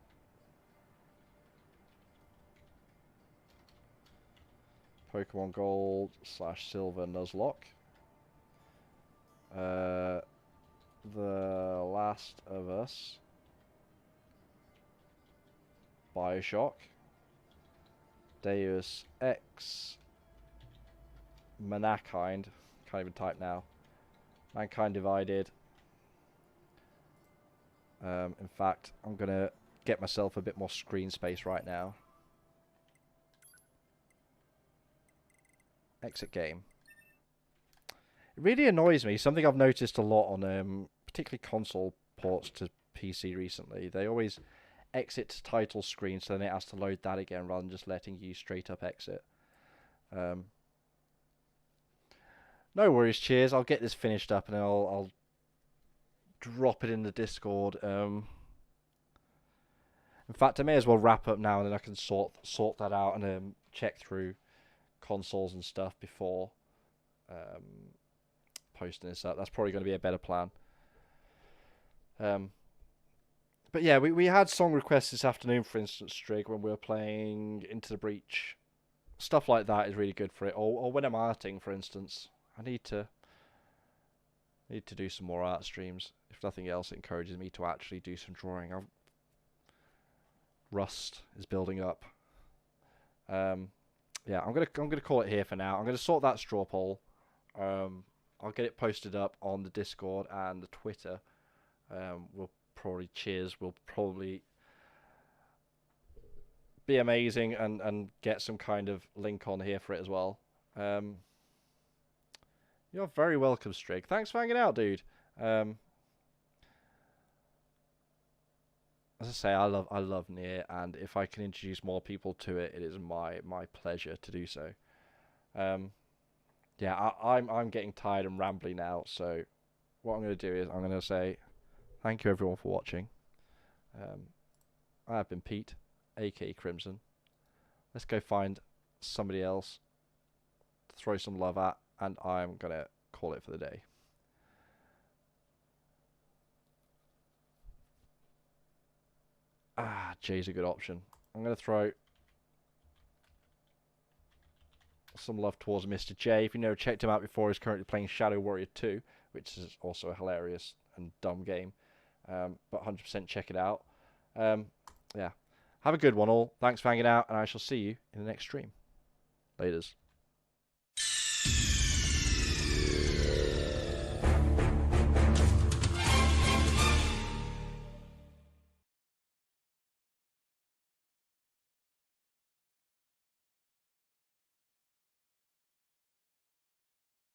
Pokemon Gold / Silver Nuzlocke. The Last of Us. Bioshock. Deus Ex. Mankind. Can't even type now. Mankind Divided. In fact, I'm going to get myself a bit more screen space right now. Exit game. It really annoys me. Something I've noticed a lot on particularly console ports to PC recently. They always exit to title screen, so then it has to load that again rather than just letting you straight up exit. No worries, cheers. I'll get this finished up and I'll drop it in the Discord. In fact, I may as well wrap up now and then I can sort that out and check through consoles and stuff before posting this up. That's probably going to be a better plan. But yeah, we had song requests this afternoon, for instance, Strig, when we were playing Into the Breach. Stuff like that is really good for it. Or when I'm arting, for instance. I need to do some more art streams. If nothing else, it encourages me to actually do some drawing. Rust is building up. Yeah, I'm gonna call it here for now. I'm gonna sort that straw poll. I'll get it posted up on the Discord and the Twitter. We'll probably be amazing and get some kind of link on here for it as well. You're very welcome, Strig. Thanks for hanging out, dude. As I say, I love Nier, and if I can introduce more people to it, it is my pleasure to do so. Yeah, I'm getting tired and rambly now, so what I'm going to do is I'm going to say thank you everyone for watching. I have been Pete, aka Krimxon. Let's go find somebody else to throw some love at, and I'm going to call it for the day. Jay's a good option. I'm going to throw some love towards Mr. J. If you never checked him out before, he's currently playing Shadow Warrior 2, which is also a hilarious and dumb game. But 100% check it out. Yeah. Have a good one all. Thanks for hanging out, and I shall see you in the next stream. Laters.